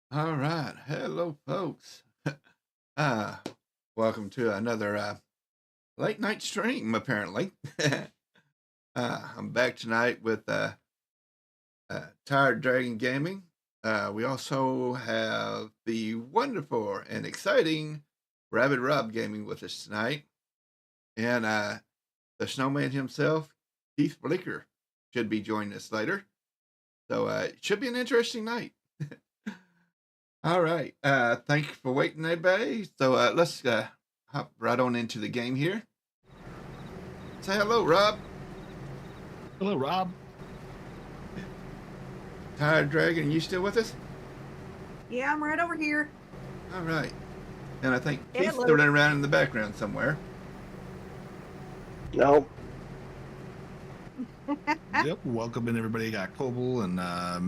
All right. Hello, folks. uh, Welcome to another late night stream, apparently. I'm back tonight with Tired Dragon Gaming. We also have the wonderful and exciting Rabbit Rob Gaming with us tonight. And the snowman himself, Keith Bleeker, should be joining us later. So it should be an interesting night. All right. Thank you for waiting, everybody. So let's hop right on into the game here. Say hello, Rob. Hello, Rob. Tired Dragon, you still with us? Yeah, I'm right over here. All right. And I think Keith's Hello. running around in the background somewhere. No. Yep. Welcome in, everybody. Got Cobble and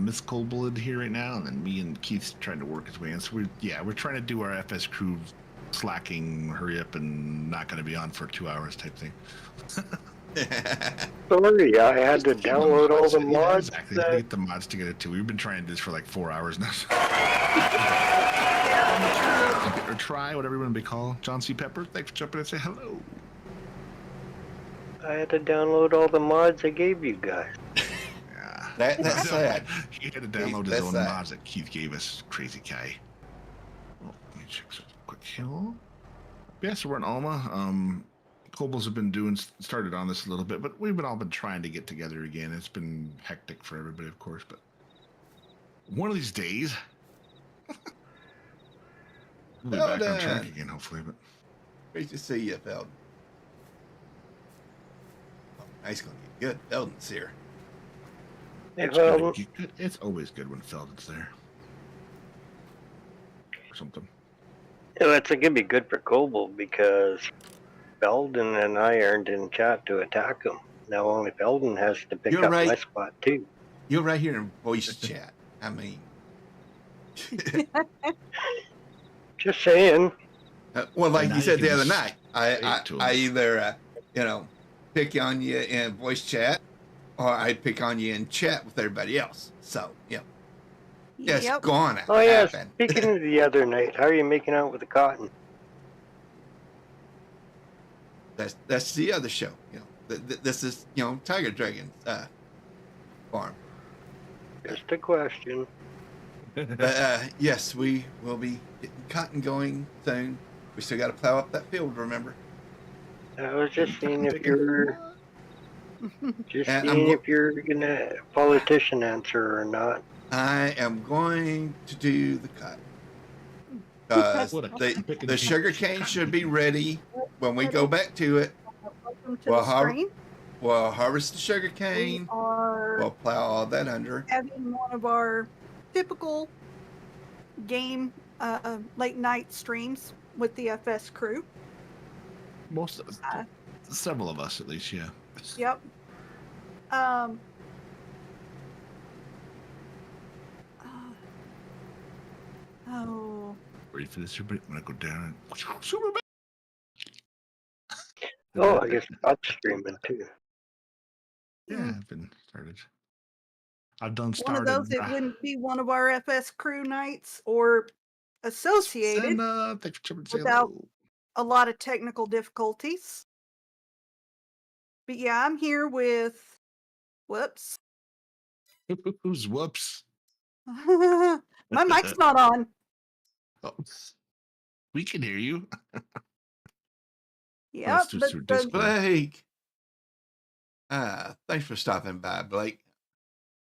Miss Coldblood here right now, and then me and Keith's trying to work his way in. So we're trying to do our FS crew slacking, hurry up, and not going to be on for 2 hours type thing. Sorry, I had to download all the Yeah, mods. exactly. Get the mods together too. We've been trying to do this for like 4 hours now. Or try, whatever you want to be called. John C. Pepper, thanks for jumping in and say hello. I had to download all the mods I gave you guys. Yeah. That's sad. He had to download his own mods that Keith gave us. Crazy guy. Well, let me check some quick hill. Yeah, so we're in Alma. Kobolds have been started on this a little bit, but we've all been trying to get together again. It's been hectic for everybody, of course, but one of these days we'll be back on track again, hopefully. But great to see you, Felden. Oh, nice gonna get good. Felden's here. It's always good when Felden's there. Or something. It's gonna be good for Kobold because Belden and I aren't in chat to attack him. Now only Belden has to pick up my spot too. You're right here in voice chat. I mean, just saying. Well, like you said the other night, I either pick on you in voice chat, or I'd pick on you in chat with everybody else. So yes, go on. Oh yeah. Speaking of the other night, how are you making out with the cotton? That's the other show. This is Tiger Dragon's farm. Just a question. Yes, we will be getting cotton going soon. We still got to plow up that field, remember? I was just seeing if you're gonna politician answer or not. I am going to do the cotton. The sugar cane should be ready when we go back to it. We'll harvest the sugar cane. We'll plow all that under. Having one of our typical game late night streams with the FS crew. Several of us at least, yeah. Yep. Oh. Ready for this? I'm gonna go down and super bad. Oh, I guess I'm streaming too. Yeah, I've been started. I've done started. One of those, it wouldn't be one of our FS crew nights or associated without a lot of technical difficulties. But yeah, I'm here with whoops. Who's whoops? My mic's not on. Oh, we can hear you. Yeah, Blake. Thanks for stopping by, Blake.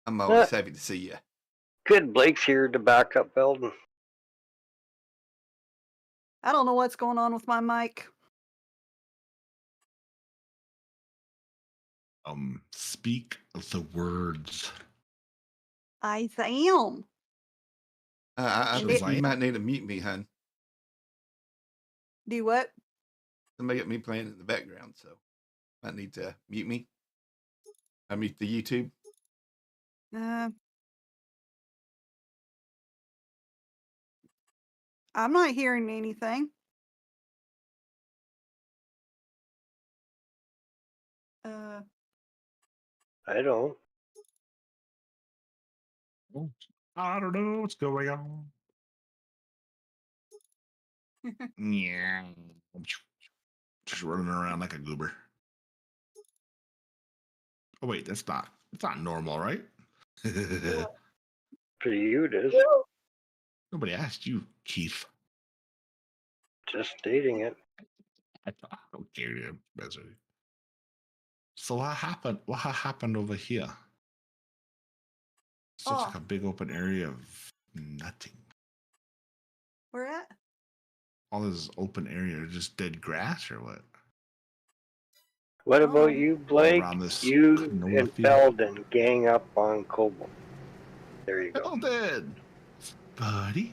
I'm always happy to see you. Good, Blake's here to back up Belden. I don't know what's going on with my mic. Speak the words. I am. I think you might need to mute me, hun. Do what? Somebody got me playing in the background, so might need to mute me. I mute the YouTube. I'm not hearing anything. I don't. I don't know what's going on. Yeah. Just running around like a goober. Oh wait, it's not normal, right? For you, it is. Nobody asked you, Keith. Just stating it. I don't care. So what happened? What happened over here? It's just like a big open area of nothing. Where at? All this open area, just dead grass or what? What about you, Blake? Around this You canola and field. Belden gang up on Cobalt. There you go. Belden, buddy.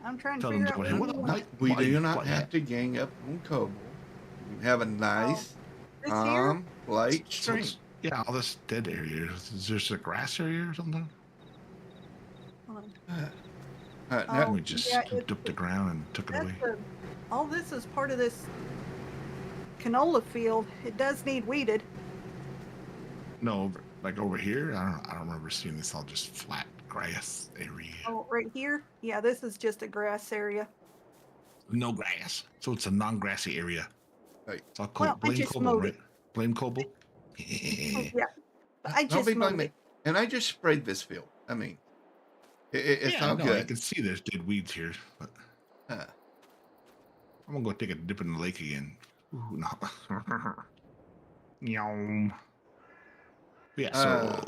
I'm trying to Tell figure them out what where what you up, want. Mike? We do Mike, not what have to gang up on Cobble. We can have a nice, This here? light So stream. yeah, all this dead area. Is there a grass area or something? Hold Now, And we just yeah, scooped up the ground and took it away. all this is part of this canola field. It does need weeded. No, like over here, I don't remember seeing this all just flat grass area. Oh, right here? Yeah, this is just a grass area. No grass, so it's a non-grassy area. Right. So Well, I blame just Kobo, mowed right? it. Blame Kobo. Yeah, but I Don't just be mowed blaming. it. And I just sprayed this field. I mean, it's Yeah, all no, you good. can see there's dead weeds here, but I'm gonna go take a dip in the lake again. Ooh, no. Yum. Yeah, so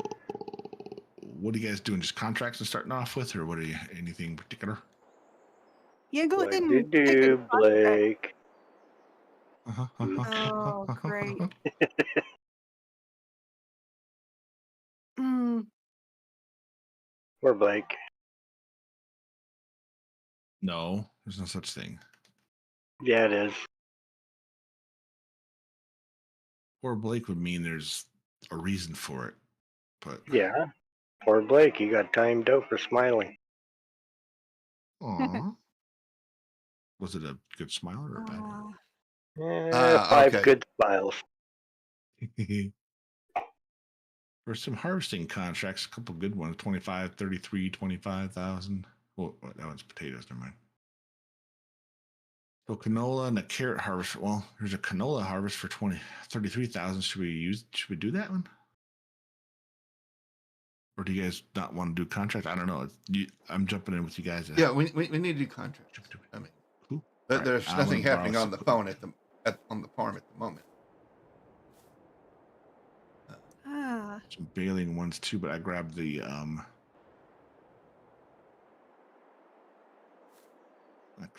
what are you guys doing? Just contracts and starting off with, or what are you, anything particular? Yeah, go What ahead you and pick a do, contract. Blake? Oh, great. Mm, Or Blake? No, there's no such thing. Yeah, it is. Or Blake would mean there's a reason for it, but Yeah. Poor Blake, he got timed out for smiling. aw. Was it a good smile or a bad one? 5 okay. good smiles. For some harvesting contracts, a couple good ones 25, 33, 25,000. Well, that one's potatoes, never mind. So canola and a carrot harvest. Well, there's a canola harvest for 33,000. Should we do that one? Or do you guys not want to do contract? I don't know. I'm jumping in with you guys. Yeah, we need to do contracts. I mean, Cool. there's Right, nothing happening on the phone on the farm at the moment. Some baling ones too, but I grabbed the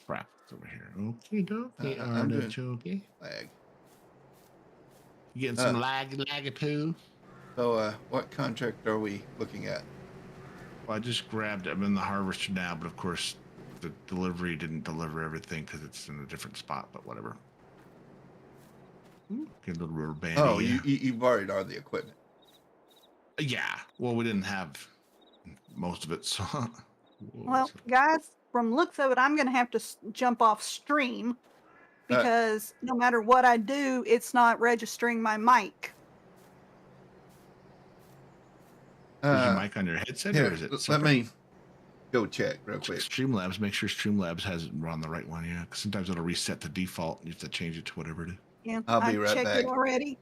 crap, it's over here. Okay, dokie, I'm doing artichoke. lag. You getting some laggy poo? So, what contract are we looking at? Well, I just grabbed. I'm in the harvester now, but of course, the delivery didn't deliver everything because it's in a different spot. But whatever. Get a little rubber band. Oh, you borrowed all the equipment. Yeah. Well, we didn't have most of it, so. well, guys, from looks of it, I'm going to have to jump off stream because no matter what I do, it's not registering my mic. Is your mic on your headset or is it separate? Let me go check real quick. Streamlabs, make sure Streamlabs has it on the right one. Yeah, because sometimes it'll reset the default. You have to change it to whatever it is. Yeah, I'll be I right checked back. it already.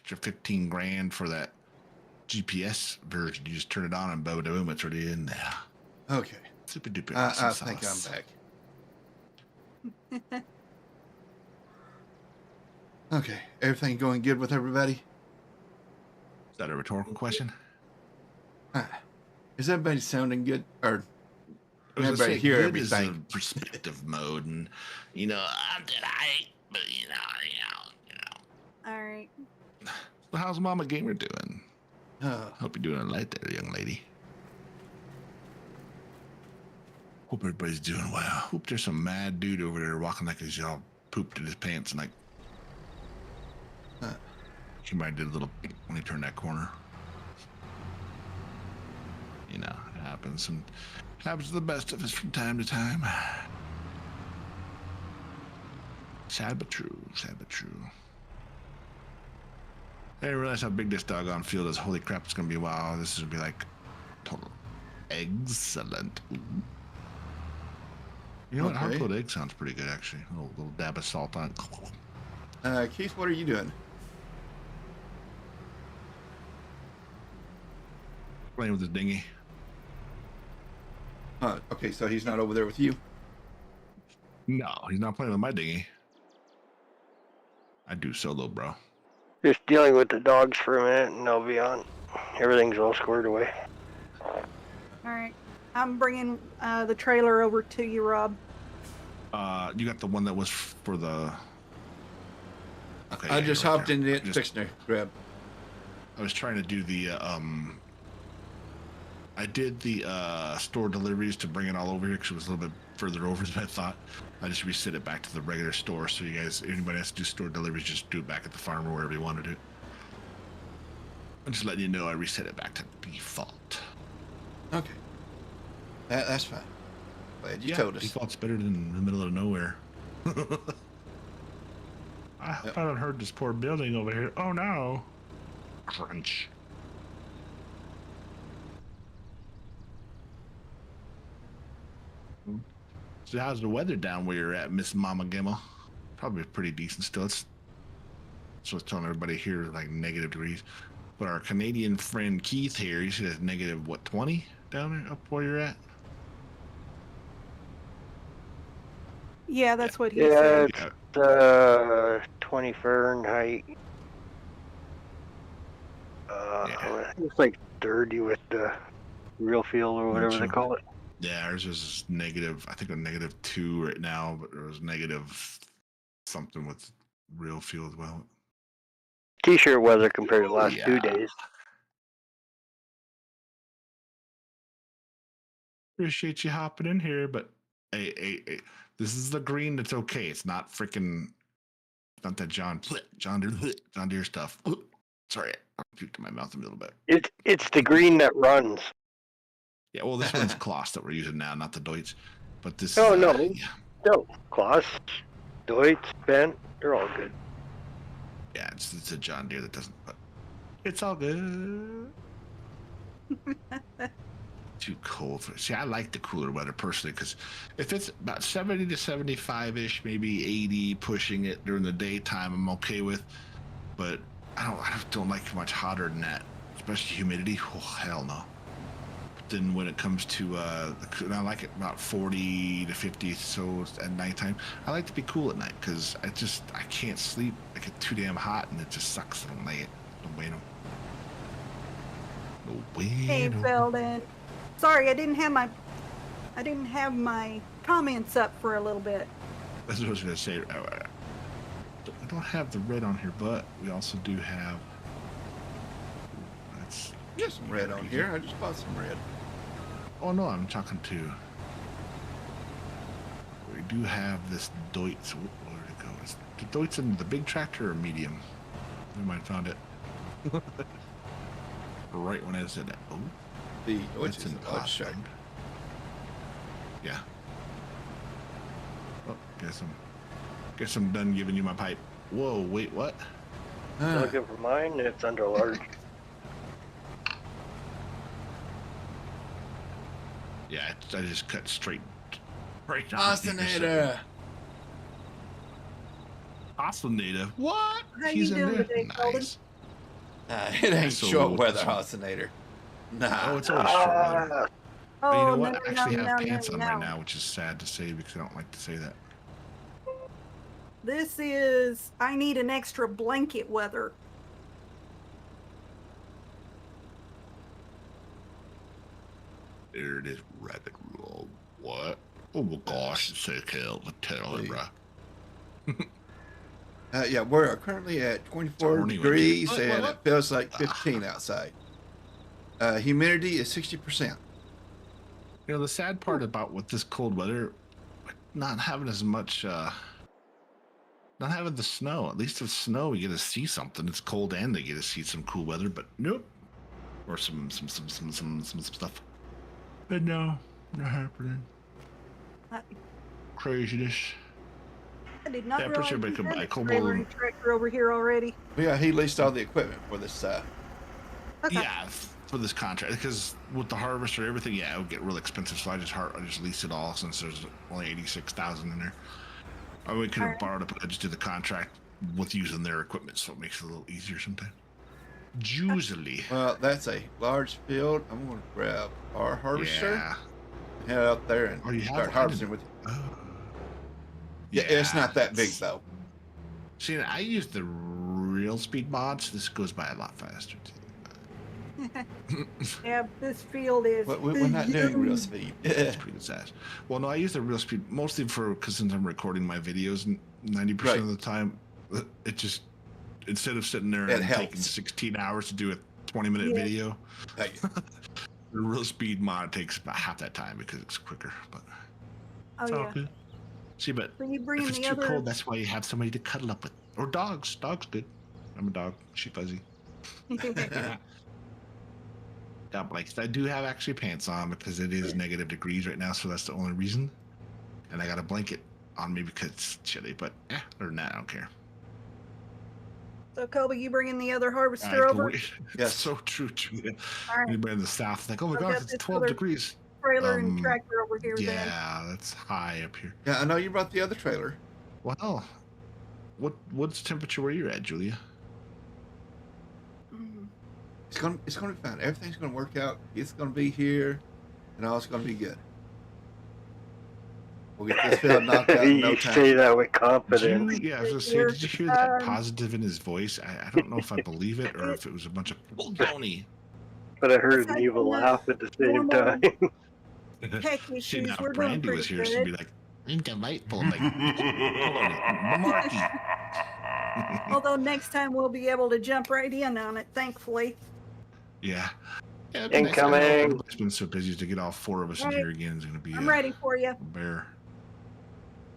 extra 15 grand for that GPS version. You just turn it on and boom, it's already in there. Okay. Super duper awesome I sauce. think I'm back. Okay. Everything going good with everybody? Is that a rhetorical question? Is everybody sounding good? Or everybody hear good everything? Is a perspective mode, and I'm dead, but you know. All right. So how's Mama Gamer doing? Oh. Hope you're doing all right there, young lady. Hope everybody's doing well. Hope there's some mad dude over there walking like he's all pooped in his pants and like. He might did a little when he turned that corner. You know, it happens. And happens to the best of us from time to time. Sad but true. Sad but true. I didn't realize how big this doggone field is. Holy crap, it's going to be wow. This is going to be like total excellent. Ooh. You know what? Hard-boiled egg sounds pretty good, actually. A little dab of salt on it. Keith, what are you doing? Playing with his dinghy. Okay, so he's not over there with you? No, he's not playing with my dinghy. I do solo, bro. Just dealing with the dogs for a minute and I'll be on. Everything's all squared away. All right. I'm bringing the trailer over to you, Rob. You got the one that was for the... Okay. I just hopped in it, fixing to grab. I was trying to do the... I did the store deliveries to bring it all over here because it was a little bit further over than I thought. I just reset it back to the regular store, so you guys, anybody has to do store deliveries, just do it back at the farm or wherever you want to do it. I'm just letting you know I reset it back to default. Okay. That's fine. Glad you told us. Default's better than the middle of nowhere. I haven't heard this poor building over here. Oh no. Crunch. So how's the weather down where you're at, Miss Mama Gimmel? Probably pretty decent still. So I was telling everybody here like negative degrees. But our Canadian friend Keith here, he says negative what, 20 down there up where you're at? Yeah, that's what he said. It's 20 Fahrenheit. It's like 30 with the real feel or whatever they call it. Yeah, ours is negative, I think a -2 right now, but there was negative something with real feel as well. T-shirt weather compared to the last 2 days. Appreciate you hopping in here, but hey, this is the green that's okay. It's not freaking, not that John Deere stuff. Sorry, I puked in my mouth a little bit. It's the green that runs. Yeah, well, this one's Kloss that we're using now, not the Deutz. But this. Oh no, no, Kloss, Deutz, Bent, they're all good. Yeah, it's a John Deere that doesn't. But it's all good. Too cold for. See, I like the cooler weather personally because if it's about 70 to 75-ish, maybe 80, pushing it during the daytime, I'm okay with. But I don't like much hotter than that, especially humidity. Oh hell no. Then when it comes to I like it about 40 to 50 so at nighttime. I like to be cool at night because I can't sleep. I get too damn hot and it just sucks. I don't like it. No bueno. Hey, Felden. Sorry, I didn't have my comments up for a little bit. That's what I was gonna say. We don't have the red on here, but we also do have. Get some red on here. I just bought some red. Oh no, I'm talking to. We do have this Deutz. Where'd it go? Is the Deutz in the big tractor or medium? We might have found it. Right when I said that. Oh, Deutz in the class tractor. Yeah. Oh, guess I'm done giving you my pipe. Whoa, wait, what? Looking for mine? It's under large. Yeah, I just cut straight down. Ostinator. Ostinator. What? How you doing today, Felden? It ain't short weather alternator. Nah. Oh, it's always short weather. But you know what? no, I actually no, have no, pants no, on no. right now, which is sad to say because I don't like to say that. This is, I need an extra blanket weather. There it is, rabbit roll. What? Oh my gosh, it's so cold. I tell you, bro. Yeah, we're currently at 24 degrees, and it feels like 15 outside. Humidity is 60%. You know, the sad part about with this cold weather, not having as much, not having the snow. At least with snow, you get to see something. It's cold, and they get to see some cool weather. But nope, or some stuff. But no, not happening. Craziness. I did not realize everybody you could had buy a Cobalt. trailer and tractor over here already. Yeah, he leased all the equipment for this. Okay. Yeah, for this contract, because with the harvester, everything, yeah, it would get real expensive. So I just leased it all since there's only 86,000 in there. I mean, we could have borrowed it, but I just did the contract with using their equipment, so it makes it a little easier sometimes. Usually. Well, that's a large field. I'm going to grab our harvester. Yeah. Head out there and start harvesting with you. Yeah, it's not that big though. See, I use the real speed mods. This goes by a lot faster too. Yeah, this field is. We're not doing real speed. It's pretty sad. Well, no, I use the real speed mostly because since I'm recording my videos 90% of the time, it just instead of sitting there and taking 16 hours to do a 20-minute video, the real speed mod takes about half that time because it's quicker. But it's all good. See, but if it's too cold, that's why you have somebody to cuddle up with. Or dogs. Dogs good. I'm a dog. She fuzzy. Yeah, like I do have actually pants on because it is negative degrees right now, so that's the only reason. And I got a blanket on me because it's chilly, but other than that, I don't care. So, Kobe, you bringing the other harvester over? Yes, so true, Julia. Anybody in the south, like, oh my gosh, it's 12 degrees. Trailer and tractor over here. Yeah, that's high up here. Yeah, I know you brought the other trailer. Well, what's the temperature where you're at, Julia? It's gonna be fine. Everything's gonna work out. It's gonna be here, and all it's gonna be good. We'll get this field knocked out in no time. You say that with confidence. I was gonna say, did you hear that positive in his voice? I don't know if I believe it or if it was a bunch of baloney. But I heard an evil laugh at the same time. Heck issues, now we're Brandy doing was pretty here, she'd be like, I'm delightful. Like, malarkey. Although next time we'll be able to jump right in on it, thankfully. Yeah. Incoming. It's been so busy to get all four of us in here again. Is going to be. I'm ready for you. Bear.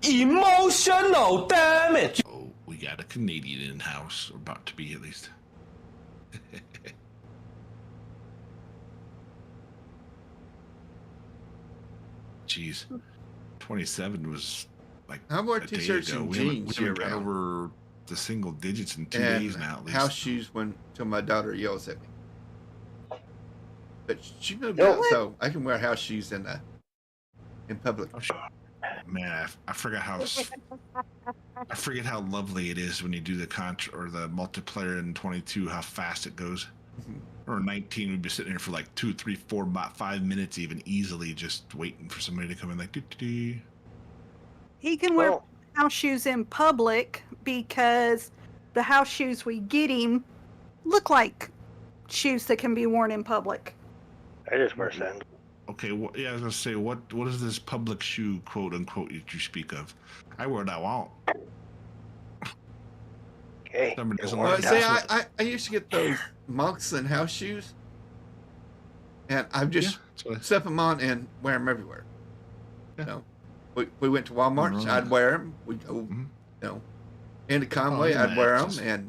Emotional damage. Oh, we got a Canadian in house, or about to be at least. Jeez, 27 was like. I wore t-shirts and jeans we got over the single digits in 2 days now. At least. House shoes until my daughter yells at me. But she moved out, so I can wear house shoes in public. Oh, man, I forgot how lovely it is when you do the the multiplayer in 22. How fast it goes. Or 19, we'd be sitting here for like 2, 3, 4, about 5 minutes, even easily, just waiting for somebody to come in. Like, doo-doo-doo. He can wear house shoes in public because the house shoes we get him look like shoes that can be worn in public. I just wear sandals. Okay, I was gonna say, what is this public shoe, quote unquote, that you speak of? I wear what I want. Okay. I used to get those monks and house shoes, and I've just step them on and wear them everywhere. Yeah. You know, we went to Walmart, I'd wear them. We go, into Conway, I'd wear them,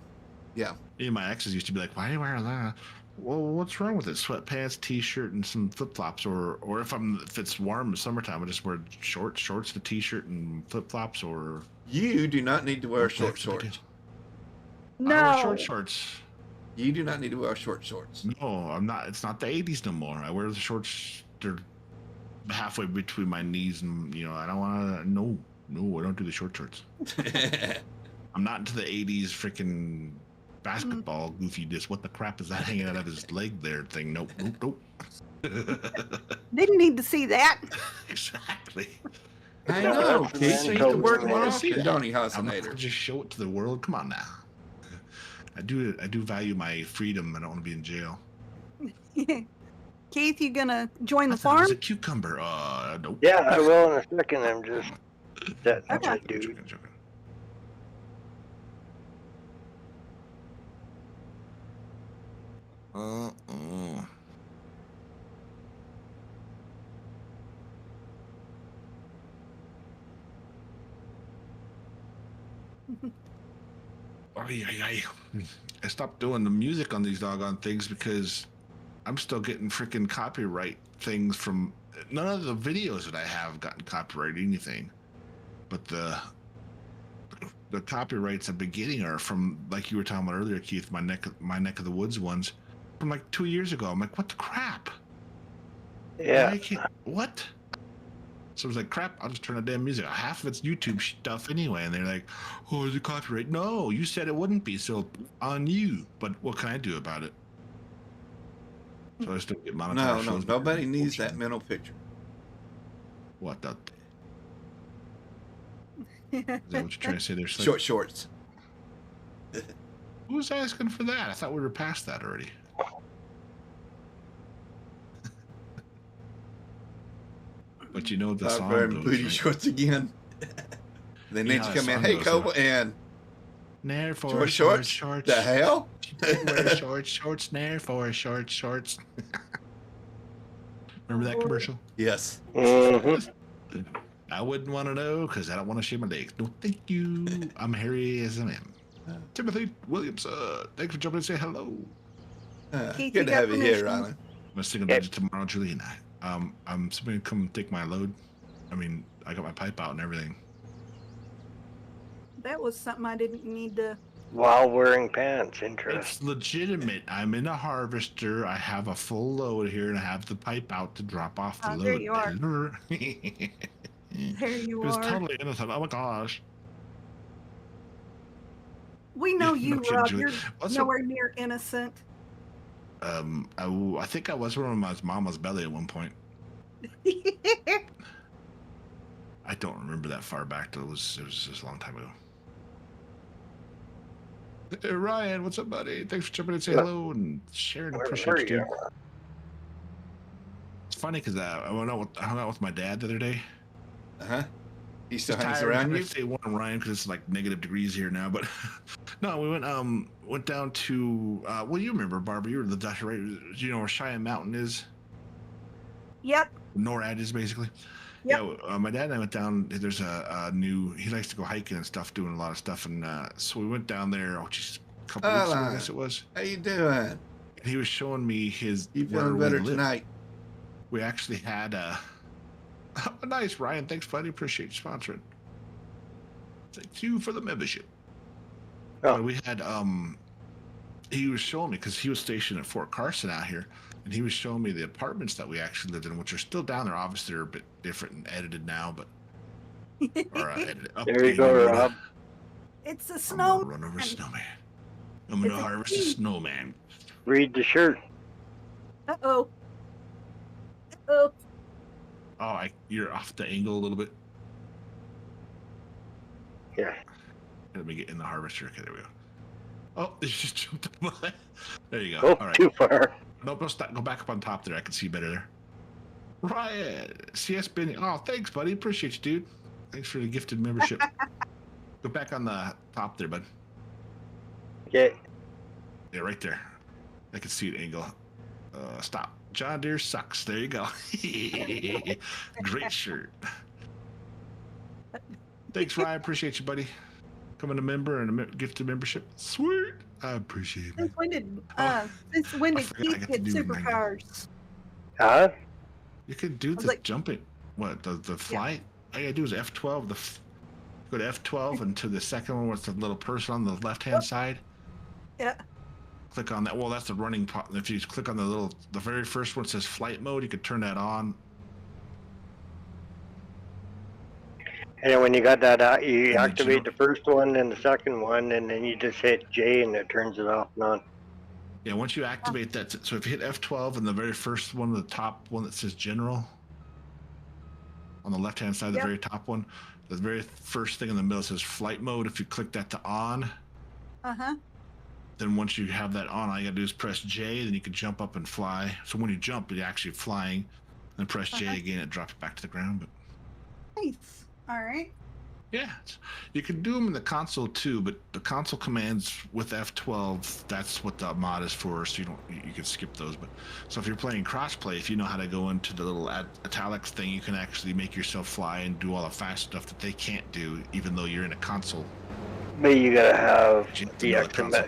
and my exes used to be like, "Why are you wearing that?" Well, what's wrong with it? Sweatpants, t-shirt, and some flip-flops, or if it's warm in summertime, I just wear shorts, the t-shirt, and flip-flops. Or you do not need to wear short shorts. No, I wear shorts. You do not need to wear short shorts. No, I'm not. It's not the 80s no more. I wear the shorts. They're halfway between my knees, and I don't want to. No, I don't do the short shorts. I'm not into the 80s freaking basketball goofiness. What the crap is that hanging out of his leg there thing? Nope. Didn't need to see that. Exactly. I know. Keith, So he you can work don't more want to see often, that. don't he, I'm not Hasanator? gonna just show it to the world. Come on now. I do value my freedom. I don't want to be in jail. Keith, you gonna join the It farm? was a cucumber. Nope. Yeah, I will in a second. I'm just setting I'm up my joking, dude. joking. I stopped doing the music on these doggone things because I'm still getting freaking copyright things from none of the videos that I have gotten copyright anything, but the copyrights I've been getting are from, like you were talking about earlier, Keith, my neck of the woods ones from like 2 years ago. I'm like, what the crap? Yeah. What? So I was like, crap, I'll just turn the damn music. Half of it's YouTube stuff anyway. And they're like, oh, is it copyright? No, you said it wouldn't be, so on you. But what can I do about it? So I still get monetized. No, nobody needs that mental picture. What the? Is that what you're trying to say there? Short shorts. Who's asking for that? I thought we were past that already. But you know the song wearing goes, booty right? shorts again. Then You they know come the in, song hey, goes, Cobble, and Nair for shorts. The hell? Wear shorts, nair for shorts. Remember that commercial? Yes. Mm-hmm. I wouldn't want to know because I don't want to shave my legs. No, thank you. I'm hairy as I am. Timothy Williams, thanks for jumping in and say hello. Keith, Good you to got have you here, permission. Rylan. I'm gonna sing about it tomorrow, Julie and I. I'm somebody come take my load. I mean, I got my pipe out and everything. That was something I didn't need to. While wearing pants, interesting. It's legitimate. I'm in a harvester. I have a full load here, and I have the pipe out to drop off the load. There you are. It There you was are. totally innocent. Oh my gosh. We know Yeah, you, no kidding, Rob. Julie. You're nowhere near innocent. I think I was from my mama's belly at one point. I don't remember that far back. Though. It was just a long time ago. Hey, Ryan, what's up, buddy? Thanks for jumping in and say hello and sharing. Appreciate you, dude. It's funny because I hung out with my dad the other day. He still hangs around you? I say warm, Ryan, because it's like negative degrees here now. But no, we went down to well, you remember, Barbara? You were the doctor, right? You know where Cheyenne Mountain is? Yep. NORAD is basically. Yep. Yeah, my dad and I went down. There's a new. He likes to go hiking and stuff, doing a lot of stuff, and so we went down there. Oh, just a couple weeks ago, I guess it was. How you doing? And he was showing me his. You feeling better tonight? We actually had a. Nice, Ryan. Thanks, buddy. Appreciate you sponsoring. Thank you for the membership. Oh. We had he was showing me because he was stationed at Fort Carson out here, and he was showing me the apartments that we actually lived in, which are still down there. Obviously, they're a bit different and edited now, but edited up. There you go, Rob. It's a I'm snow. gonna run over a snowman. I'm gonna harvest a snowman. Read the shirt. Uh-oh. Uh-oh. Oh, you're off the angle a little bit. Yeah. Let me get in the harvester. Okay, there we go. Oh, you just jumped up. There you go. Oh, all right. too far. Nope, no, stop. Go back up on top there. I can see better there. Ryan, CS Benny. Oh, thanks, buddy. Appreciate you, dude. Thanks for the gifted membership. Go back on the top there, bud. Okay. Yeah, right there. I can see it angle. Stop. John Deere sucks. There you go. Great shirt. Thanks, Ryan. Appreciate you, buddy. Coming a member and a gifted membership. Sweet. I appreciate it. Since when did Keith get superpowers? Huh? You can do the jumping. What, the flight? All you gotta do is F12. Go to F12 and to the second one with the little person on the left-hand side. Yeah. Click on that. Well, that's the running part. If you click on the very first one, it says flight mode. You could turn that on. And then when you got that out, you activate the first one and the second one, and then you just hit J and it turns it off and on. Yeah, once you activate that, so if you hit F12 and the very first one, the top one that says General, on the left-hand side, the very top one, the very first thing in the middle says Flight Mode. If you click that to on, then once you have that on, all you gotta do is press J, then you can jump up and fly. So when you jump, you're actually flying. Then press J again, it drops back to the ground. But nice. All right. yeah, you can do them in the console too, but the console commands with F12, that's what the mod is for, so you can skip those. But so if you're playing crossplay, if you know how to go into the little italics thing, you can actually make yourself fly and do all the fast stuff that they can't do, even though you're in a console. But you gotta have the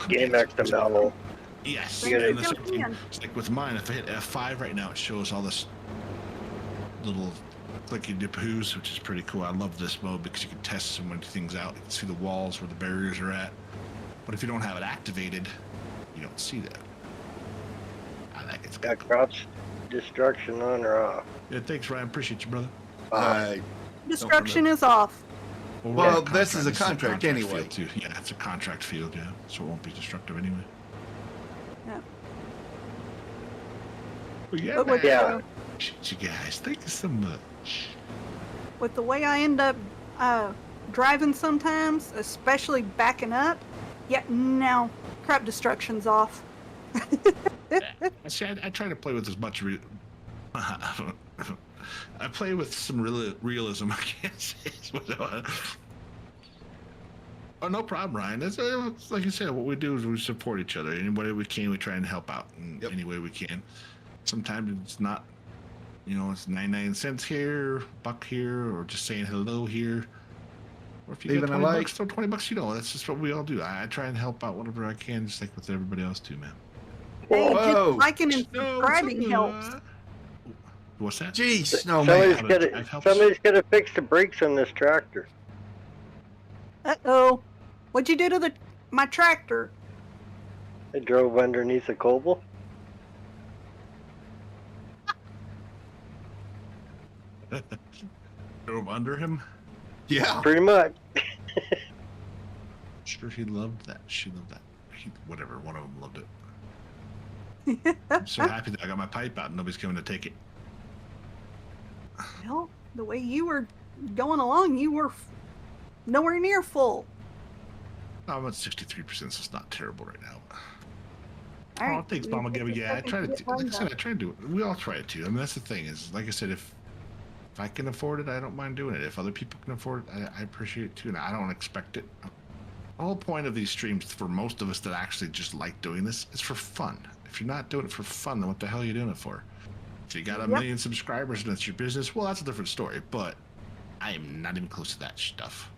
game XML. Yes, you gotta, it's like with mine, if I hit F5 right now, it shows all this little clicky dip who's, which is pretty cool. I love this mode because you can test so many things out. You can see the walls where the barriers are at. But if you don't have it activated, you don't see that. I think it's got crops destruction on or off. Yeah, thanks, Ryan. Appreciate you, brother. Destruction is off. Well, this is a contract anyway. Too. Yeah, it's a contract field, yeah. So it won't be destructive anyway. Yeah. Well, yeah, you guys, thank you so much. With the way I end up driving sometimes, especially backing up, now crop destruction's off. See, I try to play with as much I play with some realism, I can't say. Oh, no problem, Ryan. That's like you said, what we do is we support each other. Any way we can, we try and help out in any way we can. Sometimes it's not, it's 99 cents here, $1 here, or just saying hello here. Or if you get $20, throw $20, that's just what we all do. I try and help out whatever I can, just like with everybody else too, man. Hey, just liking and subscribing helps. What's that? Jeez, Snowman. Somebody's gotta fix the brakes on this tractor. Uh-oh. What'd you do to my tractor? I drove underneath a Cobble. Drove under him? Yeah. Pretty much. Sure, he loved that. She loved that. Whatever, one of them loved it. I'm so happy that I got my pipe out and nobody's coming to take it. Well, the way you were going along, you were nowhere near full. I'm at 63%, so it's not terrible right now. All right. Thanks, Mama Gabby. Yeah, I try to. Like I said, I try to do it. We all try it too. I mean, that's the thing is, like I said, if I can afford it, I don't mind doing it. If other people can afford it, I appreciate it too. And I don't expect it. The whole point of these streams, for most of us that actually just like doing this, is for fun. If you're not doing it for fun, then what the hell are you doing it for? If you got a million subscribers and it's your business, well, that's a different story. But I am not even close to that stuff.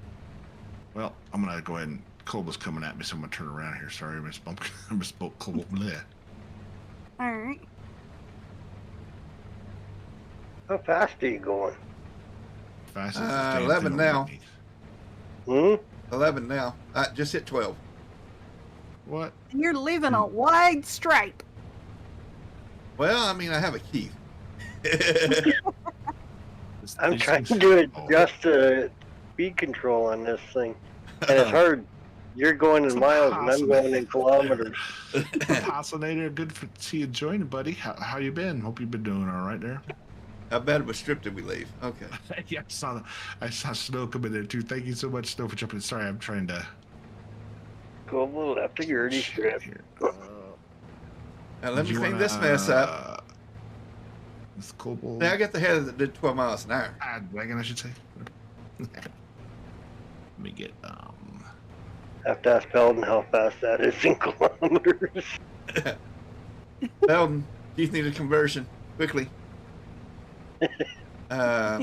Well, I'm gonna go ahead and Coble's coming at me, so I'm gonna turn around here. Sorry, I misspoke Coble. All right. How fast are you going? Fast as 11 now. 11 now. Just hit 12. What? And you're leaving a wide stripe. Well, I mean, I have a key. I'm trying to adjust the speed control on this thing, and it's hard. You're going in miles, and I'm going in kilometers. Impersonator, good to see you joining, buddy. How you been? Hope you've been doing all right there. How bad of a strip did we leave? Okay. Yeah, I saw Snow come in there too. Thank you so much, Snow, for jumping. Sorry, I'm trying to. Cobble left the Gertie strip. Now let me clean this mess up. This Cobble. Now I got the head that did 12 miles an hour. Wagon, I should say. Let me get Have to ask Belden how fast that is in kilometers. Belden, Keith needed conversion quickly. How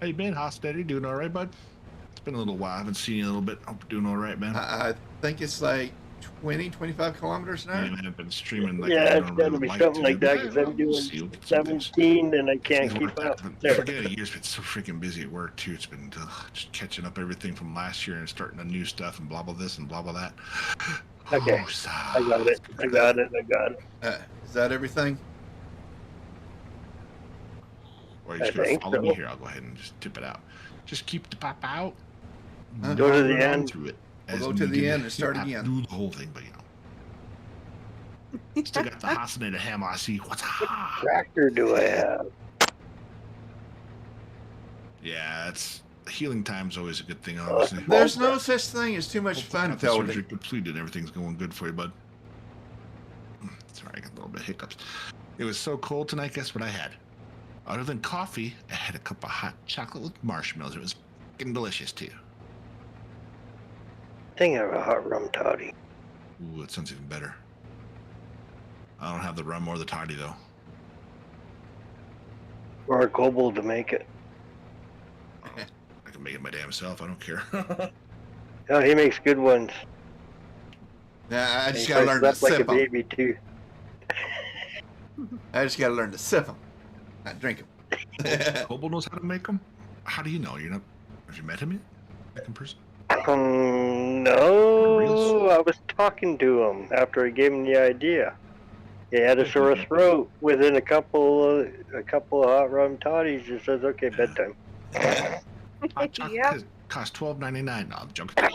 you been, Hosteady? Doing all right, bud? It's been a little while. I haven't seen you in a little bit. Hope you're doing all right, man. I think it's like 20, 25 kilometers an hour. Man, I've been streaming like it's got to be something like that because I'm doing 17 and I can't keep up. Forget a year's been so freaking busy at work too. It's been just catching up everything from last year and starting on new stuff and blah blah this and blah blah that. Okay, I got it. I got it. Is that everything? Or are you just going to follow me here? I'll go ahead and just tip it out. Just keep the pop out. Go to the end. Through it. We'll go to the end and start again. Do the whole thing, but still got the Hasinator hammer. I see. What's what tractor do I have? Yeah, it's healing time's always a good thing, obviously. There's no such thing as too much fun, Feldy. Surgery completed and everything's going good for you, bud. Sorry, I got a little bit of hiccups. It was so cold tonight. Guess what I had? Other than coffee, I had a cup of hot chocolate with marshmallows. It was fucking delicious too. I think I have a hot rum toddy. Ooh, that sounds even better. I don't have the rum or the toddy though. Or a kobold to make it. I can make it my damn self. I don't care. Oh, he makes good ones. Yeah, I just gotta learn to like sip a them. baby too. I just gotta learn to sip them, not drink them. Kobold knows how to make them. How do you know? You're not. Have you met him yet? In person? No. I was talking to him after I gave him the idea. He had a sore throat. Within a couple of hot rum toddies, he says, "Okay, bedtime." Hot chocolate costs $12.99. No, I'm joking.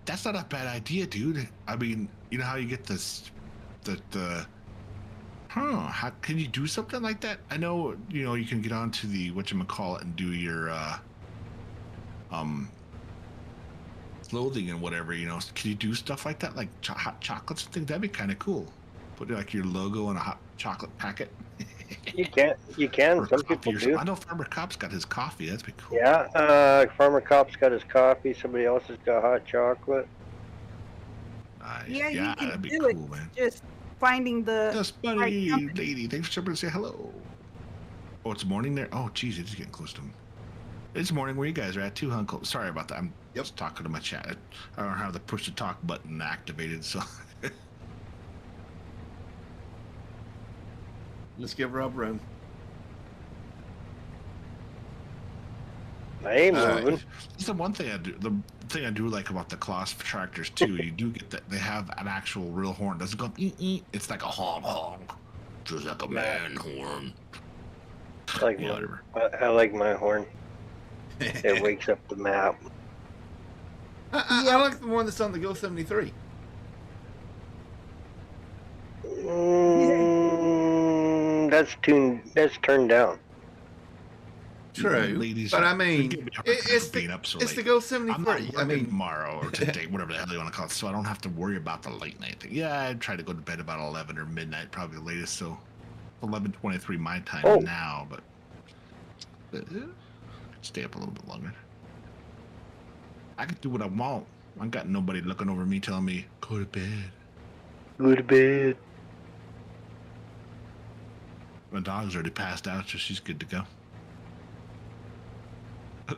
That's not a bad idea, dude. I mean, you know how you get this, how can you do something like that? I know, you can get onto the whatchamacallit and do your clothing and whatever, Can you do stuff like that, like hot chocolates and things? That'd be kind of cool. Put like your logo in a hot chocolate packet. You can. Some people do. I know Farmer Cop's got his coffee. That's pretty cool. Yeah, Farmer Cop's got his coffee. Somebody else has got hot chocolate. Nice. Yeah, you can that'd be do cool, it. man. Just finding the Yes, buddy, right company. lady. Thanks for jumping to say hello. Oh, it's morning there? Oh, geez, it's getting close to him. It's morning where you guys are at too, Uncle. Sorry about that. I'm just talking to my chat. I don't have the push to talk button activated, so. Let's give Rob room. I ain't moving. That's the one thing I do. The thing I do like about the Kloss tractors too. You do get that they have an actual real horn. It doesn't go. It's like a honk honk, just like a man horn. I like my horn. It wakes up the map. I like the one that's on the Go 73. That's turned down. True, ladies, but I mean, it's the Go 73. I mean, tomorrow or today, whatever the hell you want to call it, so I don't have to worry about the late night thing. Yeah, I try to go to bed about 11 or midnight, probably the latest. So 11:23 my time now, but stay up a little bit longer. I can do what I want. I got nobody looking over me telling me go to bed. Go to bed. My dog's already passed out, so she's good to go.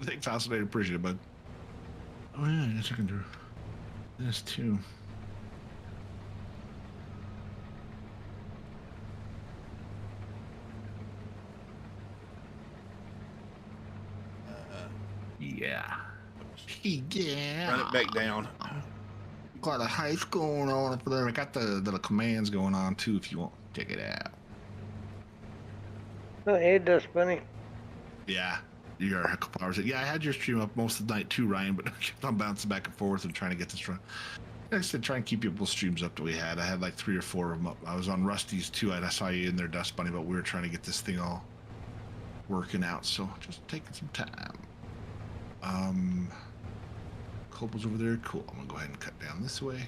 Thanks, Fascinated. Appreciate it, bud. Oh, yeah, yes, I can do this too. Yeah. Yeah. Run it back down. Got a heist going on up there. I got the little commands going on too if you want to check it out. Oh, hey, it does funny. Yeah. You are a couple hours. Yeah, I had your stream up most of the night too, Ryan, but I kept on bouncing back and forth and trying to get this run. Like I said, try and keep your streams up that we had. I had like 3 or 4 of them up. I was on Rusty's too. I saw you in there, Dust Bunny, but we were trying to get this thing all working out, so just taking some time. Cobal's over there. Cool. I'm gonna go ahead and cut down this way.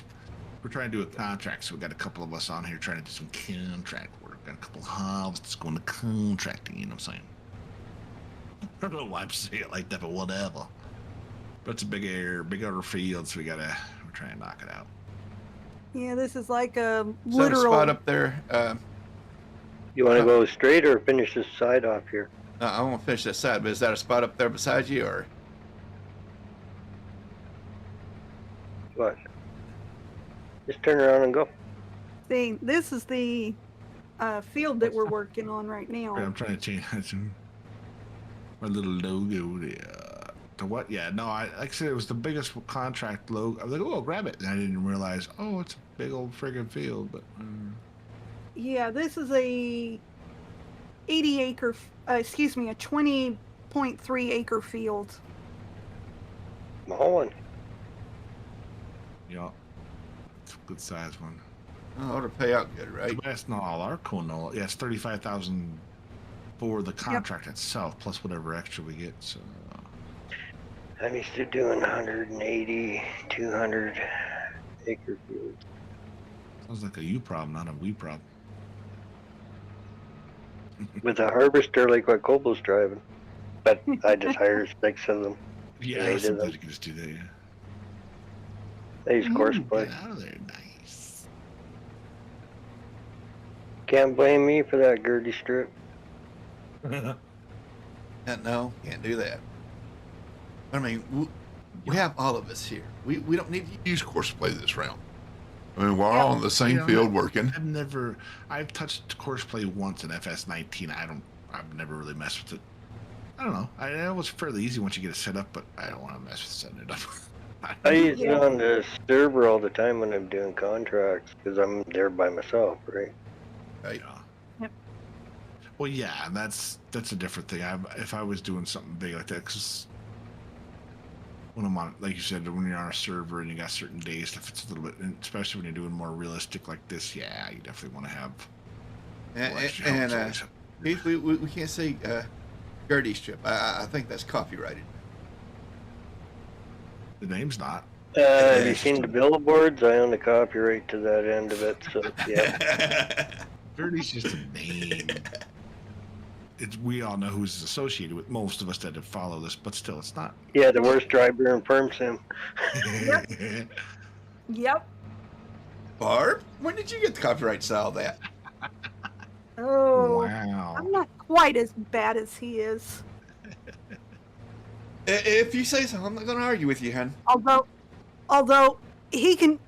We're trying to do a contract, so we got a couple of us on here trying to do some contract work. Got a couple of harvests going to contracting, you know what I'm saying? I don't know why I'm saying it like that, but whatever. But it's a big other field, so we're trying to knock it out. Yeah, this is like a So literal spot up there. You want to go straight or finish this side off here? I won't finish this side, but is that a spot up there beside you, or? What? Just turn around and go. thing. This is the field that we're working on right now. I'm trying to change my little logo there. To what? Yeah, no, like I said, it was the biggest contract logo. I was like, oh, grab it. And I didn't realize, oh, it's a big old friggin' field. But yeah, this is a 80-acre excuse me, a 20.3 acre field. Small one. Yeah. It's a good size one. Oh, it'll pay out good, right? That's not all our cool. Yeah, it's 35,000 for the contract itself, plus whatever extra we get. So I'm used to doing 180, 200 acre fields. sounds like a you problem, not a we problem. With a harvester like what Cobal's driving. But I just hire 6 of them. Yeah, sometimes you can just do that, yeah. They use course play. Get out of there, nice. Can't blame me for that Gertie strip. No, can't do that. I mean, we have all of us here. We don't need to use course play this round. I mean, we're all on the same field working. I've touched course play once in FS19. I've never really messed with it. I don't know. I know it's fairly easy once you get it set up, but I don't want to mess with setting it up. I use it on the server all the time when I'm doing contracts because I'm there by myself, right? Right. Yep. Well, yeah, and that's a different thing. If I was doing something big like that, because when I'm on, like you said, when you're on a server and you got certain days, if it's a little bit, and especially when you're doing more realistic like this, yeah, you definitely want to have. Keith, we can't say Gertie strip. I think that's copyrighted. The name's not. Have you seen the billboards? I own the copyright to that end of it, so yeah. Gertie's just a name. We all know who's associated with most of us that have followed this, but still, it's not. Yeah, the worst driver in Perm Sim. Yep. Barb, when did you get the copyright style of that? Oh, wow. I'm not quite as bad as he is. If you say so, I'm not going to argue with you, hon. Although he can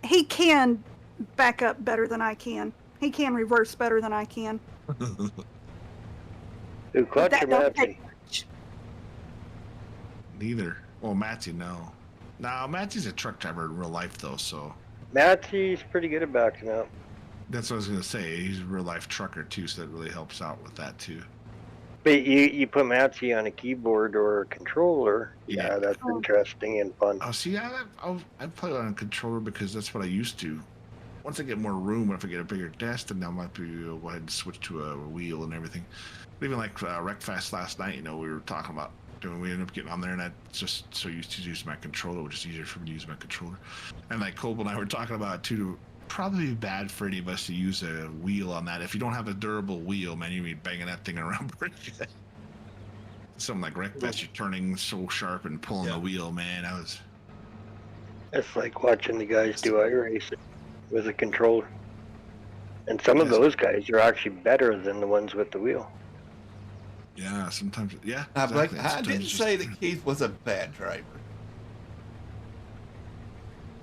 back up better than I can. He can reverse better than I can. Who, Clutch or Matty? Neither. Well, Matty, no. No, Matty's a truck driver in real life, though, so. Matty's pretty good at backing up. That's what I was going to say. He's a real life trucker, too, so that really helps out with that, too. But you put Matty on a keyboard or a controller. Yeah, that's interesting and fun. Oh, see, I play on a controller because that's what I used to. Once I get more room, if I get a bigger desk, then I might be go ahead and switch to a wheel and everything. But even like Wreckfest last night, we were talking about doing. We ended up getting on there, and I just so used to use my controller, which is easier for me to use my controller. And like Cobalt and I were talking about it too. Probably be bad for any of us to use a wheel on that. If you don't have a durable wheel, man, you'd be banging that thing around. Something like Wreckfest, you're turning so sharp and pulling the wheel, man. It's like watching the guys do iRacing with a controller. And some of those guys are actually better than the ones with the wheel. Yeah, sometimes. Yeah, exactly. I didn't say that Keith was a bad driver.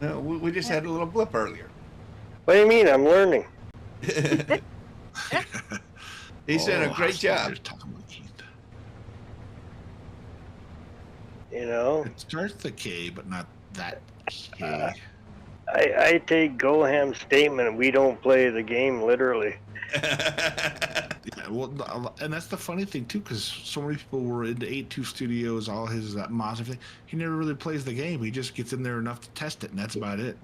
No, we just had a little blip earlier. What do you mean? I'm learning. He's doing a great job. You know? It starts the K, but not that K. I take Goham's statement, we don't play the game literally. Yeah, well, and that's the funny thing, too, because so many people were into 8.2 Studios, all his mods, everything. He never really plays the game. He just gets in there enough to test it, and that's about it.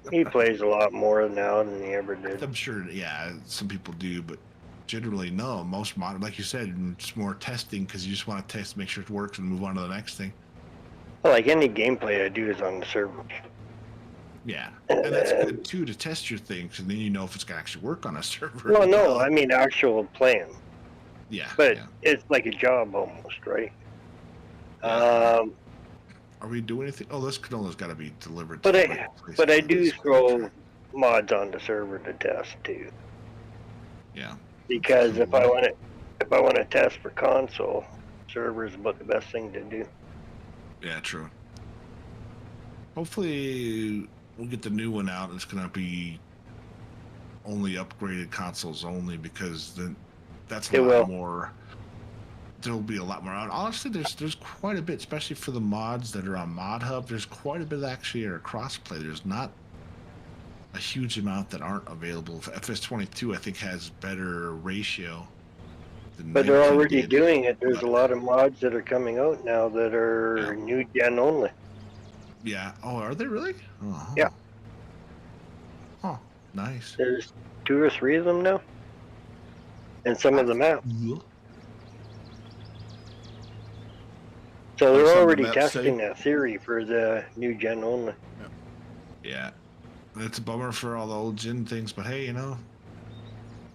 He plays a lot more now than he ever did. I'm sure, yeah, some people do, but generally, no. Most mod, like you said, it's more testing because you just want to test, make sure it works, and move on to the next thing. Well, like any gameplay I do is on the server. Yeah, and that's good too to test your things, and then you know if it's gonna actually work on a server. Well, no, I mean actual playing. Yeah, but it's like a job almost, right? Are we doing anything? Oh, this canola's got to be delivered. But I do throw mods on the server to test too. Yeah. Because if I want to test for console, server is about the best thing to do. Yeah, true. Hopefully we'll get the new one out. It's going to be only upgraded consoles only because then that's a lot more. There'll be a lot more out. Honestly, there's quite a bit, especially for the mods that are on Mod Hub. There's quite a bit actually are crossplay. There's not a huge amount that aren't available. FS22 I think has better ratio But they're already did. doing it. There's a lot of mods that are coming out now that are new gen only. Yeah. Oh, are they really? Oh. Yeah. Oh, nice. There's 2 or 3 of them now. And some of the maps. So they're already testing that theory for the new gen only. Yeah. It's a bummer for all the old gen things, but hey, nothing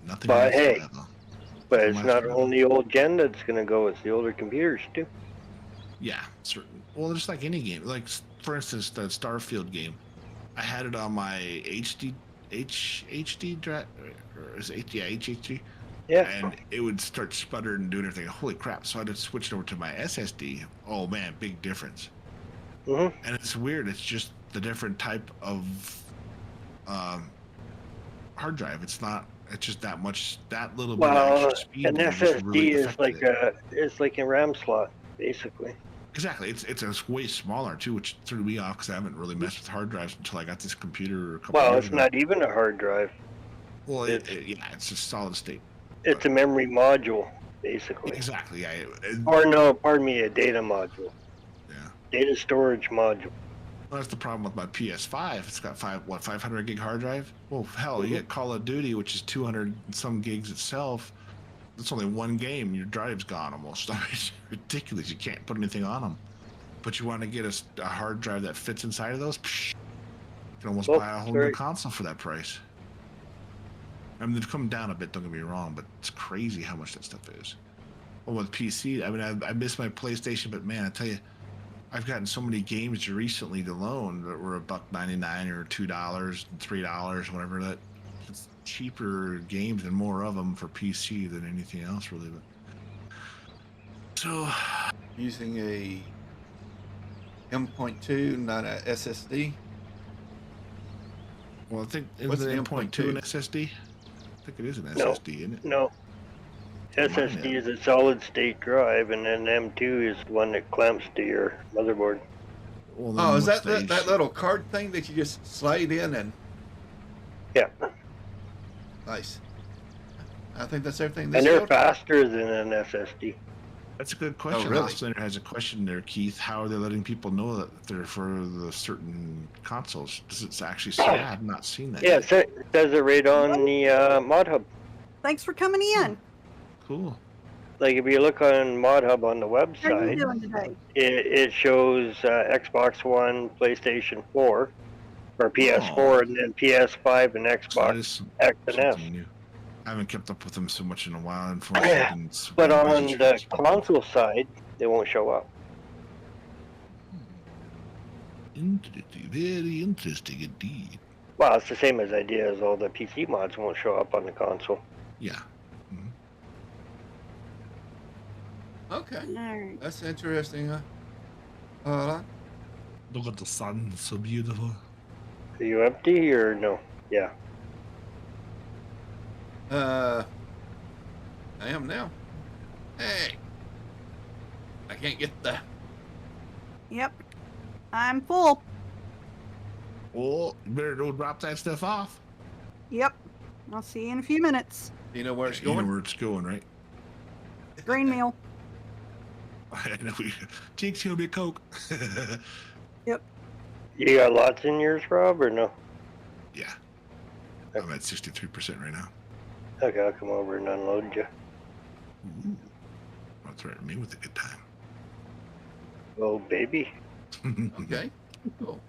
But lasts hey, forever. but it's not only old gen that's going to go, it's the older computers too. Yeah, certain. Well, just like any game. Like, for instance, the Starfield game. I had it on my HDD drive, or is it, yeah, HHD? Yeah. And it would start sputtering and doing everything. Holy crap. So I just switched over to my SSD. Oh, man, big difference. Mm-hmm. And it's weird. It's just the different type of hard drive. It's just that much, that little bit of extra speed. An SSD really is like it's like a RAM slot, basically. Exactly. It's way smaller too, which threw me off because I haven't really messed with hard drives until I got this computer a couple years ago. Well, it's not even a hard drive. Well, yeah, it's a solid state. It's a memory module, basically. Exactly. Yeah. Or no, pardon me, a data module. Yeah. Data storage module. Well, that's the problem with my PS5. It's got 500 gig hard drive. Well, hell, you get Call of Duty, which is 200 and some gigs itself. It's only one game. Your drive's gone almost. It's ridiculous. You can't put anything on them. But you want to get a hard drive that fits inside of those? Psh, you can almost buy a whole new console for that price. I mean, they've come down a bit, don't get me wrong, but it's crazy how much that stuff is. Well, with PC, I mean, I miss my PlayStation, but man, I tell you, I've gotten so many games recently to loan that were $1.99 or $2, $3, whatever. That it's cheaper games and more of them for PC than anything else, really. But so, using a M.2, not a SSD. Well, I think is the M.2 an SSD? I think it is an SSD, isn't it? No. SSD is a solid state drive, and then M2 is one that clamps to your motherboard. Well, is that little card thing that you just slide in and? Yeah. Nice. I think that's everything. And they're faster than an SSD. That's a good question. Oh, really? Center has a question there, Keith. How are they letting people know that they're for the certain consoles? Does it actually say? I have not seen that. Yeah, it says it right on the Mod Hub. Thanks for coming in. Cool. Like if you look on Mod Hub on the website, How are you doing today? It shows Xbox One, PlayStation 4, or PS4, and then PS5 and Xbox X and S. New. I haven't kept up with them so much in a while, unfortunately. But on the console side, they won't show up. Interesting. Very interesting indeed. Well, it's the same as idea as all the PC mods won't show up on the console. Yeah. Okay. Right. That's interesting, huh? Look at the sun, it's so beautiful. Are you empty or no? Yeah. I am now. Hey. I can't get the... Yep. I'm full. Oh, you better go drop that stuff off. Yep. I'll see you in a few minutes. You know where it's You going? know where it's going, right? Green meal. I know. Jinx, he'll be Coke. Yep. You got lots in yours, Rob, or no? Yeah. I'm at 63% right now. Okay, I'll come over and unload you. Ooh. Don't threaten me with a good time. Oh, baby. Okay. Cool.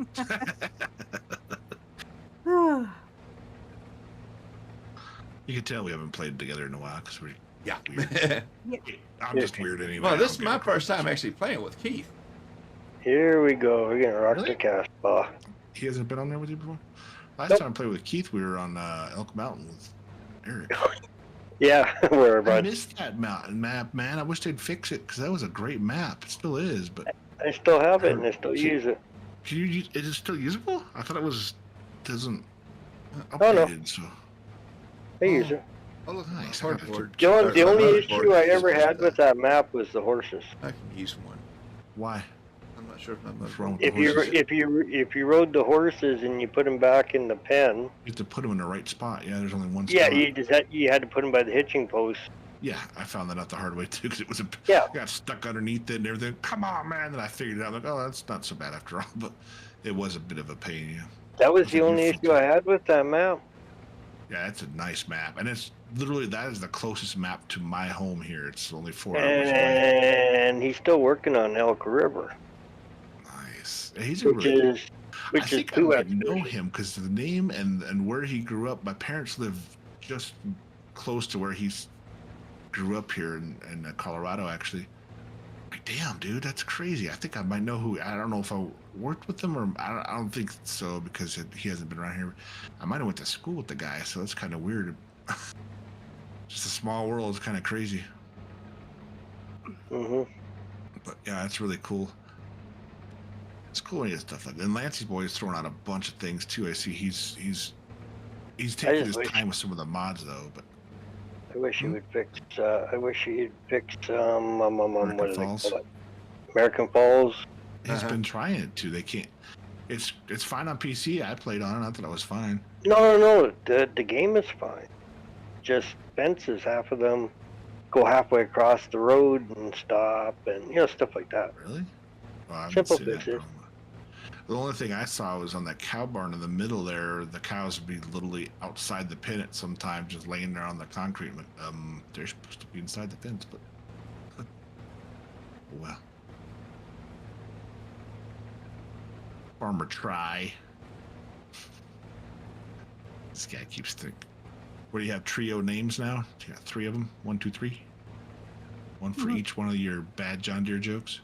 You can tell we haven't played together in a while because we're Yeah. I'm just weird anyway. Well, this is my first time actually playing with Keith. Here we go. We're gonna rock the cast ball. He hasn't been on there with you before? Last time I played with Keith, we were on Elk Mountain with Eric. Yeah, we're about. I missed that mountain map, man. I wish they'd fix it because that was a great map. It still is, but I still have it and I still use it. can you use, is it still usable? I thought it doesn't Oh, no. updated, so I use it. Oh, look, Nice. hardboard. The only Hardboard issue I is ever just had with that map was the horses. I can use one. why? I'm not sure if I'm What's wrong with If the you horses? if you rode the horses and you put them back in the pen, You have to put them in the right spot. Yeah, there's only one yeah, spot. you had to put them by the hitching post Yeah, I found that out the hard way too because it was Yeah. got stuck underneath it and everything. Come on, man! Then I figured it out. I'm like, oh, that's not so bad after all. But it was a bit of a pain. Yeah. That was It's the a only beautiful issue I had with that map. Yeah, it's a nice map, and it's literally that is the closest map to my home here. It's only 4 hours away. And he's still working on Elk River. Nice. He's a which really. is I think I two might know expeditions. him because the name and where he grew up. My parents live just close to where he grew up here in Colorado, actually. Like, damn, dude, that's crazy. I think I might know who. I don't know if I worked with him or I don't think so because he hasn't been around here. I might have went to school with the guy, so that's kind of weird. Just a small world. It's kind of crazy. Mm-hmm. But yeah, that's really cool. It's cool when you get stuff like that. And Lancey's boy is throwing out a bunch of things too. I see he's taking his time with some of the mods though. But I wish he would fix. I wish he'd fix American what do they Falls. call it? American Falls. He's been trying it too. They can't. It's fine on PC. I played on it. I thought it was fine. No. The game is fine. Just fences. Half of them go halfway across the road and stop, and stuff like that. Really? Well, Simple fixes. The only thing I saw was on that cow barn in the middle there. The cows would be literally outside the pen at some time, just laying there on the concrete. They're supposed to be inside the fence, but well. Farmer try. This guy keeps thinking. What do you have? Trio names now? You got 3 of them? 1, 2, 3. One for each one of your bad John Deere jokes.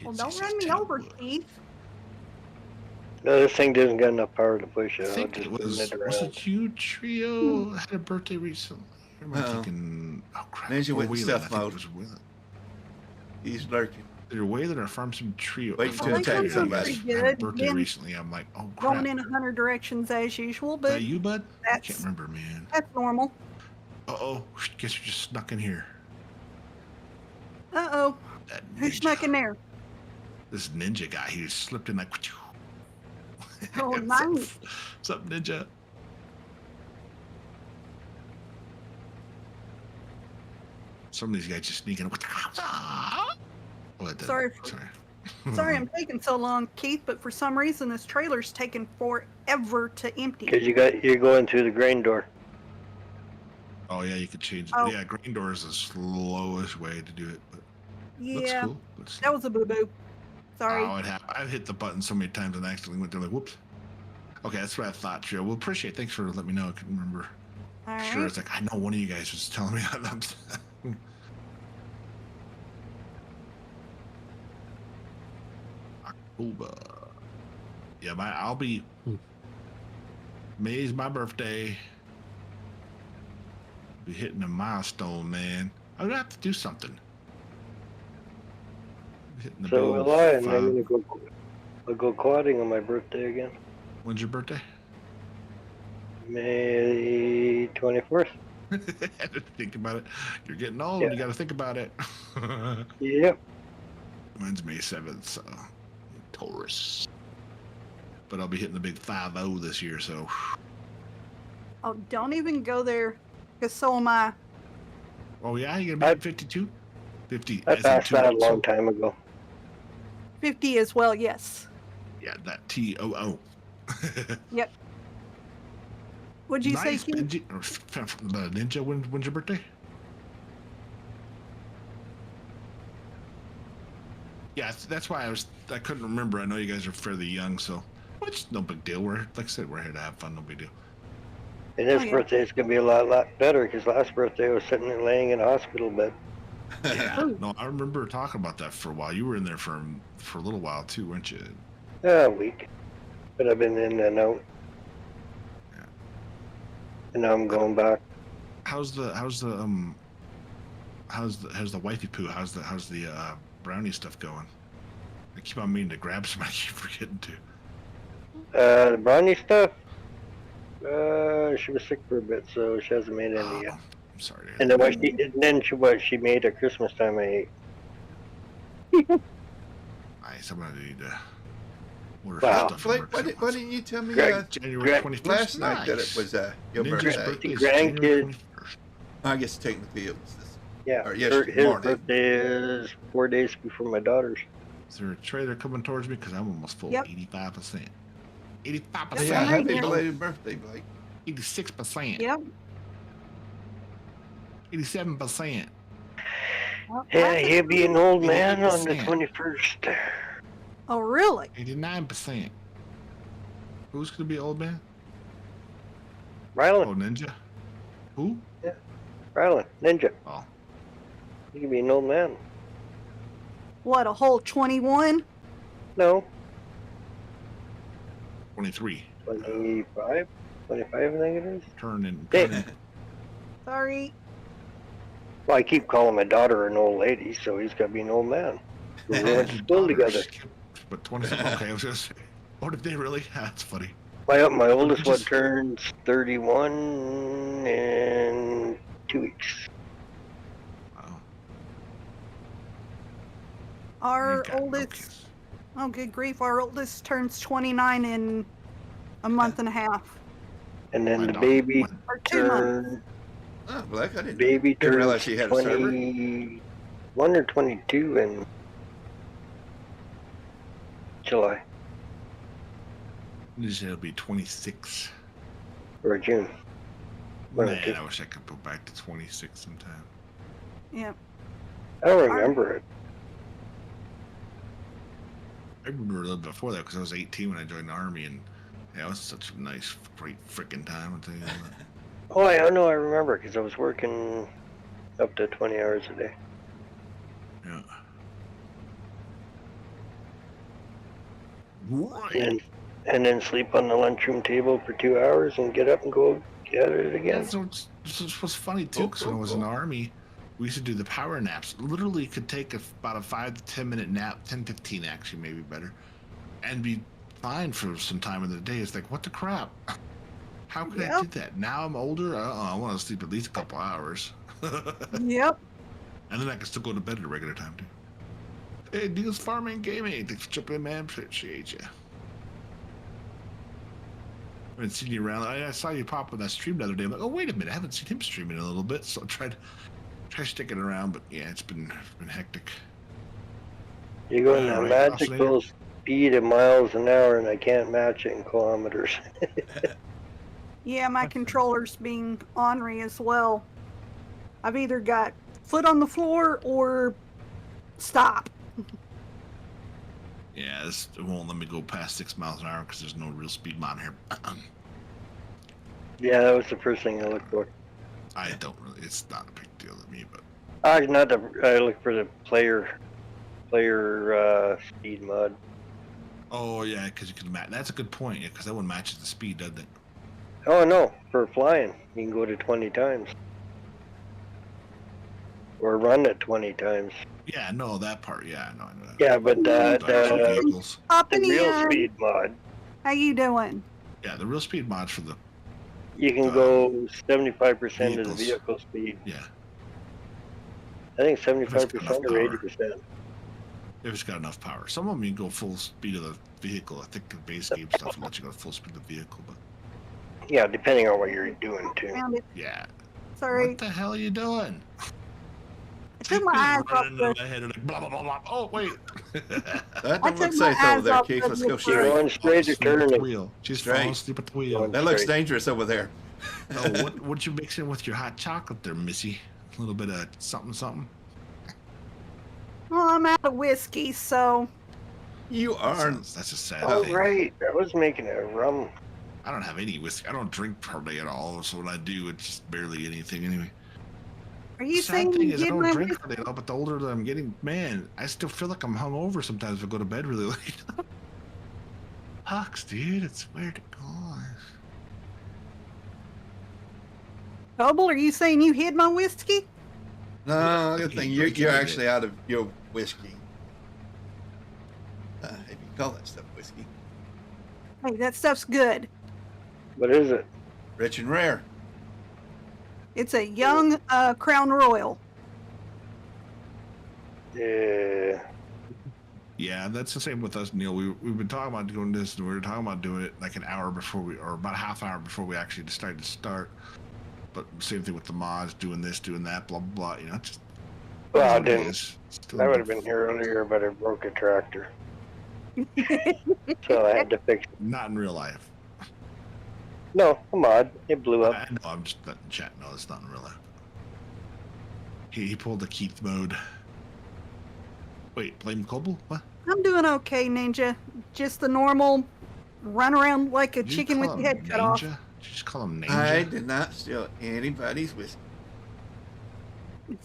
Well, don't run me over, Keith. No, this thing doesn't got enough power to push it. I think it was it you, Trio? Had a birthday recently. Am I thinking? Oh crap! Ninja with stuff mode. He's lurking. Either Wayland or Farm Sim Trio. Wait to attack somebody. Had a birthday recently. I'm like, oh crap. Going in 100 directions as usual, but is that you, bud? I can't remember, man. That's normal. Uh-oh. Guess you just snuck in here. Uh-oh. Who snuck in there? This ninja guy. He just slipped in like... Oh, nice. What's up, ninja? Some of these guys just sneaking. Sorry, I'm taking so long, Keith. But for some reason, this trailer's taking forever to empty. Because you're going through the grain door. Oh yeah, you could change it. Oh. Yeah, grain door is the slowest way to do it. But Yeah, looks cool. that was a boo-boo. Sorry. Oh, it happened. I've hit the button so many times and accidentally went there like, whoops. Okay, that's what I thought, Trio. Well, appreciate it. Thanks for letting me know. I couldn't remember. All right. Sure, it's like, I know one of you guys was telling me that. October. Yeah, I'll be... May's my birthday. Be hitting a milestone, man. I'm gonna have to do something. So will I, and I'm gonna go quadding on my birthday again. When's your birthday? May 24th. I didn't think about it. You're getting old. You got to think about it. Yep. Mine's May 7th, so Taurus. But I'll be hitting the big 5-0 this year, so. Oh, don't even go there, because so am I. Oh yeah, you gonna be at 52? 50. I passed that a long time ago. 50 as well, yes. Yeah, that TOO. Yep. What'd you say, Keith? Ninja, when's your birthday? Yeah, that's why I couldn't remember. I know you guys are fairly young, so it's no big deal. Like I said, we're here to have fun. No big deal. And this birthday is gonna be a lot better because last birthday I was sitting there laying in a hospital bed. Yeah, no, I remember talking about that for a while. You were in there for a little while too, weren't you? A week, but I've been in and out. Yeah. And now I'm going back. How's the wifey poo? How's the brownie stuff going? I keep on meaning to grab some. I keep forgetting to. The brownie stuff. She was sick for a bit, so she hasn't made any yet. I'm sorry. And then what she made at Christmas time, I ate. Nice. I'm gonna need to Wow. Blake, why didn't you tell me January 21st? last night that it was your Ninja's birthday? is January 21st. I guess technically it was this. Yeah, Or yesterday his morning. birthday is 4 days before my daughter's. Is there a trailer coming towards me? Because I'm almost full. Yep. 85%. 85%. Yes, Yeah, I'm happy right now. belated birthday, Blake. 86%. Yep. 87%. Well, Yeah, he'll be an old man on the 88%. 21st. Oh, really? 89%. Who's going to be old man? Rylan. Oh, Ninja. Who? Rylan. Ninja. Oh. He can be an old man. What, a whole 21? No. 23. 25? 25, I think it is. Turning. Sorry. Well, I keep calling my daughter an old lady, so he's got to be an old man. We went to school together. But 27. Okay, I was just saying. Oh, did they really? That's funny. My oldest one turns 31 in 2 weeks. Wow. Our oldest, oh good grief, our oldest turns 29 in a month and a half. And then the baby Or 2 months. turns. Oh, Blake, I Didn't didn't realize she had a server. 21 or 22 in July It'll be 26. or June. One or two. Man, I wish I could go back to 26 sometime. Yep. I don't remember it. I remember a little before that because I was 18 when I joined the Army, and yeah, it was such a nice, great freaking time. I'll tell you that. Oh, I know. I remember because I was working up to 20 hours a day. Yeah. And then sleep on the lunchroom table for 2 hours and get up and go get it again. So it was funny too, because when I was in the Army, we used to do the power naps. Literally could take about a 5 to 10 minute nap, 10, 15 actually, maybe better, and be fine for some time in the day. It's like, what the crap? How could I do that? Now I'm older. I want to sleep at least a couple hours. Yep. And then I can still go to bed at a regular time too. Hey, Deals Farming Gaming. Thanks for jumping in, man. Appreciate you. I haven't seen you around. I saw you pop on that stream the other day. I'm like, oh, wait a minute. I haven't seen him streaming in a little bit. So I tried sticking around, but yeah, it's been hectic. You go in that magical speed of miles an hour, and I can't match it in kilometers. Yeah, my controller's being ornery as well. I've either got foot on the floor or stop. Yeah, it won't let me go past 6 miles an hour because there's no real speed mod here. Yeah, that was the first thing I looked for. I don't really. It's not a big deal to me, but. I look for the player speed mod. Oh yeah, because you can match. That's a good point. Yeah, because that one matches the speed, doesn't it? Oh no, for flying, you can go to 20 times. Or run at 20 times. Yeah, no, that part. Yeah, I know that. Yeah, but the real in. speed mod. How you doing? Yeah, the real speed mods for the. You can go 75% of the vehicle speed. Yeah. I think 75% or 80%. If it's got enough power. Some of them you can go full speed of the vehicle. I think the base game stuff will let you go full speed of the vehicle, but. Yeah, depending on what you're doing too. Yeah. Sorry. What the hell are you doing? I took my eyes off my head and like blah blah blah blah. Oh wait. That don't look safe over there, Keith. Let's go straight. Going straight or turning. Wheel. She's falling asleep at the wheel. That looks dangerous over there. Oh, what you mixing with your hot chocolate there, Missy? A little bit of something. Well, I'm out of whiskey, so. You are. That's a sad Oh, thing. right. I was making a rum. I don't have any whiskey. I don't drink hardly at all. So when I do, it's just barely anything anyway. Are you The sad saying thing you is I did don't my drink whiskey? hardly at all, but the older that I'm getting, man, I still feel like I'm hungover sometimes if I go to bed really late. Hucks, dude, it's weird. Gosh. Noble, are you saying you hid my whiskey? No, good thing you're actually out of your whiskey. If you call that stuff whiskey. Hey, that stuff's good. What is it? Rich and rare. It's a young Crown Royal. Yeah. Yeah, that's the same with us, Neil. We've been talking about doing this, and we were talking about doing it like an hour before or about a half hour before we actually decided to start. But same thing with the mods, doing this, doing that, blah blah blah. Just well, I what it didn't. is. I would have been here earlier, but I broke a tractor, so I had to fix it. Not in real life. No, a mod. It blew up. I know, I'm just letting chat know it's not in real life. He pulled the Keith mode. Wait, blame Cobble? What? I'm doing okay, Ninja. Just the normal run around like a Did you chicken with call your him head cut off. Ninja? Did you just call him Ninja? I did not steal anybody's whiskey.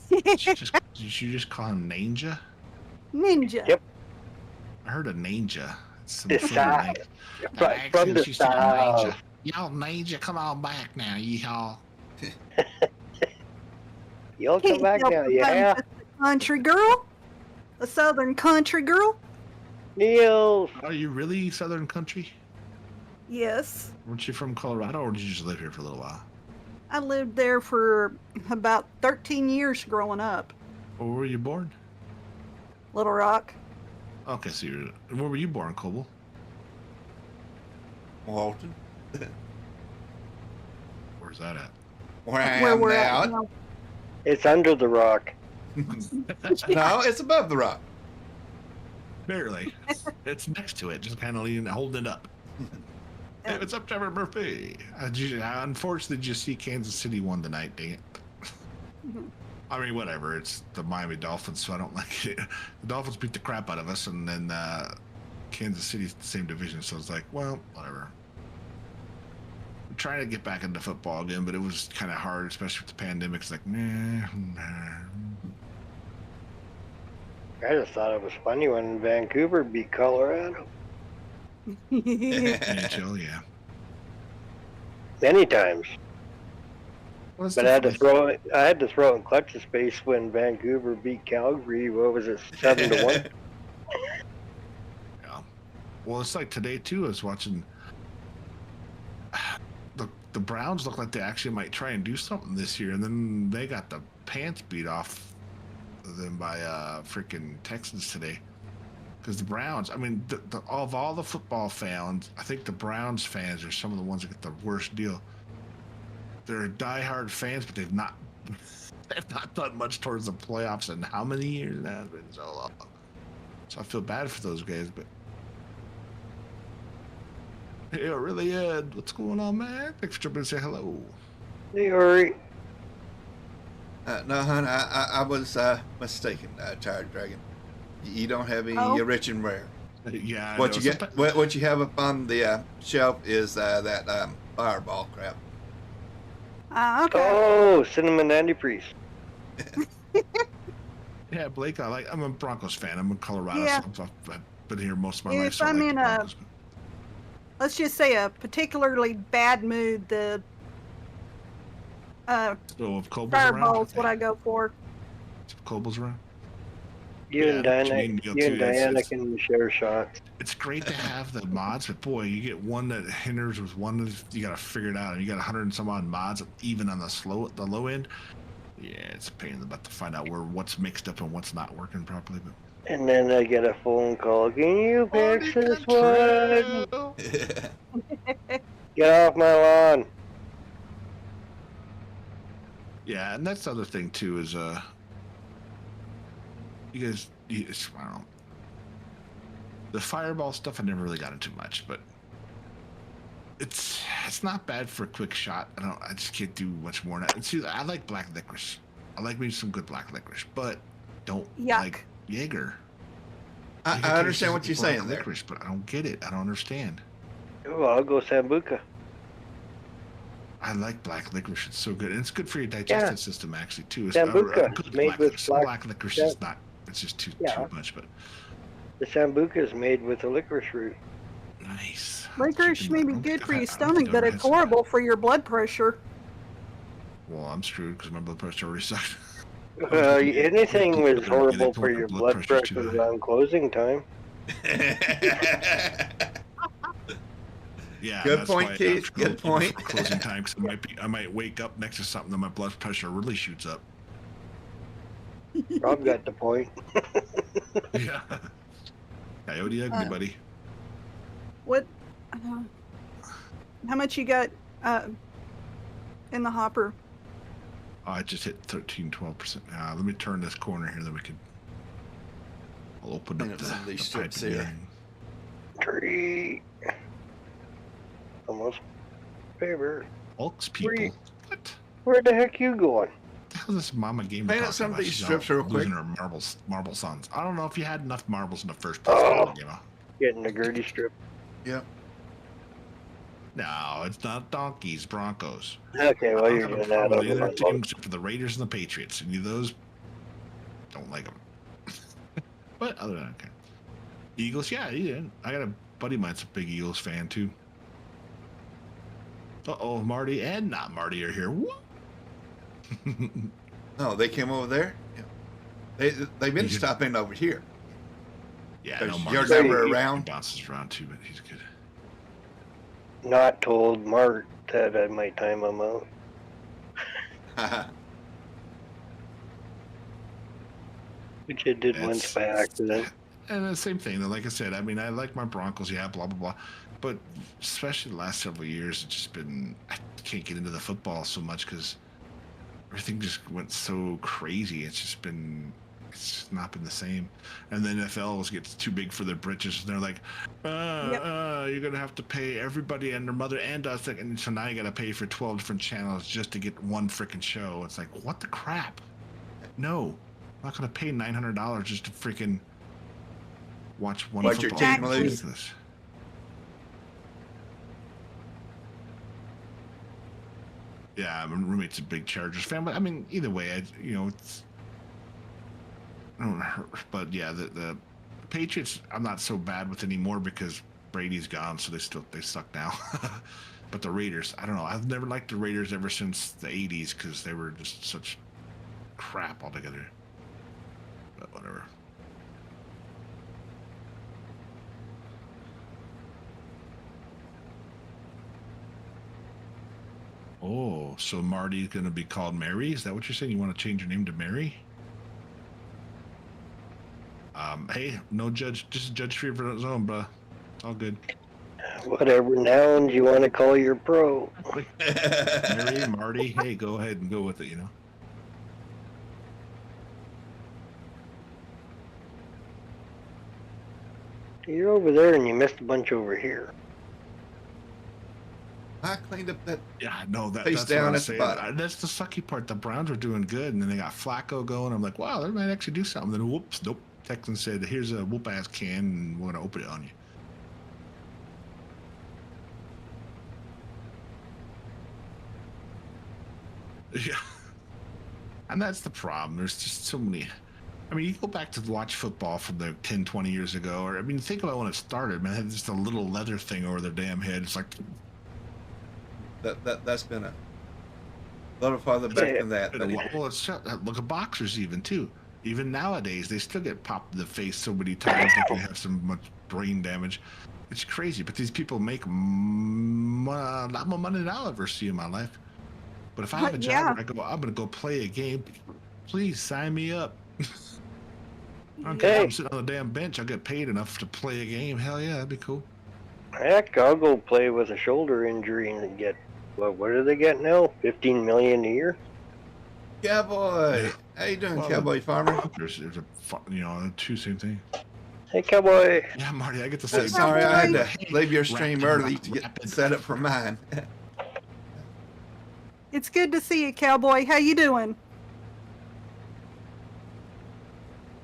Did you just call him Ninja? Ninja. Yep. I heard a Ninja. It's some The sort of south. like- From the she said south. Ninja. Y'all Ninja, come on back now, y'all. Y'all come back Can't now, help yeah? but a country girl. A southern country girl. Neil. Are you really Southern country? Yes. Weren't you from Colorado, or did you just live here for a little while? I lived there for about 13 years growing up. Where were you born? Little Rock. Okay, so where were you born, Cobble? Walton. Where's that at? Where I Where am we're now. at now. It's under the rock. No, it's above the rock. Barely. It's next to it, just kind of holding it up. Hey, what's up, Trevor Murphy? Unfortunately, just see Kansas City won tonight, dang it. I mean, whatever. It's the Miami Dolphins, so I don't like it. The Dolphins beat the crap out of us, and then Kansas City's the same division, so it's like, well, whatever. I'm trying to get back into football again, but it was kind of hard, especially with the pandemic. It's like, nah. I just thought it was funny when Vancouver beat Colorado. NHL, yeah. Many times. Well, But I had to throw it in clutch space when Vancouver beat Calgary. What was it, 7-1? Yeah. Well, it's like today too. I was watching. The Browns look like they actually might try and do something this year, and then they got the pants beat off them by freaking Texans today. Because the Browns, I mean, of all the football fans, I think the Browns fans are some of the ones that get the worst deal. They're diehard fans, but they've not done much towards the playoffs in how many years? That has been so long. So I feel bad for those guys, but hey, really, Ed, what's going on, man? Thanks for jumping in and say hello. Hey, Uri. No, hon, I was mistaken, Tired Dragon. You don't have any rich and rare. Yeah. What you get? What you have up on the shelf is that fireball crap. Okay. Oh, cinnamon antifreeze. Yeah, Blake, I'm a Broncos fan. I'm in Colorado, Yeah. so I've been here most of my life. If So I I'm like in the Broncos. let's just say a particularly bad mood, the So if Coble's fireball around, is what I go for. if Coble's around. You Yeah, and that's what Diana, you mean, Neil, you and too. It's- Diana it's- can share shots. It's great to have the mods, but boy, you get one that hinders with one that you got to figure it out, and you got 100 and some odd mods, even on the low end. Yeah, it's a pain in the butt to find out what's mixed up and what's not working properly. But And then I get a phone call. Can you fix this one? Get off my lawn. Yeah, and that's the other thing too is you guys, I don't know. The fireball stuff I never really got into much, but it's not bad for a quick shot. I just can't do much more than that. See, I like black licorice. I like me some good black licorice, but don't like Jaeger. I understand what you're saying there. Licorice, but I don't get it. I don't understand. Oh, I'll go Sambuca. I like black licorice. It's so good, and it's good for your digestive system actually too. Sambuca made with black licorice is not. It's just too much, but the Sambuca is made with a licorice root. Nice. Licorice may be good for your stomach, but it's horrible for your blood pressure. Well, I'm screwed because my blood pressure already sucked. Anything was horrible for your blood pressure around closing time. Yeah. Good point, Keith. Good point. Closing time, because I might wake up next to something and my blood pressure really shoots up. Rob got the point. Yeah. Coyote ugly, buddy. What? How much you got in the hopper? Oh, I just hit 13-12%. Let me turn this corner here, then we can. I'll open up some of these the strips pipe here. again. Tree. Almost favor. Folks, people. What? Where the heck you going? The hell is this mama gamer Paint talking up some about? of these She's strips all real quick. losing her marble sons. I don't know if you had enough marbles in the first place. Oh, Gamer. getting the Gertie strip. Yep. No, it's not donkeys, Broncos. Okay, well, I you're don't have a doing that. problem with Over either my team boat. except for the Raiders and the Patriots. And those don't like them. But other than that, okay. Eagles, yeah, I got a buddy of mine's a big Eagles fan too. Uh-oh, Marty and not Marty are here. What? No, they came over there. Yeah. They've been stopping over here. Yeah, I know You're Marty's never he around. bounces around too, but he's good. Not told Mart that I might time him out. Which I did once by accident. And the same thing, like I said, I mean, I like my Broncos, yeah, blah, blah, blah. But especially the last several years, it's just been, I can't get into the football so much because everything just went so crazy. It's just not been the same. And the NFL gets too big for their britches. And they're like, you're going to have to pay everybody and their mother and us. And so now you got to pay for 12 different channels just to get one freaking show. It's like, what the crap? No, I'm not going to pay $900 just to freaking watch one Watch your football team game. lose. Ridiculous. Yeah, my roommate's a big Chargers fan, but I mean, either way, it's. I don't know, but yeah, the Patriots I'm not so bad with anymore because Brady's gone, so they suck now. But the Raiders, I don't know. I've never liked the Raiders ever since the '80s because they were just such crap altogether. But whatever. Oh, so Marty's going to be called Mary? Is that what you're saying? You want to change your name to Mary? Hey, no judge, just judge free for his own, bro. It's all good. Whatever nouns you want to call your pro. Mary, Marty, hey, go ahead and go with it, You're over there and you missed a bunch over here. I cleaned up that. Yeah, no, that's Face what down I'm at the saying. bottom. That's the sucky part. The Browns were doing good, and then they got Flacco going. I'm like, wow, they might actually do something. Then whoops, nope. Texans said, here's a whoop ass can, and we're gonna open it on you. Yeah, and that's the problem. There's just so many. I mean, you go back to watch football from the 10, 20 years ago, or I mean, think about when it started. Man, they had just a little leather thing over their damn head. It's like. That's been a little farther back than that. But Well, look at boxers even too. Even nowadays, they still get popped in the face so many times that they have so much brain damage. It's crazy. But these people make a lot more money than I'll ever see in my life. But if I have a job where I'm going to go play a game, please sign me up. I don't care if I'm sitting on the damn bench. I'll get paid enough to play a game. Hell yeah, that'd be cool. Heck, I'll go play with a shoulder injury and get, what do they get now? $15 million a year? Cowboy, Yeah. how you doing, Cowboy Farmer? There's two same thing. Hey, Cowboy. Yeah, Marty, I get to say. Sorry, I had to Hey, leave your stream rapid, early to get rapid. set up for mine. It's good to see you, Cowboy. How you doing?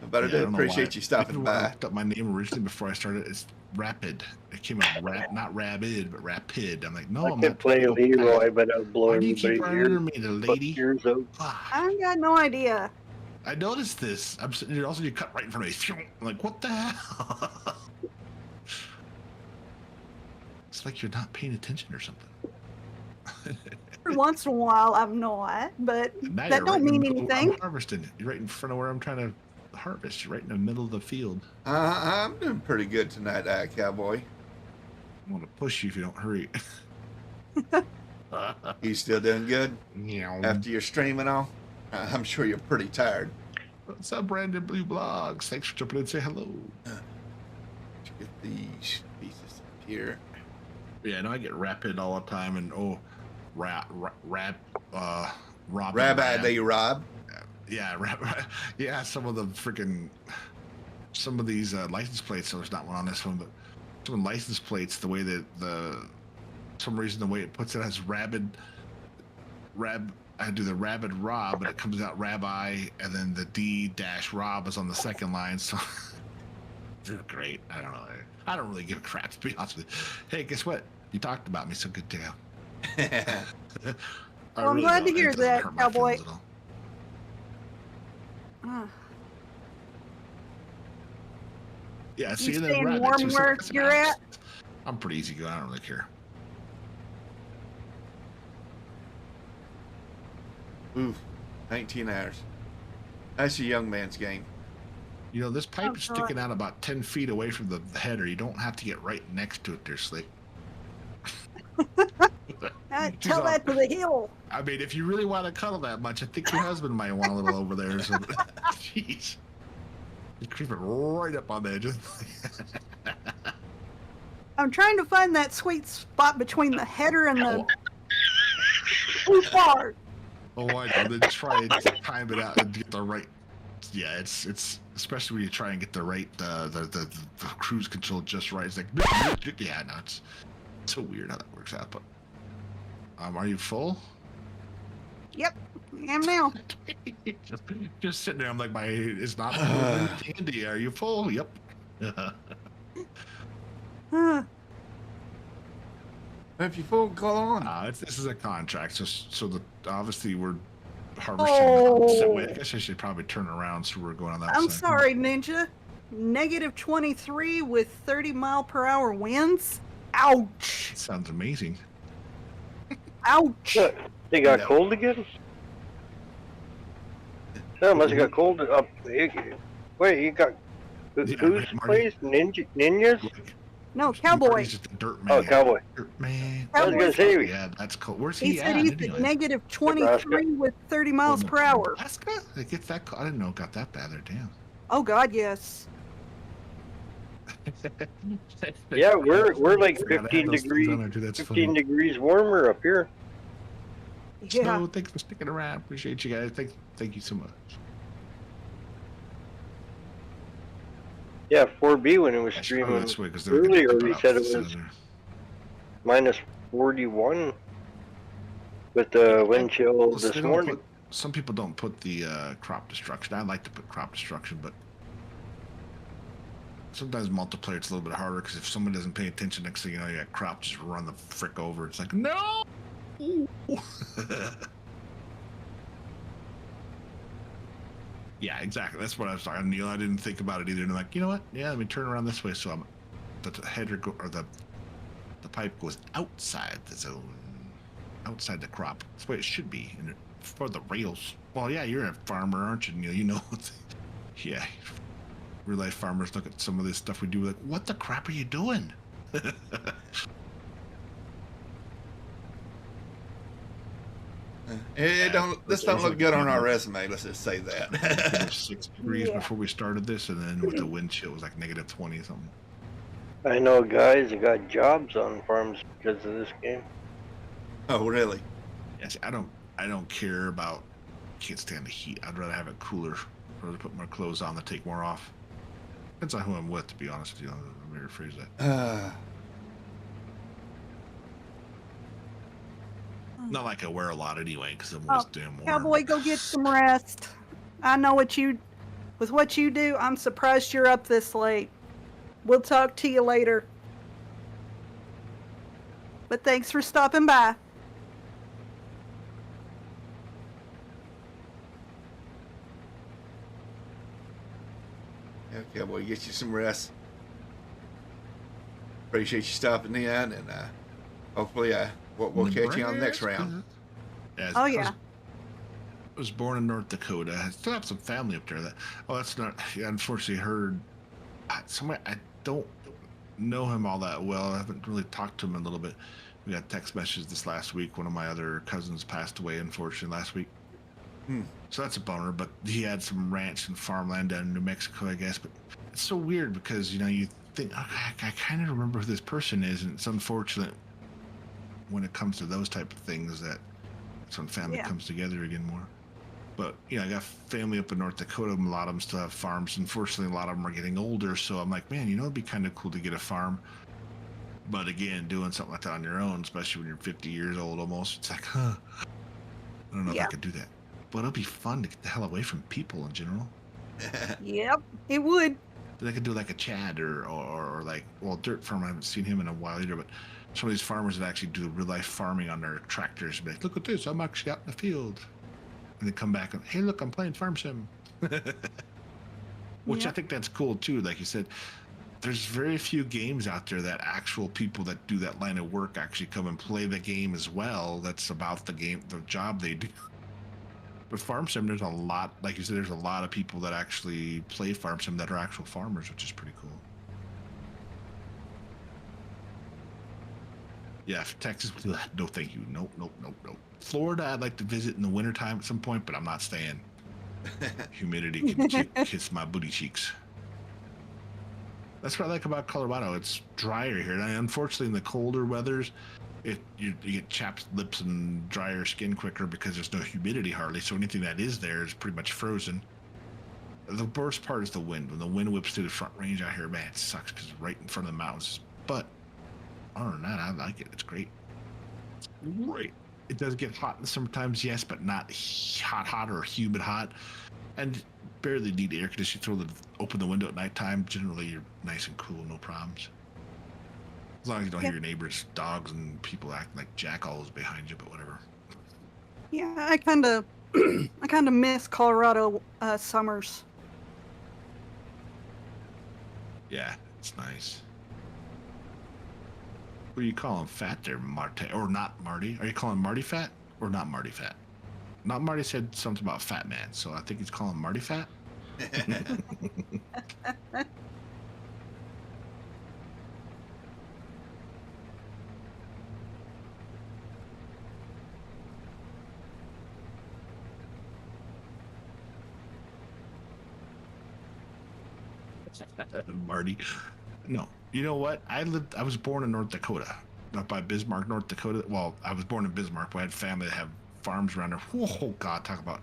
But I Yeah, do don't know appreciate why. you stopping Even when I by. looked up my name originally before I started. It's Rapid. It came out not Rabid, but Rapid. I'm like, no, I'm I could not. play Leroy, but I'll blow Why do you keep everybody's running into me, the lady? ears out. Ah, I got no idea. I noticed this. I'm sitting here. Also, you cut right in front of me. I'm like, what the hell? It's like you're not paying attention or something. Every once in a while, I'm not, but Now that you're don't right in the mean middle- anything. I'm harvesting. You're right in front of where I'm trying to harvest. You're right in the middle of the field. I'm doing pretty good tonight, Cowboy. I'm gonna push you if you don't hurry. You still doing good Meow. after your stream and all? I'm sure you're pretty tired. What's up, Brandon Blue Blogs? Thanks for jumping in and say hello. get these pieces up here. Yeah, no, I get rapid all the time, and Rob. Rabbi Rob. Yeah, yeah. Some of these license plates. So there's not one on this one, but some license plates. The way that some reason the way it puts it as I do the rabid Rob, but it comes out Rabbi, and then the D-Rob is on the second line. So they're great. I don't know. I don't really give a crap, to be honest with you. Hey, guess what? You talked about me, so good to go. Well, I'm glad to hear that, Cowboy. Yeah, see, you staying warm where you're at? I'm pretty easy going. I don't really care. Oof, 19 hours. That's a young man's game. You know, this pipe is sticking out about 10 feet away from the header. You don't have to get right next to it there, Slick. Tell that to the hill. I mean, if you really want to cuddle that much, I think your husband might want a little over there or something. Jeez. He's creeping right up on the edge. I'm trying to find that sweet spot between the header and the blue part. Oh, I know. Then try and time it out and get the right. Yeah, it's especially when you try and get the right the cruise control just right. It's like yeah, no, it's so weird how that works out. But are you full? Yep, I am now. just sitting there. I'm like, it's not candy. Are you full? Yep. If you full, go on. This is a contract, so obviously we're harvesting the opposite way. I guess I should probably turn around so we're going on that side. I'm sorry, Ninja. -23 with 30-mile-per-hour winds. Ouch. That sounds amazing. Ouch. They got cold again? Yeah, must have got cold up. Wait, you got whose place? Ninjas? No, Cowboy. Just a dirt man. Oh, Cowboy. Dirt man. I was gonna say. Yeah, that's cool. Where's he at? He said he's at -23 with 30 miles per hour. Alaska? It gets that cold. I didn't know it got that bad there. Damn. Oh God, yes. Yeah, we're like 15 degrees warmer up here. Yeah. So thanks for sticking around. Appreciate you guys. Thank you so much. Yeah, 4B when it was streaming earlier, he said it was -41 with the wind chill this morning. Some people don't put the crop destruction. I like to put crop destruction, but sometimes multiplayer it's a little bit harder because if someone doesn't pay attention, next thing you know, you got crop just run the frick over. It's like, no! Yeah, exactly. That's what I was talking. Neil, I didn't think about it either. And I'm like, you know what? Yeah, let me turn around this way so the header or the pipe goes outside the zone, outside the crop. That's the way it should be. And for the rails. Well, yeah, you're a farmer, aren't you, Neil? You know. Yeah. Real life farmers look at some of this stuff we do like, what the crap are you doing? This don't look good on our resume. Let's just say that. 6 degrees before we started this, and then with the wind chill, it was like -20 something. I know guys that got jobs on farms because of this game. Oh, really? Yes, I don't care about. Can't stand the heat. I'd rather have it cooler. I'd rather put more clothes on than take more off. Depends on who I'm with, to be honest with you. Let me rephrase that. Not like I wear a lot anyway, because I'm always damn warm. Cowboy, go get some rest. I know with what you do, I'm surprised you're up this late. We'll talk to you later. But thanks for stopping by. Yeah, Cowboy, get you some rest. Appreciate you stopping in, and hopefully we'll catch you on the next round. Yeah, I was born in North Dakota. I still have some family up there. That's not. Yeah, unfortunately, heard somebody. I don't know him all that well. I haven't really talked to him a little bit. We got text messages this last week. One of my other cousins passed away, unfortunately, last week. So that's a bummer, but he had some ranch and farmland down in New Mexico, I guess. But it's so weird because, you think, okay, I kind of remember who this person is, and it's unfortunate when it comes to those type of things that it's when family comes together again more. But, I got family up in North Dakota, a lot of them still have farms. Unfortunately, a lot of them are getting older, so I'm like, man, it'd be kind of cool to get a farm. But again, doing something like that on your own, especially when you're 50 years old almost, it's like, I don't know if I could do that. But it'll be fun to get the hell away from people in general. Yep, it would. Then I could do like a Chad or like, Dirt Farm, I haven't seen him in a while either, but some of these farmers that actually do real life farming on their tractors, be like, look at this, I'm actually out in the field. And they come back and, hey, look, I'm playing Farm Sim. Which I think that's cool too. Like you said, there's very few games out there that actual people that do that line of work actually come and play the game as well. That's about the game, the job they do. But Farm Sim, there's a lot, like you said, there's a lot of people that actually play Farm Sim that are actual farmers, which is pretty cool. Yeah, Texas, no thank you. Nope. Florida, I'd like to visit in the wintertime at some point, but I'm not staying. Humidity can kiss my booty cheeks. That's what I like about Colorado. It's drier here. And unfortunately, in the colder weathers, you get chapped lips and drier skin quicker because there's no humidity hardly. So anything that is there is pretty much frozen. The worst part is the wind. When the wind whips through the front range out here, man, it sucks because it's right in front of the mountains. But other than that, I like it. It's great. Great. It does get hot in the summertimes, yes, but not hot or humid hot. And barely need air conditioning. Open the window at nighttime. Generally, you're nice and cool, no problems. As long as you don't hear your neighbors' dogs and people acting like jackals behind you, but whatever. Yeah, I kind of miss Colorado summers. Yeah, it's nice. What do you call him? Fat there, Marty, or not Marty? Are you calling Marty fat or not Marty fat? Not Marty said something about fat man, so I think he's calling Marty fat. Marty. No. You know what? I was born in North Dakota, up by Bismarck, North Dakota. Well, I was born in Bismarck, but I had family that have farms around there. Oh, God, talk about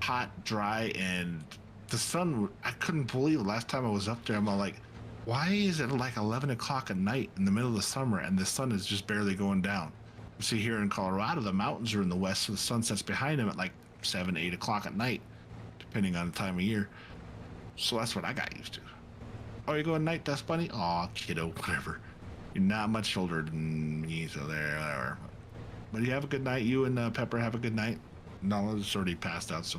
hot, dry, and the sun. I couldn't believe it. Last time I was up there, I'm all like, why is it like 11 o'clock at night in the middle of the summer and the sun is just barely going down? You see, here in Colorado, the mountains are in the west, so the sun sets behind them at like 7, 8 o'clock at night, depending on the time of year. So that's what I got used to. Oh, you going night, Dust Bunny? Aw, kiddo, whatever. You're not much older than me, so there, whatever. But you have a good night. You and Pepper have a good night. Nala's already passed out, so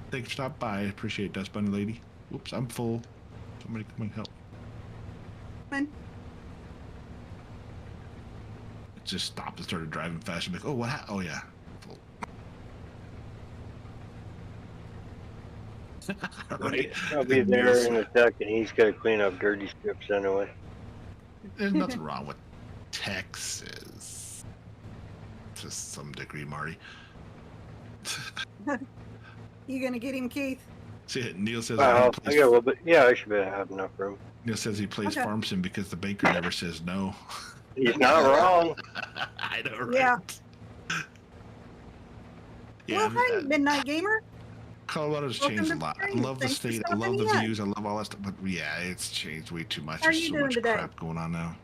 thanks for stopping by. I appreciate it, Dust Bunny lady. Whoops, I'm full. Somebody come and help. Man. It just stopped and started driving fast. I'm like, oh, what happened? Oh, yeah, full. Right. I'll be there in a second. He's got to clean up dirty strips anyway. There's nothing wrong with Texas. To some degree, Marty. You gonna get him, Keith? See, Neil says. Well, I got a little bit. Yeah, I should have enough room. Neil says he plays Farm Sim because the banker never says no. He's not wrong. I know, right? Yeah. Yeah. Well, hi, Midnight Gamer. Colorado's changed a lot. I love the state. I love the views. I love all that stuff. But yeah, it's changed way too much. There's so much crap going on now.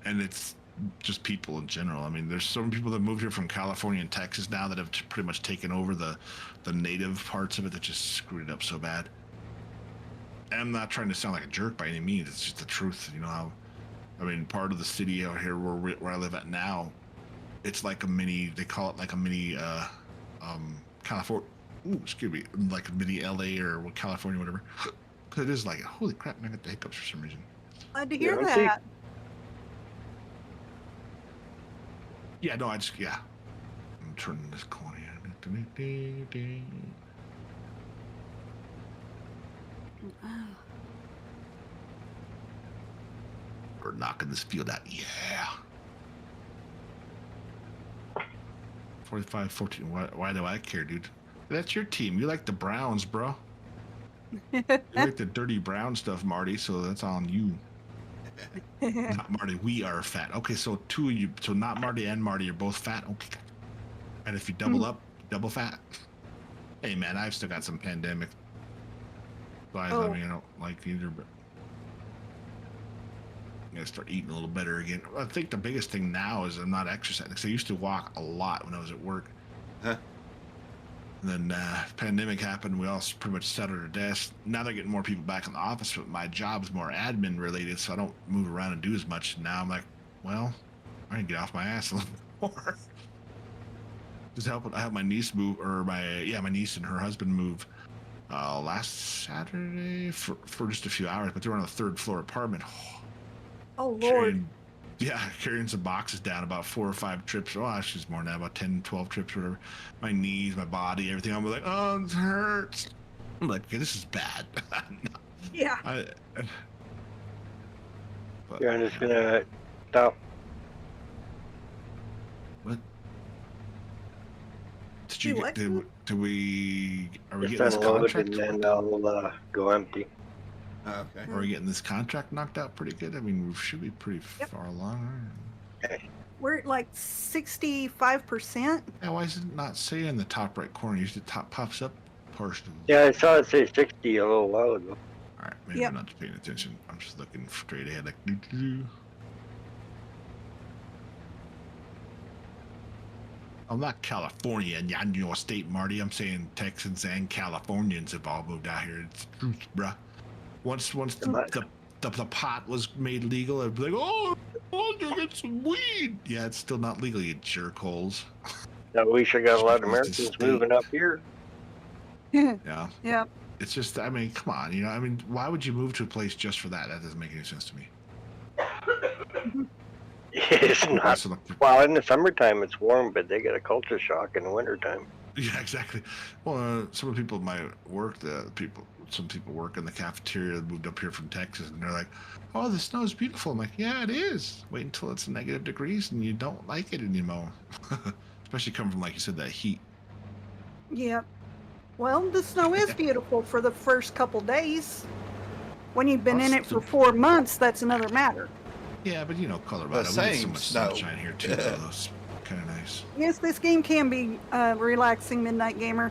And it's just people in general. I mean, there's some people that moved here from California and Texas now that have pretty much taken over the native parts of it that just screwed it up so bad. And I'm not trying to sound like a jerk by any means. It's just the truth. You know how, I mean, part of the city out here where I live at now, it's like a mini, they call it like a mini California, excuse me, like a mini LA or California, whatever. Because it is like, holy crap, man, I got the hiccups for some reason. Glad to hear that. Yeah, no, I'm turning this corner. We're knocking this field out. Yeah. 45, 14. Why do I care, dude? That's your team. You like the Browns, bro. You like the dirty brown stuff, Marty, so that's on you. Not Marty, we are fat. Okay, so two of you, so not Marty and Marty are both fat? Okay. And if you double up, double fat? Hey, man, I've still got some pandemic vibes. I mean, I don't like either, but I'm going to start eating a little better again. I think the biggest thing now is I'm not exercising, because I used to walk a lot when I was at work. Huh? And then pandemic happened. We all pretty much sat at our desks. Now they're getting more people back in the office, but my job's more admin related, so I don't move around and do as much. Now I'm like, well, I can get off my ass a little bit more. Just helping. I have my niece move, or my niece and her husband move last Saturday for just a few hours, but they're on a 3rd floor apartment. Oh Lord. Carrying some boxes down, about 4 or 5 trips. Oh, she's more now, about 10, 12 trips, whatever. My knees, my body, everything. I'm like, oh, it hurts. I'm like, okay, this is bad. Yeah. You're just gonna stop. What? Are we Just getting this unload contract? and then I'll go empty. Okay. Are we getting this contract knocked out pretty good? I mean, we should be pretty far along. Okay. We're at like 65%. Yeah, why is it not saying in the top right corner? Usually the top pops up partially. Yeah, I saw it say 60 a little while ago. All right, maybe I'm not paying attention. I'm just looking straight ahead like doo-doo-doo. I'm not California and your state, Marty. I'm saying Texans and Californians have all moved out here. It's the truth, bruh. Once the pot was made legal, I'd be like, oh, I want to get some weed. Yeah, it's still not legal, you jerkholes. Now we sure got a lot of Americans moving up here. Yeah. Yeah. It's just, I mean, come on, I mean, why would you move to a place just for that? That doesn't make any sense to me. It's not. Well, in the summertime it's warm, but they get a culture shock in the wintertime. Yeah, exactly. Well, some of the people at my work, some people work in the cafeteria that moved up here from Texas, and they're like, oh, the snow is beautiful. I'm like, yeah, it is. Wait until it's negative degrees and you don't like it anymore. Especially coming from, like you said, that heat. Yeah. Well, the snow is beautiful for the first couple days. When you've been in it for 4 months, that's another matter. Yeah, but Colorado, we get so much sunshine here too, so it's kind of nice. Yes, this game can be relaxing, Midnight Gamer.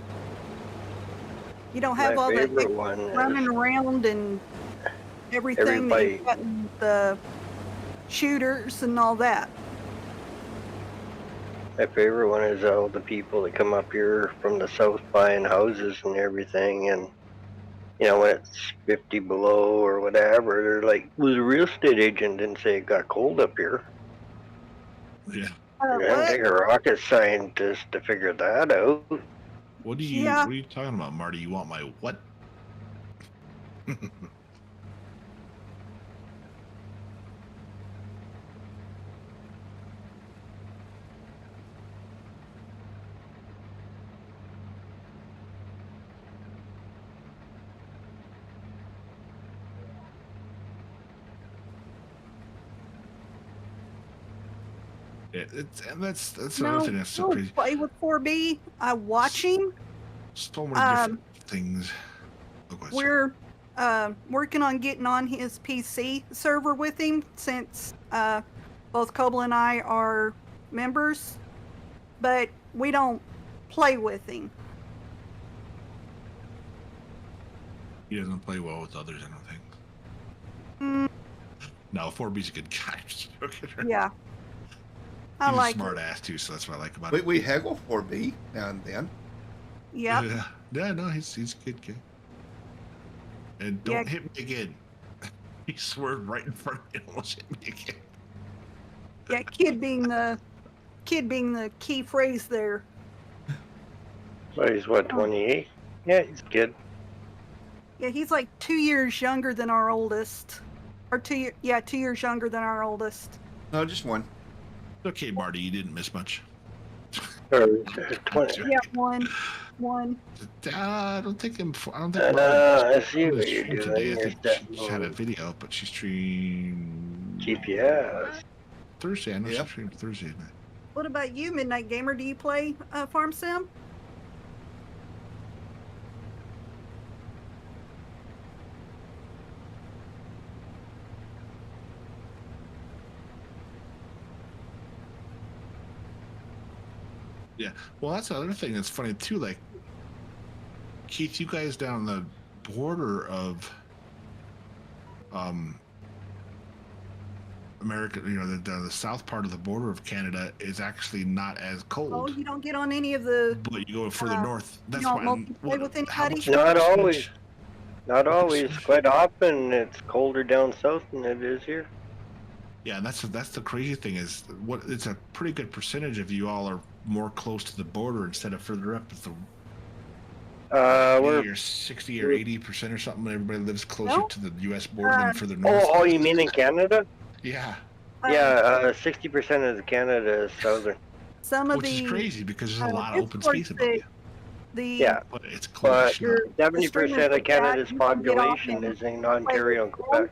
You don't have all that running around and everything, the shooters and all that. My favorite one is all the people that come up here from the south buying houses and everything, and when it's 50 below or whatever, they're like, well, the real estate agent didn't say it got cold up here. Yeah. It doesn't take a rocket scientist to figure that out. What are you talking about, Marty? You want my what? That's another thing that's so crazy. Play with 4B. I watch him. So many different things. We're working on getting on his PC server with him since both Cobble and I are members, but we don't play with him. He doesn't play well with others, I don't think. No, 4B's a good guy. Yeah. He's a smart ass too, so that's what I like about it. We haggle 4B now and then. Yeah. Yeah, no, he's a good kid. And don't hit me again. He swerved right in front of me and almost hit me again. Yeah, kid being the key phrase there. So he's what, 28? Yeah, he's a kid. Yeah, he's like 2 years younger than our oldest. Or 2 years younger than our oldest. No, just one. Okay, Marty, you didn't miss much. Yeah, one. I don't think I see what you're doing. Today. I think she had a video, but she streamed GPS. Thursday. I know she streamed Thursday night. What about you, Midnight Gamer? Do you play Farm Sim? Yeah. Well, that's the other thing that's funny too. Like, Keith, you guys down the border of America, you know, the south part of the border of Canada is actually not as cold. Oh, you don't get on any of the. But you go further north. That's you don't why. multiplayer with anybody? Not always. Not always. Quite often, it's colder down south than it is here. Yeah, that's the crazy thing is it's a pretty good percentage of you all are more close to the border instead of further up. It's the we're 60 or 80% or something. Everybody lives closer to the U.S. border than further north. Oh, you mean in Canada? Yeah. Yeah, 60% of Canada is southern. Which is crazy because there's a lot of open space above you. But it's close. But 70% of Canada's population is in Ontario and Quebec.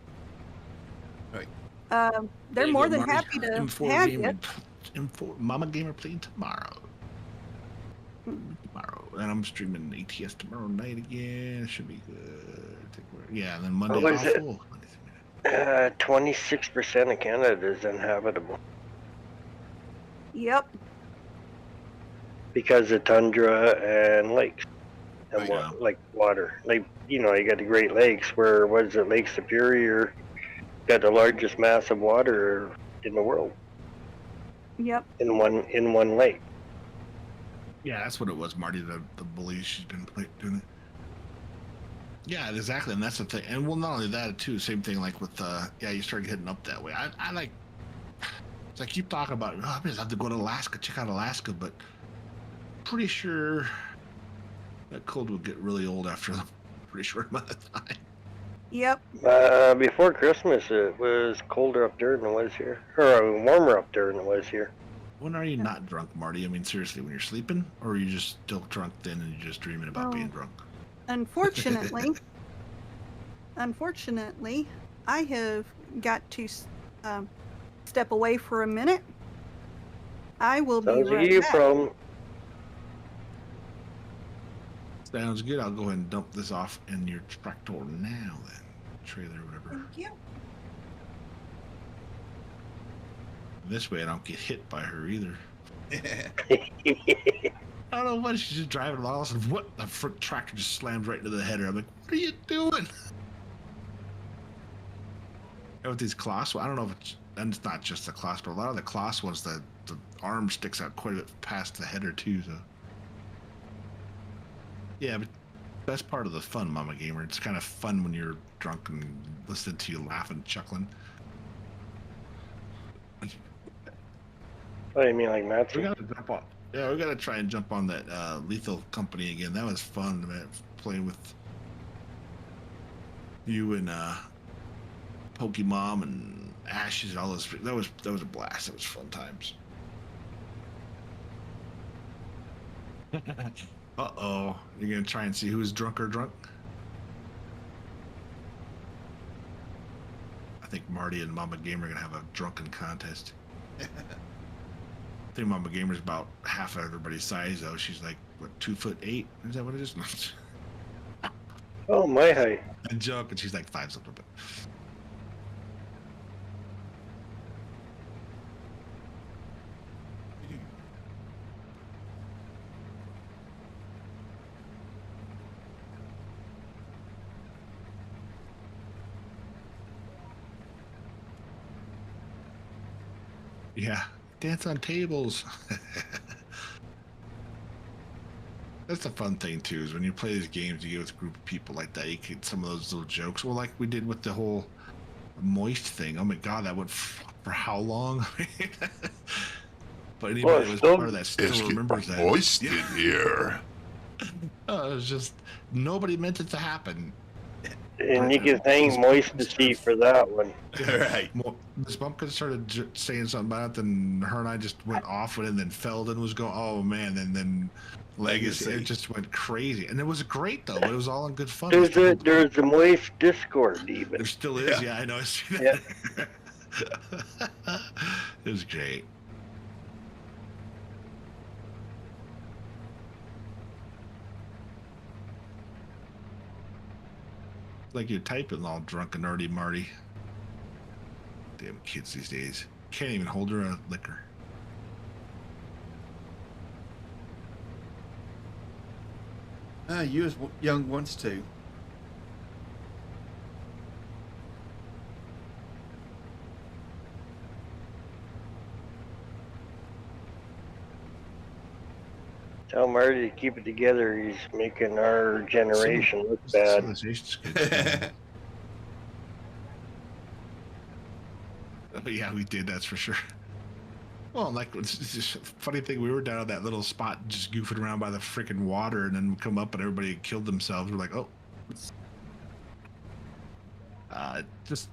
They're more than happy to have you. Mama Gamer playing tomorrow. And I'm streaming ATS tomorrow night again. Should be good. Yeah, and then Monday off full. 26% of Canada is uninhabitable. Yep. Because of tundra and lakes. And like water. Like, you know, you got the Great Lakes where, what is it, Lake Superior got the largest mass of water in the world. Yep. In one lake. Yeah, that's what it was, Marty. The bully, she's been doing it. Yeah, exactly, and that's the thing. And well, not only that, too. Same thing, like with you start hitting up that way. I like. It's like keep talking about. Oh, I just have to go to Alaska, check out Alaska, but pretty sure that cold will get really old after a pretty short amount of time. Yep. Before Christmas, it was colder up there than it was here, or warmer up there than it was here. When are you not drunk, Marty? I mean, seriously, when you're sleeping, or are you just still drunk then and you're just dreaming about being drunk? Unfortunately, I have got to step away for a minute. I will be right back. Problem. Sounds good. I'll go ahead and dump this off in your tractor now, then. Trailer, whatever. Thank you. This way I don't get hit by her either. I don't know what, she's just driving along, all of a sudden, what? The front tractor just slams right into the header. I'm like, what are you doing? And with these Claas, I don't know if it's, and it's not just the Claas, but a lot of the Claas ones, the arm sticks out quite a bit past the header too, so. Yeah, but that's part of the fun, Mama Gamer. It's kind of fun when you're drunk and listening to you laughing, chuckling. What do you mean, like Matt's? We gotta jump on. Yeah, we gotta try and jump on that Lethal Company again. That was fun, man. Playing with you and Pokemon and Ashes and all those. That was a blast. That was fun times. Uh-oh. You're gonna try and see who's drunk or drunk? I think Marty and Mama Gamer are gonna have a drunken contest. I think Mama Gamer's about half of everybody's size, though. She's like, what, 2'8"? Is that what it is? Oh, my height. And joke, and she's like 5 something. But yeah. Dance on tables. That's the fun thing too, is when you play these games, you get with a group of people like that, you get some of those little jokes. Well, like we did with the whole moist thing. Oh my god, that went for how long? But anybody that was part of that still remembers that. Moist in here. It was just nobody meant it to happen. And you can thank Moisty for that one. Right. Miss Bumpkin started saying something about it, and her and I just went off with it, and then Felden was going, oh man, and then Legacy. It just went crazy. And it was great, though. It was all in good fun. There's a Moist Discord, even. There still is, yeah I know. I see that. Yeah. It was great. Like you're typing all drunk and nerdy, Marty. Damn kids these days. Can't even hold her a liquor. You was young once too. Tell Marty to keep it together. He's making our generation look bad. Civilization's good. But yeah, we did. That's for sure. Well, like it's just a funny thing. We were down at that little spot, just goofing around by the freaking water, and then we come up and everybody had killed themselves. We're like, oh, just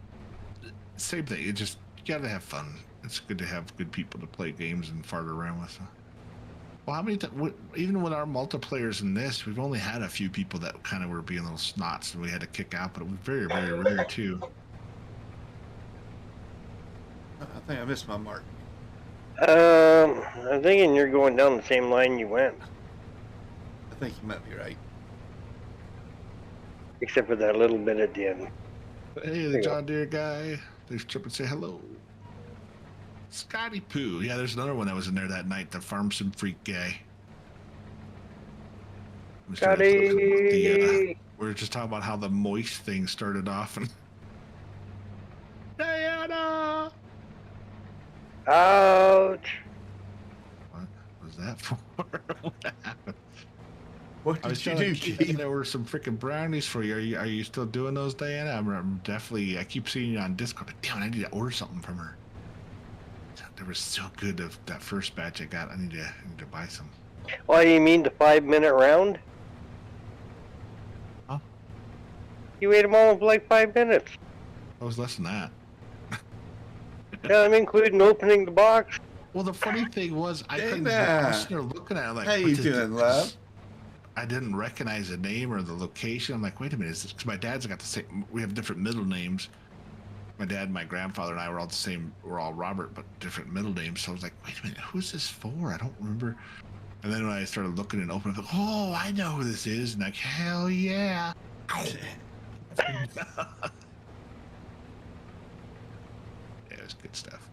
same thing. It just you gotta have fun. It's good to have good people to play games and fart around with. Well, how many? Even with our multiplayers in this, we've only had a few people that kind of were being little snots, and we had to kick out. But it was very, very rare too. I think I missed my mark. I'm thinking you're going down the same line you went. I think you might be right. Except for that little bit at the end. Hey, the John Deere guy. There's Chip and say hello. Scotty Poo. Yeah, there's another one that was in there that night. The Farm Sim Freak guy. Scotty. We were just talking about how the moist thing started off. And Diana. Ouch. What was that for? What happened? What did you do, Keith? There were some freaking brownies for you. Are you still doing those, Diana? I'm definitely. I keep seeing you on Discord. But damn, I need to order something from her. They were so good of that first batch I got. I need to buy some. Oh, you mean the 5-minute round? Huh? You ate them all in like 5 minutes. That was less than that. Yeah, I'm including opening the box. Well, the funny thing was, I couldn't. Dana. I was there looking at it like, How you doing, love? I didn't recognize the name or the location. I'm like, wait a minute, because my dad's got the same. We have different middle names. My dad, my grandfather, and I were all the same. We're all Robert, but different middle names. So I was like, wait a minute, who's this for? I don't remember. And then when I started looking and opening, I was like, oh, I know who this is. And like, hell yeah. Yeah, it was good stuff.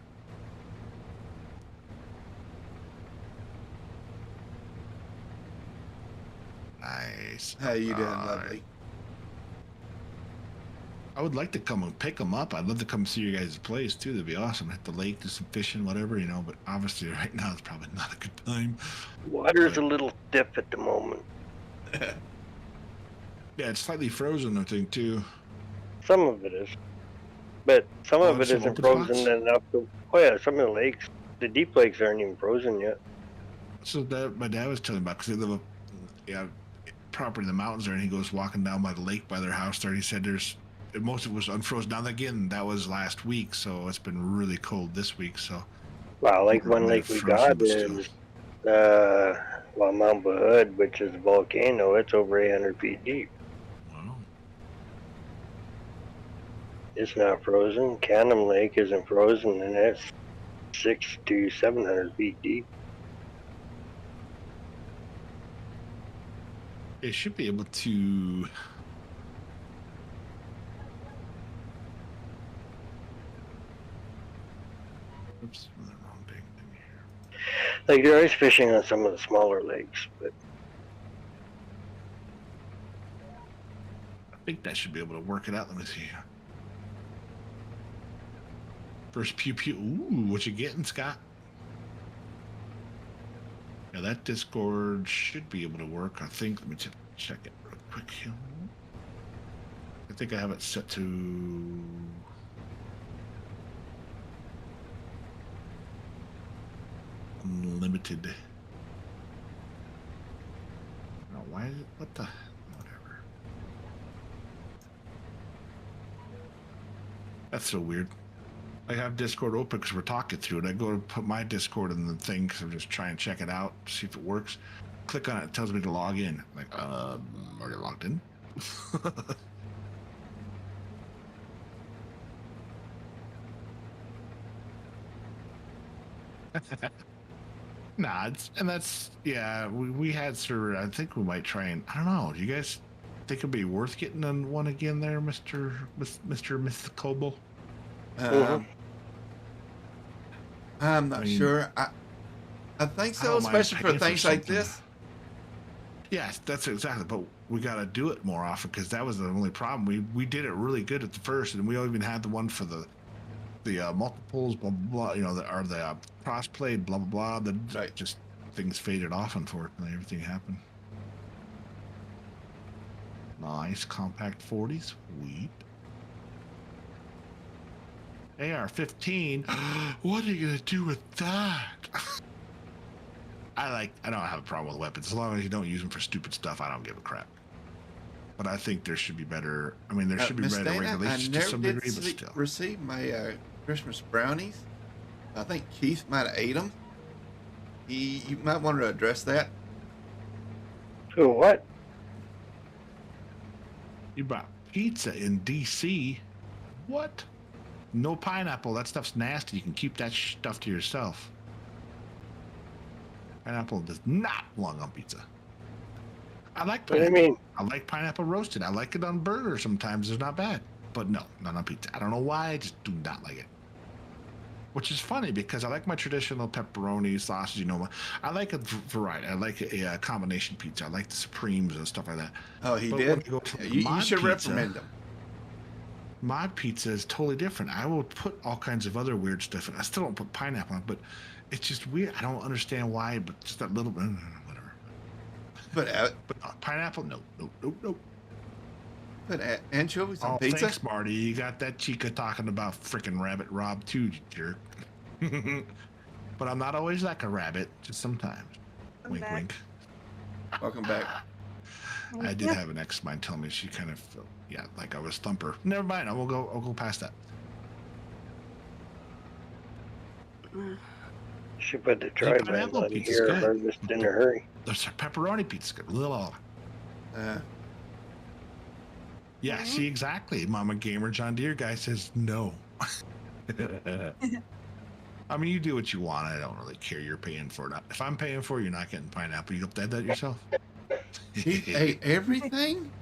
Nice. How you doing, lovely? I would like to come and pick them up. I'd love to come see your guys' place too. That'd be awesome. Hit the lake, do some fishing, whatever, you know. But obviously, right now it's probably not a good time. Water's a little stiff at the moment. Yeah, it's slightly frozen, I think, too. Some of it is, but some of it some isn't open frozen spots? enough to. Oh yeah, some of the lakes, the deep lakes aren't even frozen yet. So that my dad was telling me about because they live up, property in the mountains there, and he goes walking down by the lake by their house there. And he said most of it was unfrozen. Now again, that was last week, so it's been really cold this week. So Wow, like one lake we got is Mount Hood, which is a volcano. It's over 800 feet deep. Wow. It's not frozen. Canham Lake isn't frozen, and it's 600 to 700 feet deep. It should be able to. Oops, the wrong thing here. Like there is fishing on some of the smaller lakes, but I think that should be able to work it out. Let me see. First pew pew. Ooh, what you getting, Scott? Yeah, that Discord should be able to work. I think. Let me check it real quick here. I think I have it set to. Unlimited. No, why is it? What the? Whatever. That's so weird. I have Discord open because we're talking through it. I go to put my Discord in the thing because I'm just trying to check it out, see if it works. Click on it, it tells me to log in. I'm like, are you logged in? Nah, we had server. I think we might try and I don't know. Do you guys think it'd be worth getting on one again there, Mr. Mythical? I'm not sure. I think so, especially for things like this. Yes, that's exactly. But we got to do it more often because that was the only problem. We did it really good at the first, and we even had the one for the multiples, blah blah blah. You know, the cross-play, blah blah blah. Just things faded off. Unfortunately, everything happened. Nice compact 40, sweet. AR-15. What are you gonna do with that? I don't have a problem with weapons as long as you don't use them for stupid stuff. I don't give a crap. But I think there should be better. I mean, there should be better regulations to some degree, but still. Receive my Christmas brownies. I think Keith might have ate them. You might want to address that. So what? You bought pizza in D.C. What? No pineapple. That stuff's nasty. You can keep that stuff to yourself. Pineapple does not belong on pizza. I like pineapple. What do you mean? I like pineapple roasted. I like it on burgers sometimes. It's not bad. But no, not on pizza. I don't know why. I just do not like it. Which is funny because I like my traditional pepperoni, sausage, I like a variety. I like a combination pizza. I like the Supremes and stuff like that. Oh, he did? You should reprimand him. Mod pizza is totally different. I will put all kinds of other weird stuff in. I still don't put pineapple on it, but it's just weird. I don't understand why, but just that little whatever. But pineapple, no. Put anchovies on pizza? Thanks, Marty. You got that chica talking about frickin' Rabbit Rob too, you jerk. But I'm not always like a rabbit, just sometimes. Wink, wink. Welcome back. I did have an ex of mine tell me she kind of felt, like I was Thumper. Never mind. I'll go past that. She put the tri-brand on here, harvest in a hurry. There's a pepperoni pizza. Good. Yeah, see, exactly. Mama Gamer John Deere guy says no. I mean, you do what you want. I don't really care. You're paying for it. If I'm paying for it, you're not getting pineapple. You update that yourself. He ate everything?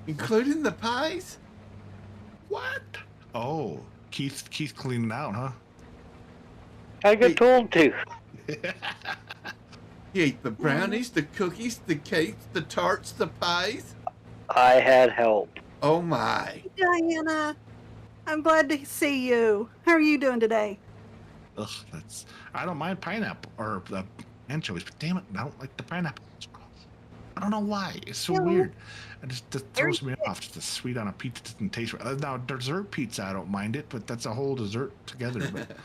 Including the pies? What? Oh, Keith cleaning out, huh? I got told to. He ate the brownies, the cookies, the cakes, the tarts, the pies? I had help. Oh my. Diana, I'm glad to see you. How are you doing today? Ugh, I don't mind pineapple or the anchovies, but damn it, I don't like the pineapple. It's gross. I don't know why. It's so weird. It throws me off. Just the sweet on a pizza doesn't taste right. Now dessert pizza, I don't mind it, but that's a whole dessert together. But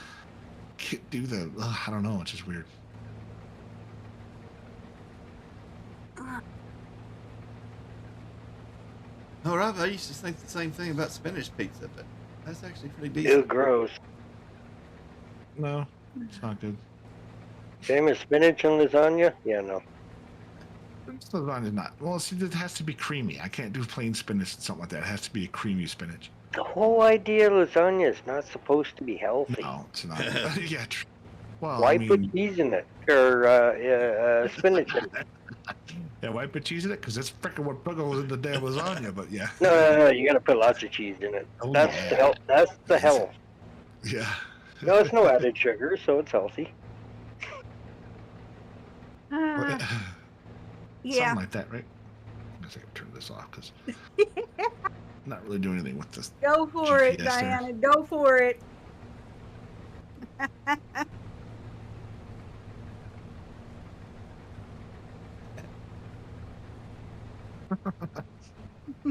can't do I don't know. It's just weird. Oh, Rob, I used to think the same thing about spinach pizza, but that's actually pretty Ew, decent. gross. No, it's not good. Same as spinach and lasagna? Yeah, no. Lasagna's not. Well, see, it has to be creamy. I can't do plain spinach and something like that. It has to be a creamy spinach. The whole idea of lasagna is not supposed to be healthy. No, it's not. Yeah, true. Well, Why put cheese in it? Or spinach in it? Yeah, why put cheese in it? Because that's freaking what was in the damn lasagna, but yeah. No, you gotta put lots of cheese in it. Oh, that's yeah. the health. That's the health. Yeah. No, it's no added sugar, so it's healthy. Yeah. Something like that, right? I guess I can turn this off because I'm not really doing anything with this. Go for it, Diana. Go for it.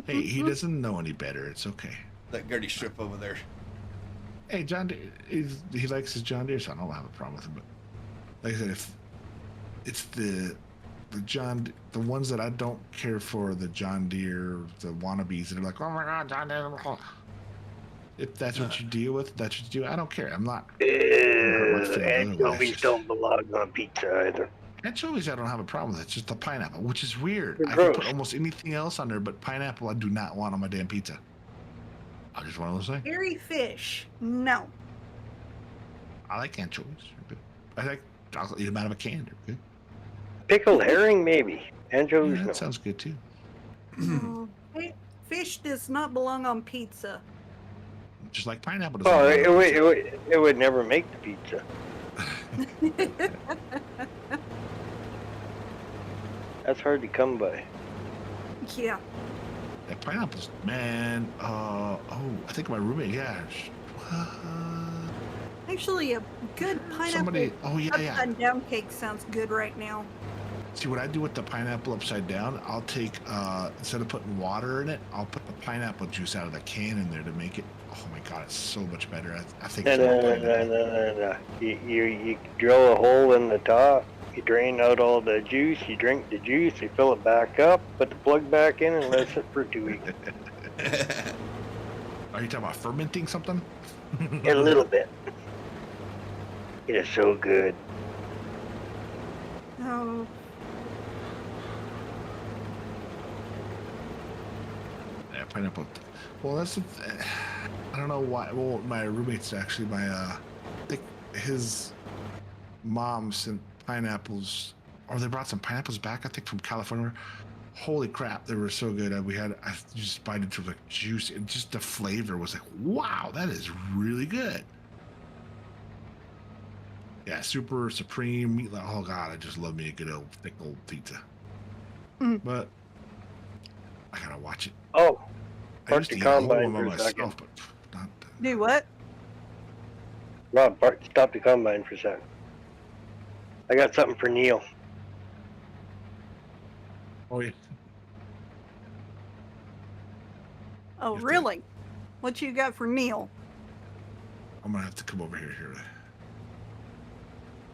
Hey, he doesn't know any better. It's okay. That Gertie strip over there. Hey, John Deere, he likes his John Deere, so I don't have a problem with him. But like I said, if it's the ones that I don't care for, the John Deere, the wannabes that are like, oh my God, John Deere. If that's what you deal with, that's what you do. I don't care. I'm not. Anchovies don't belong on pizza either. Anchovies, I don't have a problem with. It's just the pineapple, which is weird. They're I gross. can put almost anything else on there, but pineapple, I do not want on my damn pizza. I just want to say. Dairy fish. No. I like anchovies. I'll eat them out of a can. They're good. Pickled herring, maybe. Anchovies, Yeah, no. that sounds good too. Oh, fish does not belong on pizza. Just like pineapple doesn't Oh, belong on pizza. it would never make the pizza. That's hard to come by. Yeah. That pineapples, man. I think my roommate. Yeah. Actually, a good pineapple upside down cake sounds good right now. See what I do with the pineapple upside down? I'll take instead of putting water in it, I'll put the pineapple juice out of the can in there to make it. Oh my god, it's so much better. I think. No. You drill a hole in the top. You drain out all the juice. You drink the juice. You fill it back up. Put the plug back in and let it sit for 2 weeks. Are you talking about fermenting something? A little bit. It is so good. Oh. Yeah, pineapple. Well, that's. I don't know why. Well, my roommate's actually I think his mom sent pineapples, or they brought some pineapples back. I think from California. Holy crap, they were so good. I just bite into the juice, and just the flavor was like, wow, that is really good. Yeah, super supreme meat. Oh god, I just love me a good old thick old pizza. But I gotta watch it. Oh, I used to eat a whole one by myself, but not. Do what? Rob, stop the combine for a second. I got something for Neil. Oh yeah. Oh really? What you got for Neil? I'm gonna have to come over here.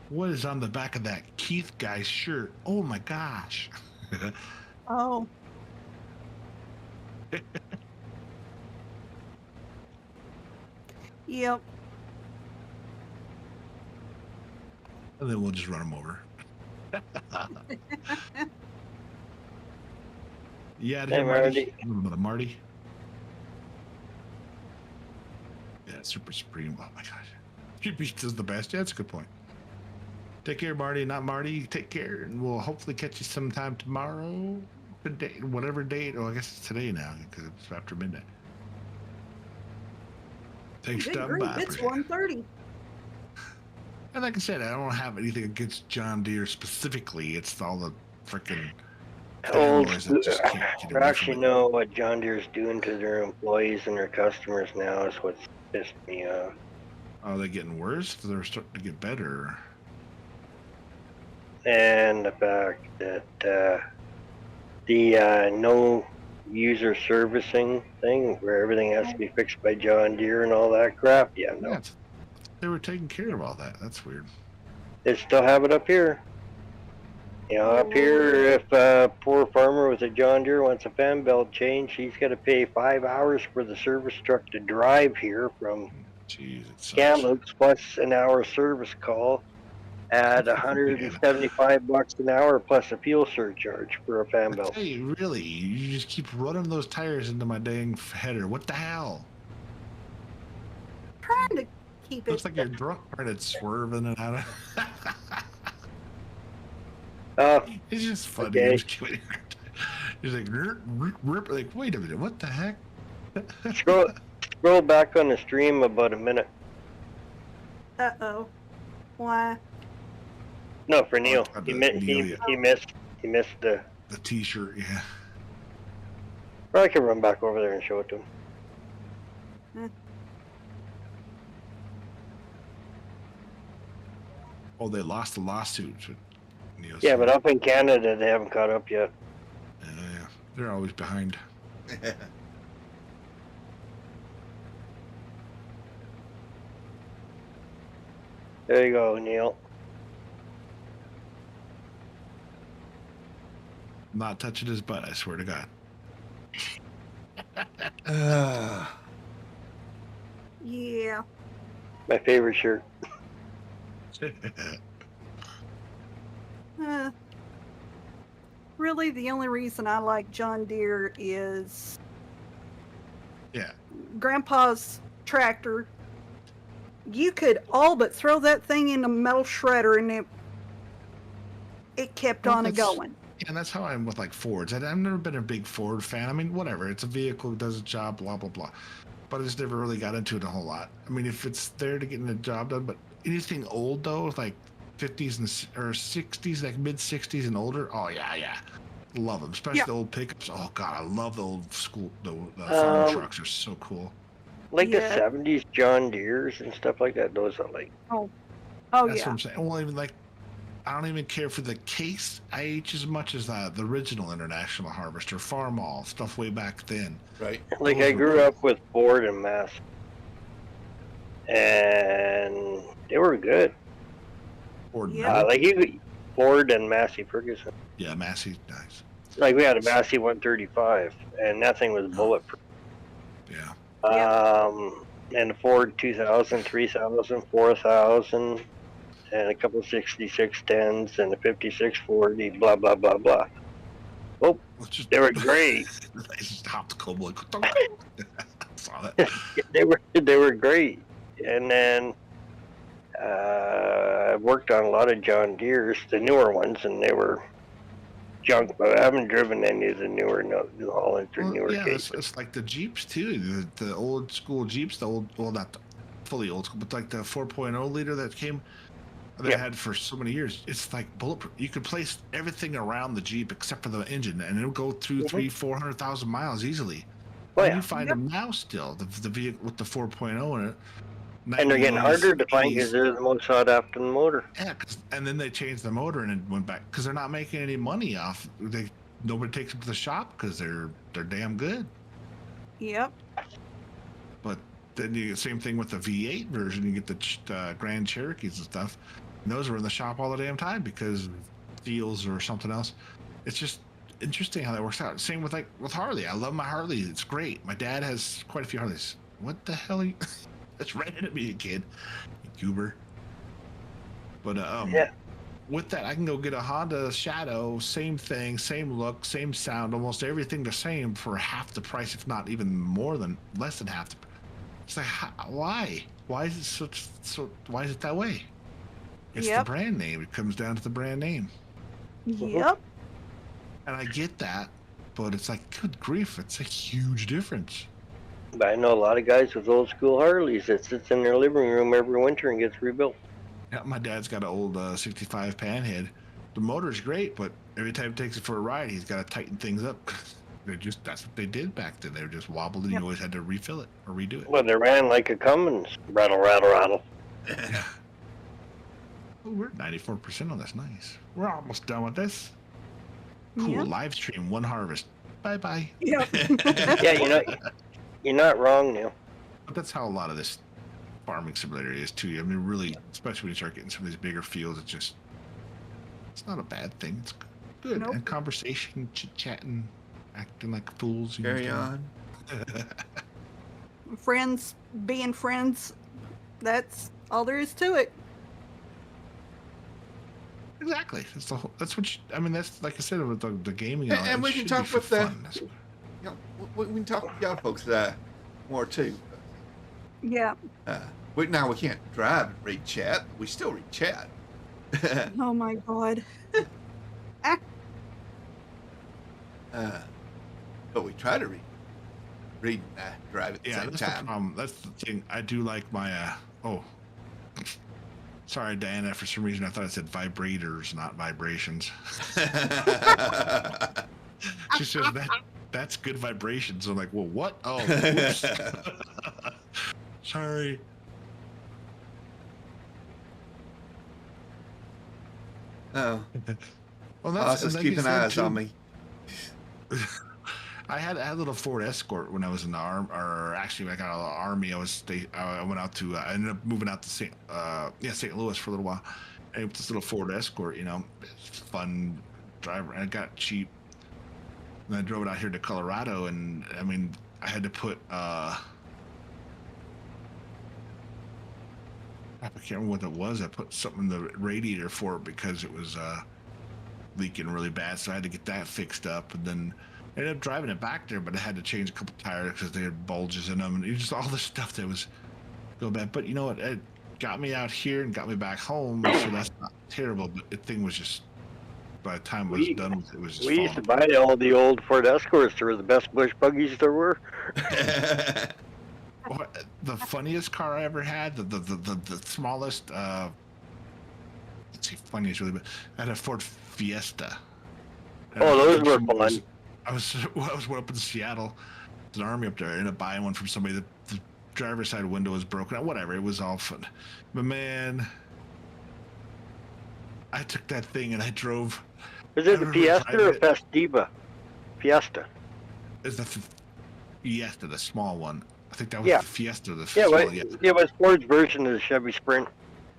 What is on the back of that Keith guy's shirt? Oh my gosh. Oh. Yep. And then we'll just run him over. Yeah, Hey, Marty. Marty. Yeah, super supreme. Oh my gosh. Pizza's the best. Yeah, that's a good point. Take care, Marty. Not Marty. Take care. And we'll hopefully catch you sometime tomorrow. Today, whatever date. Oh, I guess it's today now because it's after midnight. Thanks for stopping by. It's 1:30. And like I said, I don't have anything against John Deere specifically. It's all the freaking fanboys that just can't get away actually from it. know what John Deere's doing to their employees and their customers now is what's pissed me off. Are they getting worse? They're starting to get better. And the fact that the no user servicing thing where everything has to be fixed by John Deere and all that crap. Yeah, no. Yeah, they were taking care of all that. That's weird. They still have it up here. You know, up here, if a poor farmer with a John Deere wants a fan belt change, he's got to pay 5 hours for the service truck to drive here from Kamloops plus an hour service call at $175 an hour plus a fuel surcharge for a fan belt. Hey, really? You just keep running those tires into my dang header. What the hell? Trying to keep it. Looks like you're drunk, trying to swerve in and out of. It's just funny. Okay. He's like, like, wait a minute, what the heck? Scroll back on the stream about a minute. Uh-oh. Why? No, for Neil. He missed the T-shirt, yeah. Or I can run back over there and show it to him. Oh, they lost the lawsuit. Yeah, but up in Canada, they haven't caught up yet. Yeah, they're always behind. There you go, Neil. I'm not touching his butt, I swear to God. Yeah. My favorite shirt. Really, the only reason I like John Deere is Grandpa's tractor. You could all but throw that thing in a metal shredder and it kept on going. and that's how I'm with like Fords. I've never been a big Ford fan. I mean, whatever. It's a vehicle, does a job, blah blah blah. But I just never really got into it a whole lot. I mean, if it's there to get the job done, but anything old though, like 50s or 60s, like mid 60s and older. Oh yeah, love them. Especially the old pickups. Oh god, I love the old school. The farm trucks are so cool. Like the 70s John Deeres and stuff like that. Those are like. Oh, that's what I'm saying. Well, even like, I don't even care for the Case IH as much as the original International Harvester, Farm All stuff way back then. Right. Like I grew up with Ford and Massey, and they were good. Ford, Ford and Massey Ferguson. Yeah, Massey, nice. Like we had a Massey 135, and that thing was bulletproof. Yeah. And the Ford 2000, 3000, 4000. And a couple of 6610s and a 5640, blah, blah, blah, blah. Oh, they were great. I just hopped the Cobalt. Saw that. They were great. And then I worked on a lot of John Deere's, the newer ones, and they were junk, but I haven't driven any of the newer New Hollands or newer Cases. It's like the Jeeps too, the old school Jeeps, not fully old school, but like the 4.0 liter that came. They had for so many years. It's like bulletproof. You could place everything around the Jeep except for the engine, and it'll go through 300,000-400,000 miles easily. You find them now still, the vehicle with the 4.0 in it. And they're getting harder to find because they're the most sought after the motor. Yeah, and then they changed the motor and it went back because they're not making any money off. Nobody takes them to the shop because they're damn good. Yep. But then you get the same thing with the V8 version. You get the Grand Cherokees and stuff. And those are in the shop all the damn time because deals or something else. It's just interesting how that works out. Same with Harley. I love my Harley. It's great. My dad has quite a few Harleys. What the hell are you? That's right at me, kid. You goober. But with that, I can go get a Honda Shadow. Same thing, same look, same sound, almost everything the same for half the price, if not even less than half the price. It's like, why? Why is it why is it that way? It's the brand name. It comes down to the brand name. Yep. And I get that, but it's like, good grief, it's a huge difference. But I know a lot of guys with old school Harleys that sits in their living room every winter and gets rebuilt. Yeah, my dad's got an old 65 Panhead. The motor's great, but every time he takes it for a ride, he's got to tighten things up. That's what they did back then. They were just wobbled, and you always had to refill it or redo it. Well, they ran like a Cummins. Rattle, rattle, rattle. Yeah. Oh, we're 94% on this. Nice. We're almost done with this. Cool. Live stream, one harvest. Bye-bye. Yep. Yeah, you're not wrong, Neil. But that's how a lot of this farming simulator is, too. I mean, really, especially when you start getting some of these bigger fields, it's not a bad thing. It's good. Nope. And conversation, chit-chatting, acting like fools. Carry on. Friends being friends, that's all there is to it. Exactly. That's like I said with the gaming. And we can talk with we can talk with y'all folks more too. Yeah. We can't drive and read chat. But we still read chat. Oh my God. But we try to read and drive at the same time. That's the thing. I do like my sorry, Diana. For some reason, I thought it said vibrators, not vibrations. She says that's good vibrations. I'm like, well, what? Oh, oops. Sorry. Oh. Well, just keeping eyes on me. I had a little Ford Escort when I was in the army, or actually, I got out of the army. I went out to. I ended up moving out to St. Louis for a little while. And with this little Ford Escort, it's fun driver, and it got cheap. And I drove it out here to Colorado, and I mean, I had to put. I can't remember what it was. I put something in the radiator for it because it was leaking really bad, so I had to get that fixed up, and then. I ended up driving it back there, but I had to change a couple tires because they had bulges in them, and it was just all the stuff that was go bad. But you know what? It got me out here and got me back home, so that's not terrible. But the thing was just by the time it was done, it was just we used falling to buy all the old Ford Escorts. They were the best bush buggies there were. The funniest car I ever had, the smallest, let's see, funniest really, but I had a Ford Fiesta. And Oh, those were fun. I was up in Seattle, there's an army up there, I ended up buying one from somebody. The driver's side window was broken out, whatever, it was all fun. But man, I took that thing and I drove. Is it the Fiesta or Festiva? Fiesta. Is the Fiesta, the small one? I think that was the Fiesta. It was Ford's version of the Chevy Sprint.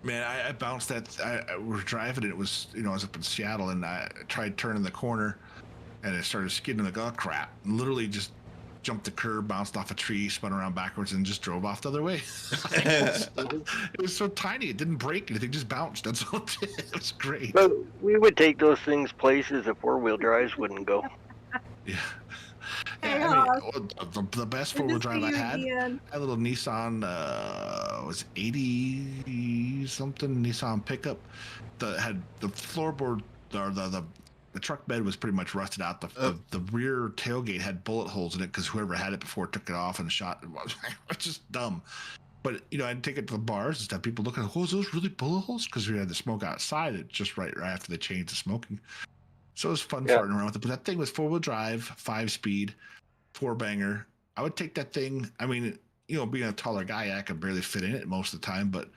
Man, I bounced that. We were driving and it was, I was up in Seattle and I tried turning the corner and it started skidding like, oh crap. And literally just jumped the curb, bounced off a tree, spun around backwards and just drove off the other way. It was so tiny. It didn't break anything, just bounced. That's all it did. It was great. But we would take those things places that four-wheel drives wouldn't go. Yeah. Hey, I mean, the best four-wheel drive I had, a little Nissan, was 80 something Nissan pickup that had the floorboard, or the truck bed was pretty much rusted out. The rear tailgate had bullet holes in it because whoever had it before took it off and shot it. It's just dumb. But I'd take it to the bars and stuff. People looking, oh, is those really bullet holes? Because we had the smoke outside. It just right after they changed the smoking. So it was fun farting around with it. But that thing was 4-wheel-drive, 5-speed, 4-banger. I would take that thing. I mean, being a taller guy, I could barely fit in it most of the time. But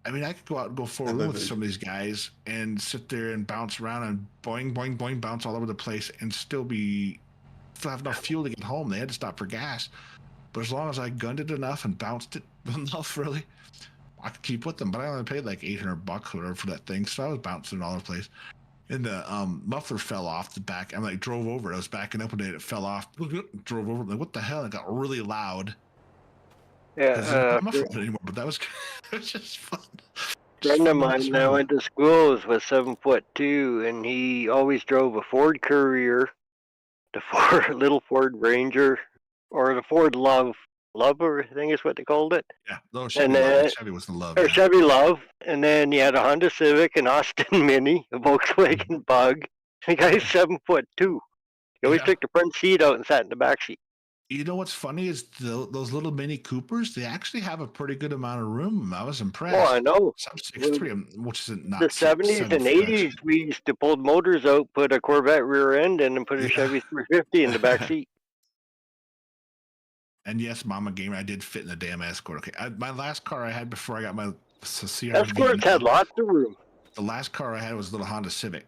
I mean, I could go out and go forward with some of these guys and sit there and bounce around and boing, boing, boing, bounce all over the place and still have enough fuel to get home. They had to stop for gas. But as long as I gunned it enough and bounced it enough, really, I could keep with them. But I only paid like $800 or whatever for that thing. So I was bouncing all over the place. And the muffler fell off the back. I drove over it. I was backing up and it fell off. Drove over it. Like, what the hell? It got really loud. Yeah. I'm not muffled anymore, but that was it was just fun. A friend of mine that I went to school was 7'2", and he always drove a Ford Courier, the little Ford Ranger, or the Ford Lover, I think is what they called it. Yeah, no, Chevy was the Love. Or Chevy Love, and then he had a Honda Civic, an Austin Mini, a Volkswagen Bug. The guy's 7'2". He always took the front seat out and sat in the back seat. You know what's funny is those little Mini Coopers, they actually have a pretty good amount of room. I was impressed. Oh, I know. So I'm 6'3", which is not the 70s and 80s, we used to pull motors out, put a Corvette rear end, and then put a Chevy 350 in the back seat. And yes, Mama Gamer, I did fit in the damn Escort. Okay, my last car I had before I got my CRV. Escorts had lots of room. The last car I had was a little Honda Civic.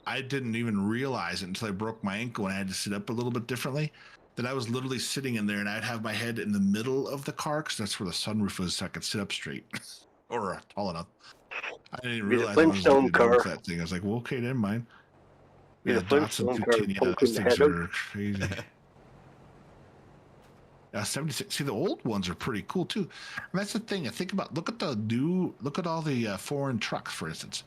I didn't even realize it until I broke my ankle and I had to sit up a little bit differently. That I was literally sitting in there and I'd have my head in the middle of the car because that's where the sunroof was, so I could sit up straight or tall enough. I didn't even realize I was looking at that thing. I was like, well, okay, never mind. Yeah, the Flintstone car. Those things are crazy. 76. See, the old ones are pretty cool too. And that's the thing. I think about. Look at all the foreign trucks, for instance.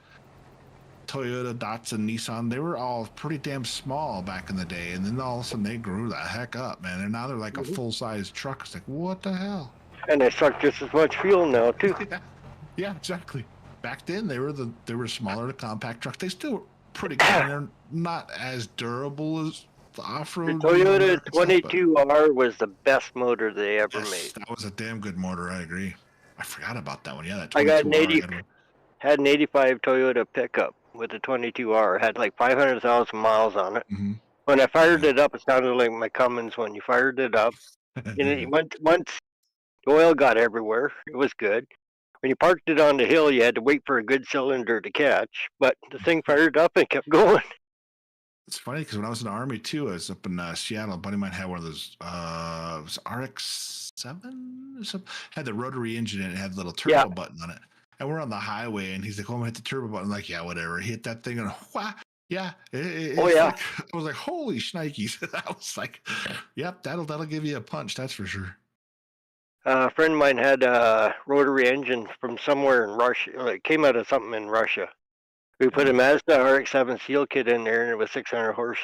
Toyota, Datsun, Nissan. They were all pretty damn small back in the day, and then all of a sudden they grew the heck up, man. And now they're like a full size truck. It's like, what the hell? And they suck just as much fuel now too. Yeah, exactly. Back then they were smaller, the compact trucks. They still were pretty good. They're not as durable as the off-road. The Toyota 22R was the best motor they ever made. That was a damn good motor. I agree. I forgot about that one. Yeah, that 22R. I got had an 85 Toyota pickup with the 22R. Had like 500,000 miles on it. Mm-hmm. When I fired it up, it sounded like my Cummins when you fired it up. And once the oil got everywhere, it was good. When you parked it on the hill, you had to wait for a good cylinder to catch. But the thing fired up and kept going. It's funny because when I was in the Army too, I was up in Seattle. A buddy of mine had one of those, it was RX-7 or something. Had the rotary engine in it, had the little turbo button on it. And we're on the highway, and he's like, "Oh, I'm gonna hit the turbo button." I'm like, "Yeah, whatever." He hit that thing, and wha! Yeah. I was like, "Holy shnikes!" I was like, "Yep, that'll give you a punch, that's for sure." A friend of mine had a rotary engine from somewhere in Russia. It came out of something in Russia. We put a Mazda RX-7 seal kit in there, and it was 600 horse.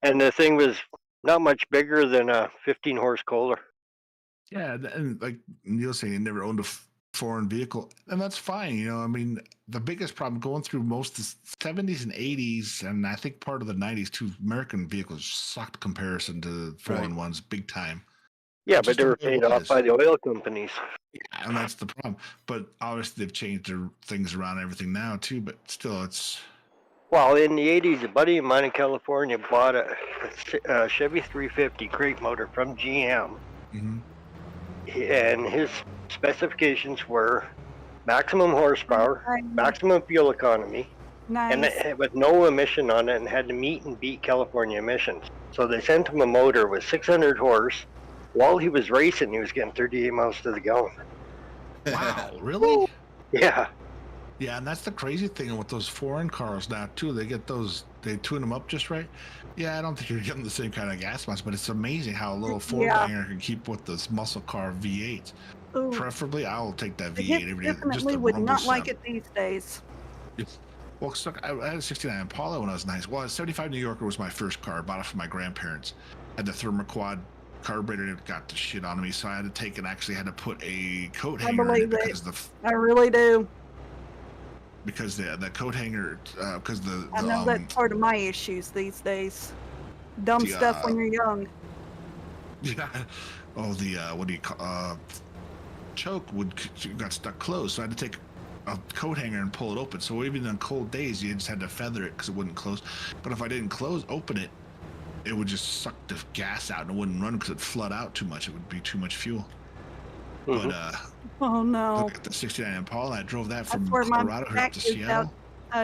And the thing was not much bigger than a 15 horse Kohler. Yeah, and like Neil's saying, he never owned a foreign vehicle, and that's fine. I mean, the biggest problem going through most of the 70s and 80s, and I think part of the 90s too, American vehicles sucked comparison to foreign ones big time. Yeah, but they were paid off by the oil companies. Yeah, and that's the problem. But obviously they've changed their things around and everything now too, but still it's... Well, in the 80s, a buddy of mine in California bought a Chevy 350 crate motor from GM. Mm-hmm. And his specifications were maximum horsepower, maximum fuel economy, and with no emission on it, and had to meet and beat California emissions. So they sent him a motor with 600 horse. While he was racing, he was getting 38 miles to the gallon. Wow, really? Yeah. Yeah, and that's the crazy thing with those foreign cars now too. They get those, they tune them up just right. Yeah, I don't think you're getting the same kind of gas mileage, but it's amazing how a little four-banger can keep with this muscle car V8. Ooh. Preferably, I will take that V8 every day. Definitely would not like it these days. Well, I had a 69 Impala when I was nice. Well, a 75 New Yorker was my first car. I bought it from my grandparents. Had the thermoquad carburetor. It got the shit on me, so I had to take and actually had to put a coat hanger in it because I really do. Because the coat hanger, because I know that's part of my issues these days. Dumb stuff when you're young. Yeah. Oh, what do you call choke got stuck closed, so I had to take a coat hanger and pull it open. So even on cold days, you just had to feather it because it wouldn't close. But if I didn't open it, it would just suck the gas out and it wouldn't run because it'd flood out too much. It would be too much fuel. Mm-hmm. But oh no! Look at the 69 Impala. I drove that from Colorado here up to Seattle.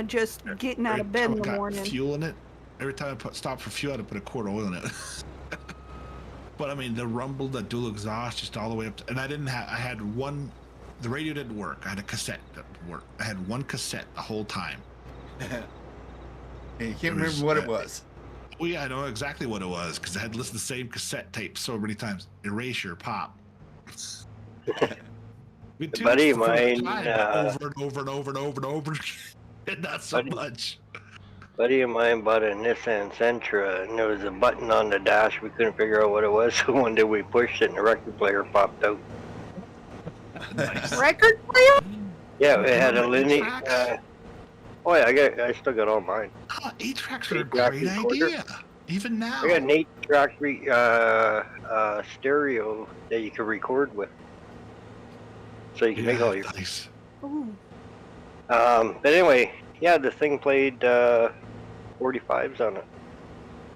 Just getting out of bed in the morning. Fuel in it. Every time I stopped for fuel, I had to put a quart of oil in it. But I mean, the rumble, the dual exhaust, just all the way up to, and I had one, the radio didn't work. I had a cassette that worked. I had one cassette the whole time. And you can't remember what it was. Oh yeah, I know exactly what it was because I had listened to the same cassette tape so many times. Erasure, pop. A buddy of mine, over and over and over and over and over, and not so much. Buddy of mine bought a Nissan Sentra, and there was a button on the dash. We couldn't figure out what it was, so one day we pushed it, and the record player popped out. Nice. Record player? Yeah, it had a linear. Oh yeah, I still got all mine. 8-tracks are a great idea. Even now. I got an 8-track stereo that you can record with. So you can make all your... Nice. But anyway, yeah, the thing played 45s on it.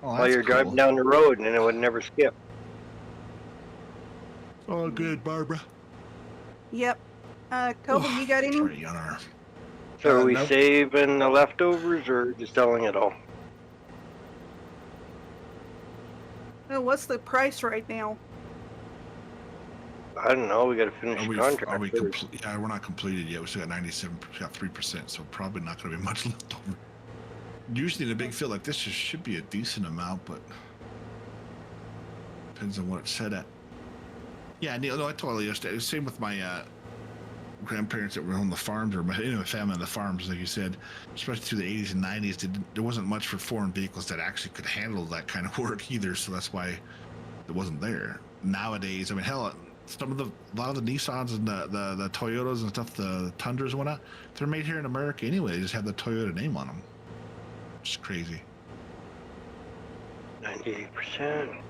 While you're driving down the road, and it would never skip. All good, Barbara. Yep. Kobe, you got any? So are we saving the leftovers or just selling it all? Oh, what's the price right now? I don't know. We got to finish the contract. Are we yeah, we're not completed yet. We still got 97, got 3%, so probably not going to be much left over. Usually in a big field like this, there should be a decent amount, but depends on what it's set at. Yeah, Neil, no, I told you yesterday. Same with my grandparents that were on the farms, or my family on the farms, like you said, especially through the 80s and 90s. There wasn't much for foreign vehicles that actually could handle that kind of work either, so that's why it wasn't there. Nowadays, I mean, hell, a lot of the Nissans and the Toyotas and stuff, the Tundras and whatnot, they're made here in America anyway. They just have the Toyota name on them. It's crazy. 98%.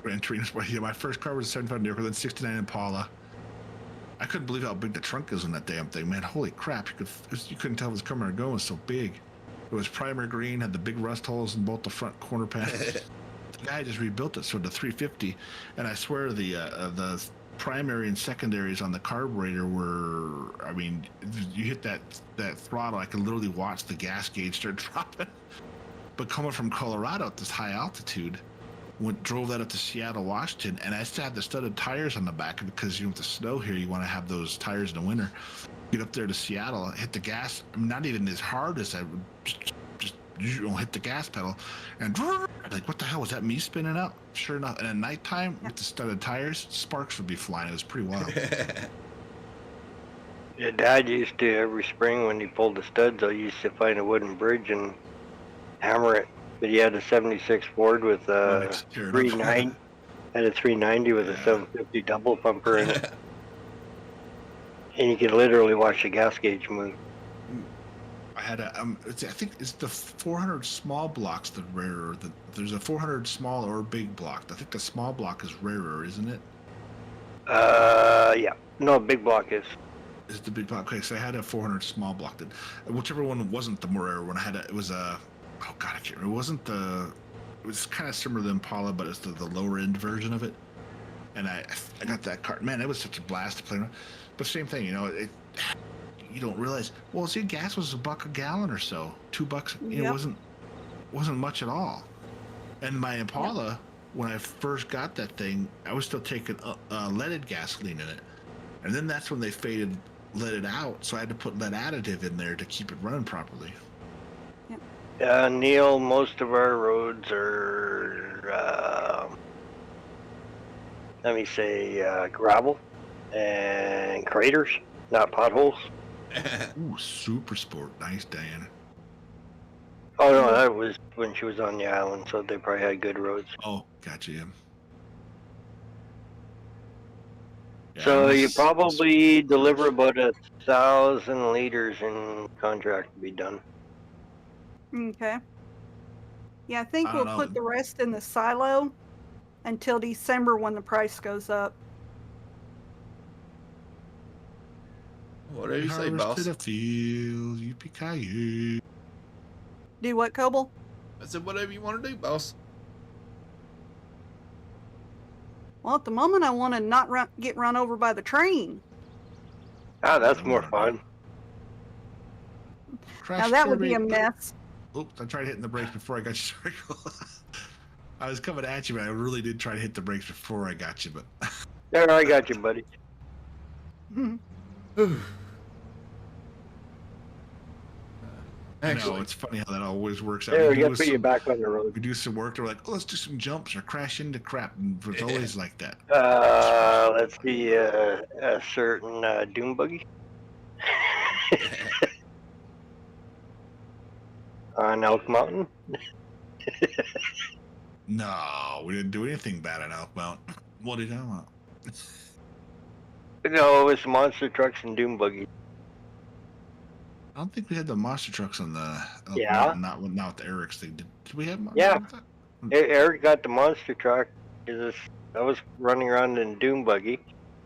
Gran Torino's, yeah, my first car was a 75 New Yorker, then 69 Impala. I couldn't believe how big the trunk is on that damn thing, man. Holy crap! You couldn't tell if it was coming or going. It was so big. It was primer green, had the big rust holes in both the front corner panels. The guy just rebuilt it, so the 350, and I swear the primary and secondaries on the carburetor were, I mean, you hit that throttle, I could literally watch the gas gauge start dropping. But coming from Colorado at this high altitude, drove that up to Seattle, Washington, and I still had the studded tires on the back because with the snow here, you want to have those tires in the winter. Get up there to Seattle, hit the gas, not even as hard as I would just hit the gas pedal, and like, what the hell was that? Me spinning out? Sure enough, and at nighttime with the studded tires, sparks would be flying. It was pretty wild. Yeah, Dad used to every spring when he pulled the studs, I used to find a wooden bridge and hammer it. But he had a 76 Ford with a 390, had a 390 with a 750 double pumper in it. And you can literally watch the gas gauge move. I had a I think it's the 400 small blocks that rarer. There's a 400 small or big block. I think the small block is rarer, isn't it? Yeah. No, big block is. Is the big block? Okay, so I had a 400 small block. That whichever one wasn't the more rare one. I had it was a. Oh God, I can't remember. It wasn't the. It was kind of similar to Impala, but it's the lower end version of it. And I got that car. Man, it was such a blast to play around. But same thing, you know. You don't realize. Well, see, gas was $1 a gallon or so, $2. You know, wasn't much at all. And my Impala, when I first got that thing, I was still taking leaded gasoline in it, and then that's when they faded leaded out. So I had to put lead additive in there to keep it running properly. Neil, most of our roads are, let me say, gravel and craters, not potholes. Ooh, super sport. Nice, Diana. Oh, no, that was when she was on the island, so they probably had good roads. Oh, gotcha. Yeah. So you probably deliver about 1,000 liters in contract to be done. Okay. Yeah, I think we'll put the rest in the silo until December when the price goes up. Whatever you say, boss. To the field, yippee-ki-yay. Do what, Coble? I said, whatever you want to do, boss. Well, at the moment, I want to not get run over by the train. Ah, that's more fun. Now, that would be a mess. Oops, I tried hitting the brakes before I got you. I was coming at you, but I really did try to hit the brakes before I got you. But there, I got you, buddy. Actually, it's funny how that always works out. There, we got to put you back on the road. We do some work. They're like, oh, let's do some jumps or crash into crap. And it's always like that. Let's see, a certain Doom Buggy. On Elk Mountain. No, we didn't do anything bad on Elk Mountain. What did I want? No, it was monster trucks and Doom Buggy. I don't think we had the monster trucks on the Elk Mountain, not with the Eric's thing. Did we have monster Yeah. trucks? Eric got the monster truck. I was running around in Doom Buggy.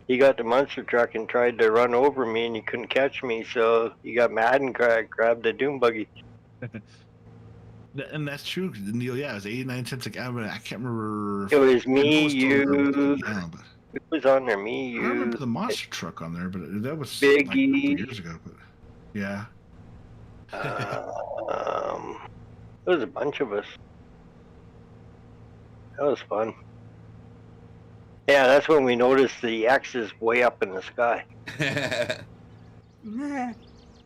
He got the monster truck and tried to run over me, and he couldn't catch me, so he got mad and grabbed the Doom Buggy. And that's true, Neil. Yeah, it was 89 cents a gallon. I can't remember. It was me, you. It was on there, me, you. I remember the monster truck on there, but that was Biggie. like a couple years ago. But yeah. There was a bunch of us. That was fun. Yeah, that's when we noticed the X is way up in the sky.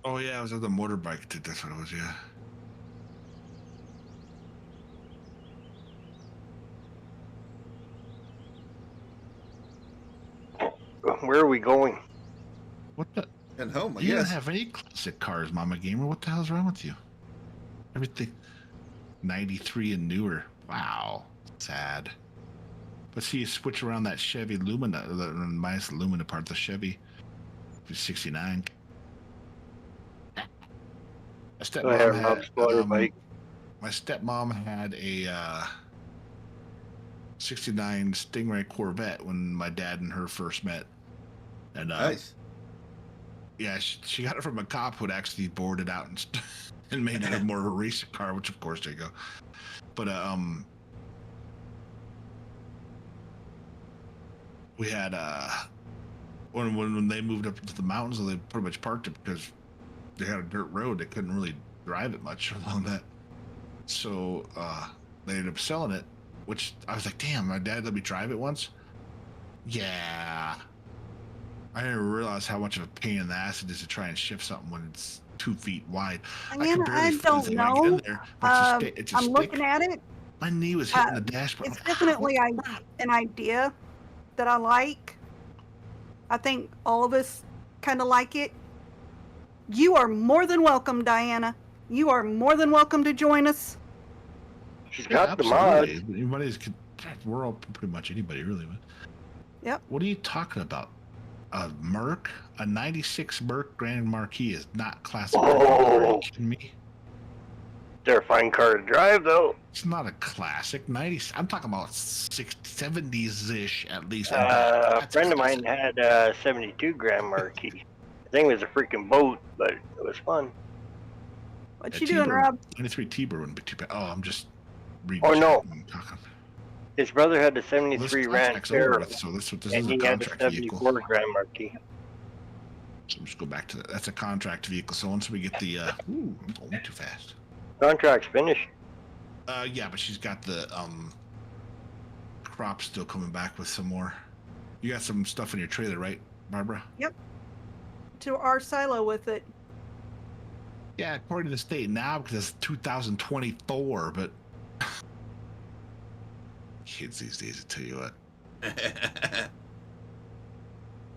Oh yeah, it was on the motorbike. That's what it was. Yeah. Where are we going? What the? And home, I you guess. don't have any classic cars, Mama Gamer. What the hell's wrong with you? Everything 93 and newer. Wow. Sad. But see, you switch around that Chevy Lumina, the minus Lumina part, the Chevy 69. My stepmom had a 69 Stingray Corvette when my dad and her first met. And nice. Yeah, she got it from a cop who had actually boarded out and made it more of a race car, which of course they go. But we had when they moved up to the mountains, they pretty much parked it because they had a dirt road. They couldn't really drive it much along that. So they ended up selling it, which I was like, damn, my dad let me drive it once. Yeah. I didn't realize how much of a pain in the ass it is to try and shift something when it's 2 feet wide. I don't know. I'm looking at it. My knee was hitting the dashboard. It's definitely an idea that I like. I think all of us kind of like it. You are more than welcome, Diana. You are more than welcome to join us. She's got the mod. We're all pretty much anybody, really. Yep. What are you talking about? a Merc, a 96 Merc Grand Marquis is not classic. Oh. Are you kidding me? They're a fine car to drive, though. It's not a classic. 90s. I'm talking about 70s-ish at least. A friend of mine had a 72 Grand Marquis. The thing was a freaking boat, but it was fun. What you doing, Rob? 93 T-Bird wouldn't be too bad. Oh, I'm just reading. Oh, no. Talking. His brother had the 73 Ranchero, so this and is a he had the contract 74 vehicle. Grand Marquis. So just go back to that. That's a contract vehicle. So once we get the, ooh, I'm going too fast. Contract's finished. Yeah, but she's got the crop still coming back with some more. You got some stuff in your trailer, right, Barbara? Yep. To our silo with it. Yeah, according to the state now, because it's 2024, but kids these days, I tell you what.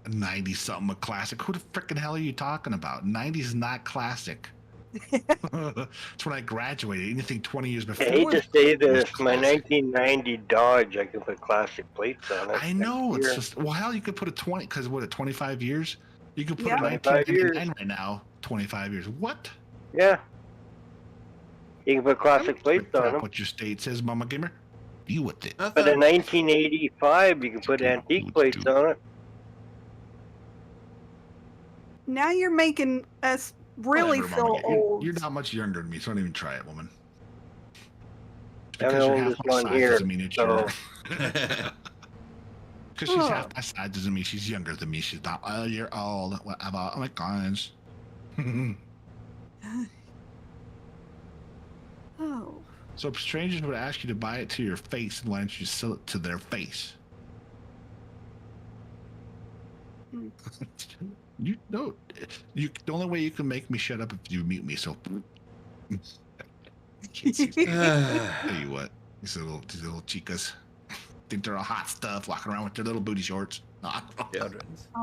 90-something a classic. Who the frickin' hell are you talking about? 90s is not classic. It's when I graduated. Anything 20 years before. I hate to say this, my 1990 Dodge, I can put classic plates on it. I know. It's just, well, hell, you could put a 20, because what, 25 years? You could put a 1999 right now, 25 years. What? Yeah. You can put classic plates on them. What your state says, Mama Gamer? Deal with it. But in 1985, you can put antique plates on it. Now you're making us really feel old. You're not much younger than me, so don't even try it, woman. I'm the oldest one here. Doesn't mean it's so. Because she's half my size doesn't mean she's younger than me. She's not a year old. Whatever. Oh my gosh. Oh. So if strangers would ask you to buy it to your face, why don't you sell it to their face? You know, the only way you can make me shut up if you mute me. So, tell you what, these little chicas think they're all hot stuff, walking around with their little booty shorts. Oh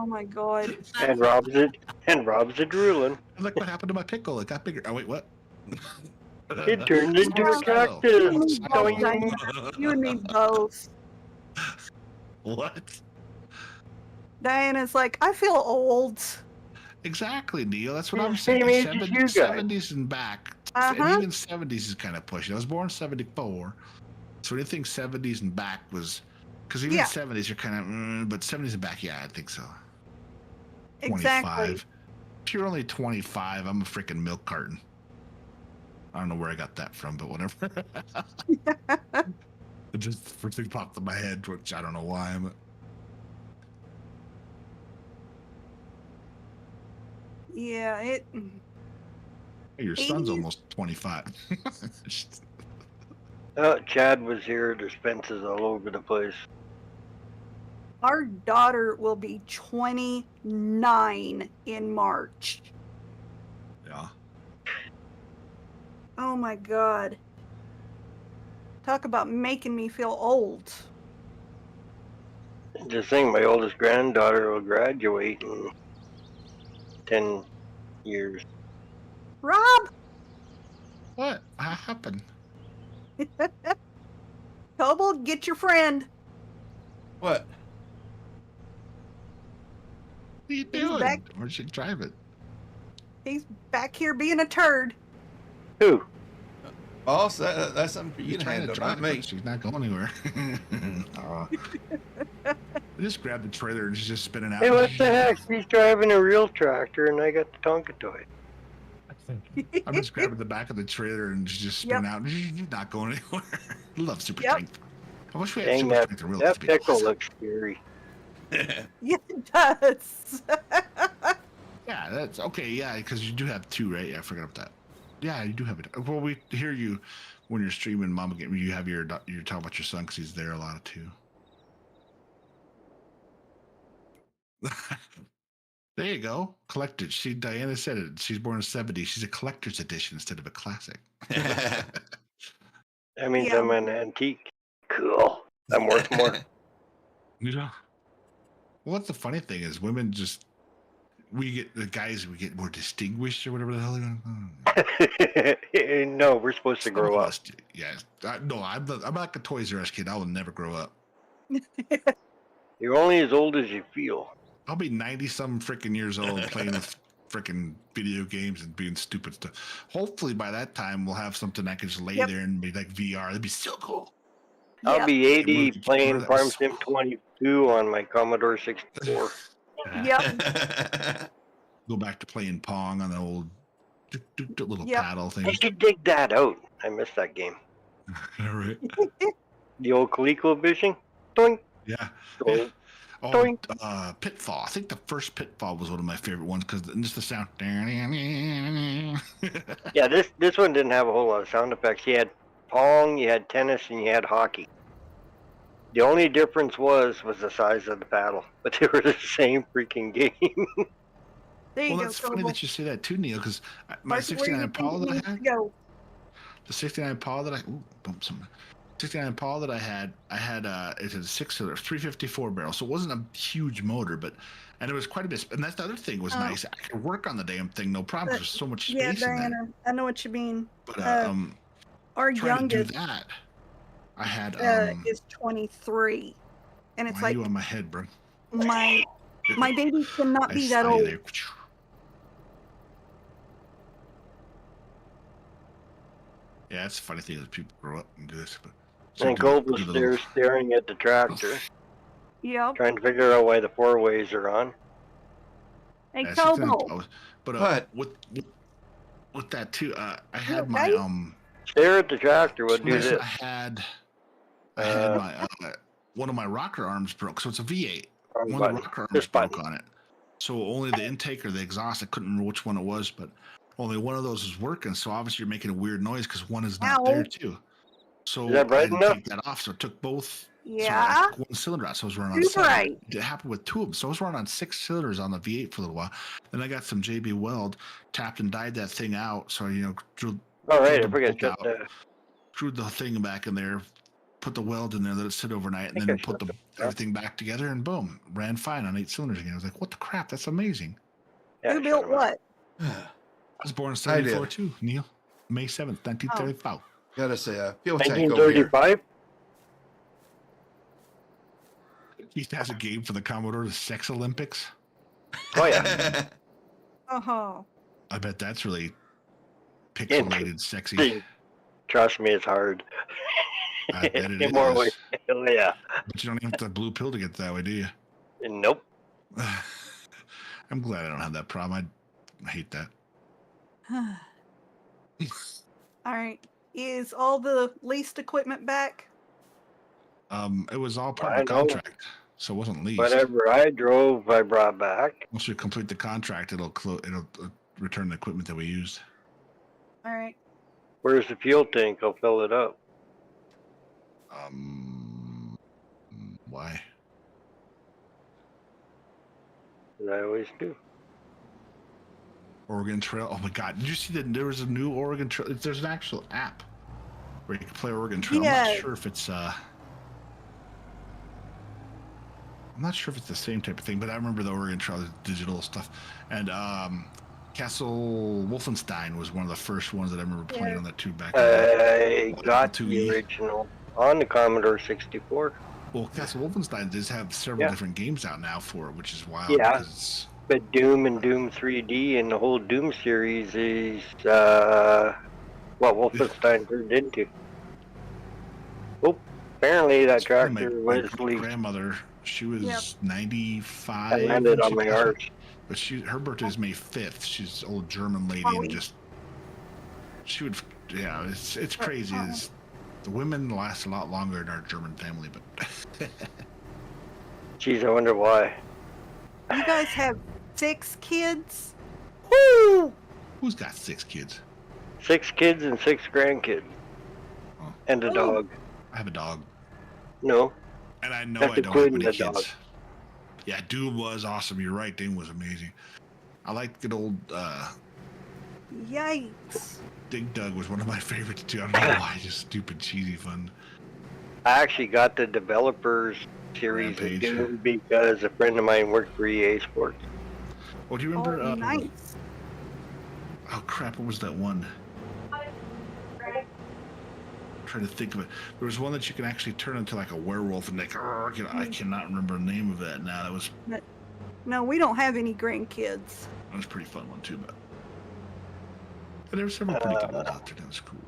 my god! And Rob's a drooling. Look what happened to my pickle. It got bigger. Oh wait, what? It turned into a cactus. You and me both. What? Diana's like, I feel old. Exactly, Neil. That's what I'm Same saying. age as you guys. 70s and back. And even 70s is kind of pushing. I was born in 74. So anything 70s and back was... Because even 70s are kind of... but 70s and back, yeah, I think so. Exactly. 25. If you're only 25, I'm a freaking milk carton. I don't know where I got that from, but whatever. It just first thing popped in my head, which I don't know why. I'm... Yeah, it... Hey, your son's almost 25. Chad was here. There's fences all over the place. Our daughter will be 29 in March. Yeah. Oh my god. Talk about making me feel old. Just think, my oldest granddaughter will graduate in 10 years. Rob! What happened? Coble, get your friend. What? What are you doing? Where'd she drive it? He's back here being a turd. Who? Boss, that's something for you to handle, not me. She's not going anywhere. I just grabbed the trailer and she's just spinning out. Hey, what the heck? He's driving a real tractor and I got the Tonka toy. I'm just grabbing the back of the trailer and she's just spinning out. She's not going anywhere. Love super strength. I wish we had super strength in real life. That pickle looks scary. Yeah, it does. Yeah, that's okay. Yeah, because you do have two, right? Yeah, I forgot about that. Yeah, you do have it. Well, we hear you when you're streaming Mama Game. You have you're talking about your son because he's there a lot too. There you go. Collected. Diana said it. She's born in 70. She's a collector's edition instead of a classic. That means I'm an antique. Cool. I'm worth more. Yeah. Well, what's the funny thing is women just we get more distinguished or whatever the hell they're going. No, we're supposed to grow up. Yeah. No, I'm like a Toys R Us kid. I will never grow up. You're only as old as you feel. I'll be 90-some freaking years old playing with freaking video games and being stupid stuff. Hopefully by that time we'll have something I can just lay there and be like VR. That'd be so cool. I'll be 80 playing Farm so Sim 22 on my Commodore 64. Yep. Go back to playing Pong on the old little paddle thing. I should dig that out. I missed that game. All right. The old ColecoVision. Doink. Yeah. Doink. Oh, Doink. Pitfall. I think the first Pitfall was one of my favorite ones because just the sound. Yeah, this one didn't have a whole lot of sound effects. You had Pong, you had tennis, and you had hockey. The only difference was the size of the paddle, but they were the same freaking game. Well, that's funny that you say that too, Neil, because my 69 Impala that I had, the 69 Impala that I, bump something. 69 Impala that I had it's a 6-cylinder, 354 barrel, so it wasn't a huge motor, and it was quite a bit. And that's the other thing was nice. I could work on the damn thing, no problem. There's so much space in there. I know what you mean. But our trying youngest to do that, I had is 23, and it's why like are you on my head, bro? My baby cannot be that old. Yeah, it's a funny thing that people grow up and do this. But and Gold was there staring at the tractor. Yep. Trying to figure out why the 4-ways are on. Hey, Kobo. But with that too, I had my Stare at the tractor would do this. I had my one of my rocker arms broke, so it's a V8. One of the rocker arms broke on it. So only the intake or the exhaust, I couldn't remember which one it was, but only one of those is working. So obviously you're making a weird noise because one is not there too. So I had to take that off. So it took both. Yeah. So one cylinder out. So I was running on 7. It happened with 2 of them. So I was running on 6 cylinders on the V8 for a little while. Then I got some JB Weld, tapped and died that thing out. So drilled. All right, I forget that. Screwed the thing back in there, put the weld in there, let it sit overnight, and then put everything back together, and boom, ran fine on 8 cylinders again. I was like, what the crap? That's amazing. Yeah, who built what? I was born in 74 too, Neil. May 7th, 1935. Gotta say, field tank over here. 1935? He has a game for the Commodore, the Sex Olympics. Oh, yeah. Uh-huh. I bet that's really pixelated, sexy. Trust me, it's hard. I bet it is. More ways. Yeah. But you don't even have the blue pill to get that way, do you? Nope. I'm glad I don't have that problem. I hate that. All right. Is all the leased equipment back? It was all part of the contract, so it wasn't leased. Whatever I drove, I brought back. Once we complete the contract, it'll return the equipment that we used. All right. Where's the fuel tank? I'll fill it up. Why? As I always do. Oregon Trail. Oh my God! Did you see that there was a new Oregon Trail? There's an actual app where you can play Oregon Trail. Yeah. I'm not sure if it's the same type of thing, but I remember the Oregon Trail digital stuff. And Castle Wolfenstein was one of the first ones that I remember playing on that tube back then. I got the original on the Commodore 64. Well, Castle Wolfenstein does have several different games out now for it, which is wild. Yeah. But Doom and Doom 3D and the whole Doom series is what Wolfenstein turned into. Oh, apparently that tractor was my grandmother. She was 95. I landed on my arch. But her birthday is May 5th. She's an old German lady, and it's crazy. The women last a lot longer in our German family, but. Jeez, I wonder why. You guys have 6 kids? Woo! Who's got 6 kids? 6 kids and 6 grandkids. Oh. And a dog. I have a dog. No. And I know I don't have any kids. Dog. Yeah, Doom was awesome. You're right. Doom was amazing. I like good old. Yikes. Dig Dug was one of my favorites too. I don't know why. Just stupid, cheesy fun. I actually got the developers series of Doom because a friend of mine worked for EA Sports. Well, do you remember? Oh, nice. Oh crap! What was that one? Trying to think of it. There was one that you can actually turn into like a werewolf and like I cannot remember the name of that now. That was No, we don't have any grandkids. That was a pretty fun one too, but there were several pretty good ones out there. That was cool.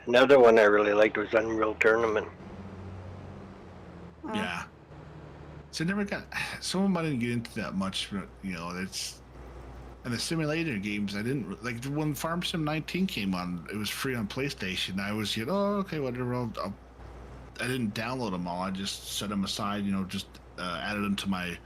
Another one I really liked was Unreal Tournament. Yeah. So I never got. Some of them I didn't get into that much, but you know, it's. And the simulator games, I didn't like when Farm Sim 19 came on. It was free on PlayStation. I was, okay, whatever. I didn't download them all. I just set them aside. You know, just added them to my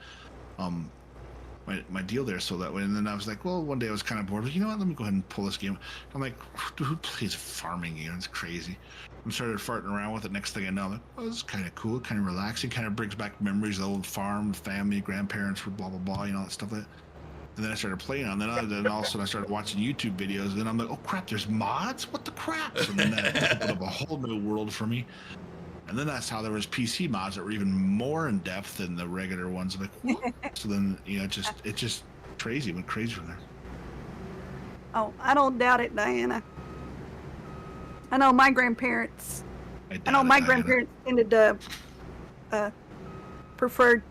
my deal there, so that way. And then I was like, well, one day I was kind of bored. Like, you know what? Let me go ahead and pull this game. I'm like, who plays a farming game? It's crazy. And started farting around with it. Next thing I know, I'm like, oh, this is kind of cool, kind of relaxing, kind of brings back memories of the old farm, family, grandparents, blah blah blah, you know, that stuff like that. And then I started playing on. Then all of a sudden I started watching YouTube videos. And then I'm like, oh crap, there's mods. What the crap? So then that opened up a whole new world for me. And then that's how there was PC mods that were even more in depth than the regular ones. I'm like, what? So then it just crazy. Went crazy from there. Oh, I don't doubt it, Diana. I know my grandparents. Grandparents tended to preferred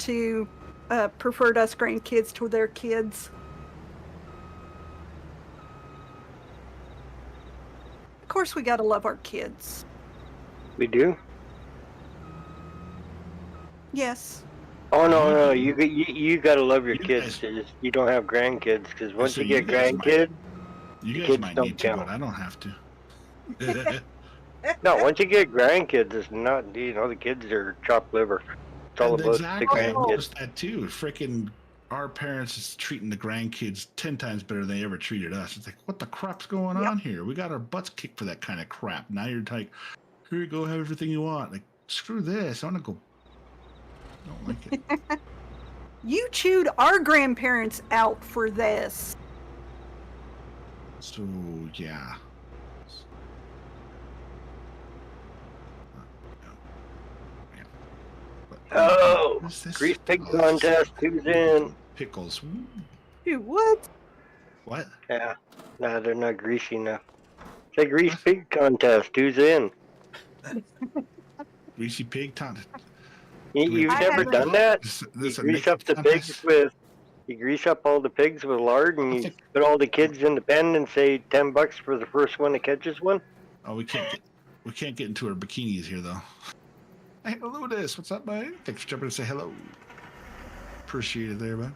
us grandkids to their kids. Of course, we gotta love our kids. We do? Yes. Oh no! You gotta love your kids. You don't have grandkids, because once you get grandkids, you guys might need to, but I don't have to. No, once you get grandkids, it's not, the kids are chopped liver. It's all about the I grandkids. noticed that too. Freaking our parents is treating the grandkids 10 times better than they ever treated us. It's like, what the crap's going on here? We got our butts kicked for that kind of crap. Now you're like, here you go, have everything you want. Like, screw this. I want to go. I don't like it. You chewed our grandparents out for this. So, yeah. Oh, grease pig contest. Who's in? Pickles. Dude, what? What? Yeah. No, they're not greasy enough. It's a grease pig contest. Who's in? Greasy pig contest. You've never done that? You grease up the pigs with. You grease up all the pigs with lard, and you put all the kids in the pen and say $10 for the first one that catches one. Oh, we can't get into our bikinis here though. Hey, hello, this. What's up, man? Thanks for jumping to say hello. Appreciate it there, man.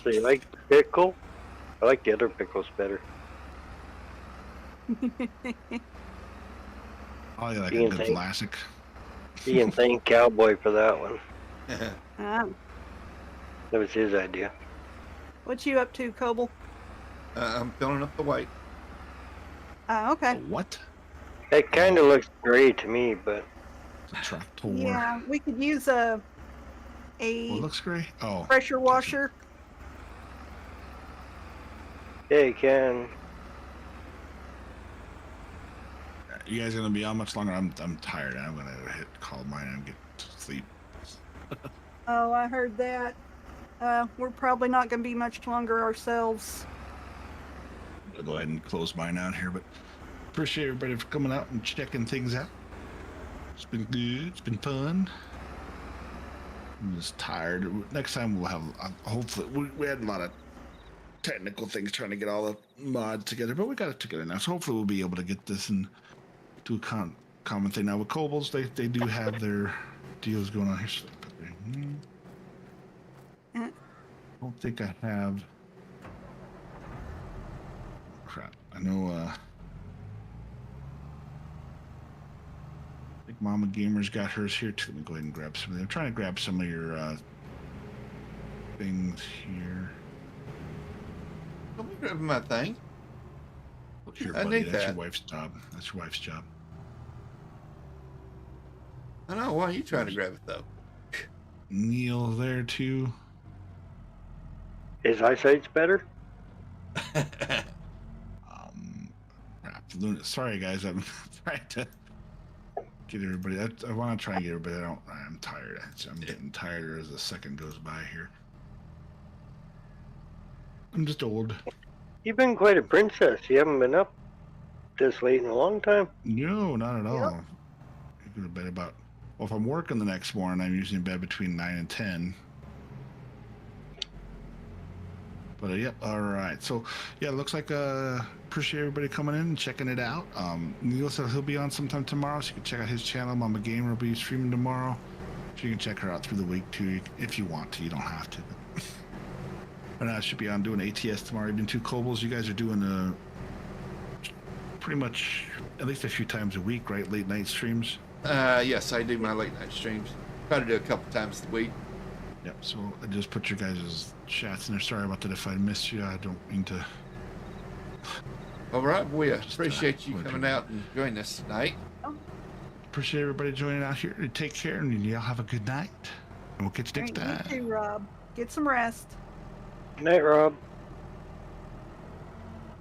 So you like the pickle? I like the other pickles better. I like a good classic. You can thank Cowboy for that one. Um, That was his idea. what you up to, Coble? I'm filling up the white. Okay. What? It kind of looks gray to me, but It's a tractor. Yeah, we could use a What looks gray? Oh. pressure washer. yeah, you can. You guys gonna be on much longer? I'm tired. I'm gonna call mine and get to sleep. Oh, I heard that. We're probably not going to be much longer ourselves. I'll go ahead and close mine out here, but appreciate everybody for coming out and checking things out. It's been good. It's been fun. I'm just tired. Next time we'll have, hopefully, we had a lot of technical things trying to get all the mods together, but we got it together now. So hopefully we'll be able to get this and do a common thing. Now with Kobolds, they do have their deals going on here. So I don't think I have. Crap. I know, I think Mama Gamer's got hers here too. Let me go ahead and grab some of them. I'm trying to grab some of your things here. Let me grab my thing. Look here, I buddy. need That's that. your wife's job. That's your wife's job. I know. Why are you trying to grab it though? Neil there too. His eyesight's better? Crap. Luna. Sorry guys, I'm trying to get everybody. I want to try and get everybody. I'm tired. I'm getting tired as the second goes by here. I'm just old. You've been quite a princess. You haven't been up this late in a long time. No, not at all. I go to bed about Well, if I'm working the next morning, I'm usually in bed between 9 and 10. But yep, all right. So yeah, it looks like appreciate everybody coming in and checking it out. Neil said he'll be on sometime tomorrow, so you can check out his channel. Mama Gamer will be streaming tomorrow. So you can check her out through the week too, if you want to. You don't have to. And I should be on doing ATS tomorrow. You've been 2 Kobolds. You guys are doing pretty much at least a few times a week, right? Late night streams. Yes, I do my late night streams. Try to do a couple times a week. Yep. So I just put your guys' chats in there. Sorry about that if I missed you. I don't mean to. All right, we appreciate you coming out and joining us tonight. Appreciate everybody joining out here. Take care, and y'all have a good night. And we'll catch you next time. You too, Rob. Get some rest. Good night, Rob.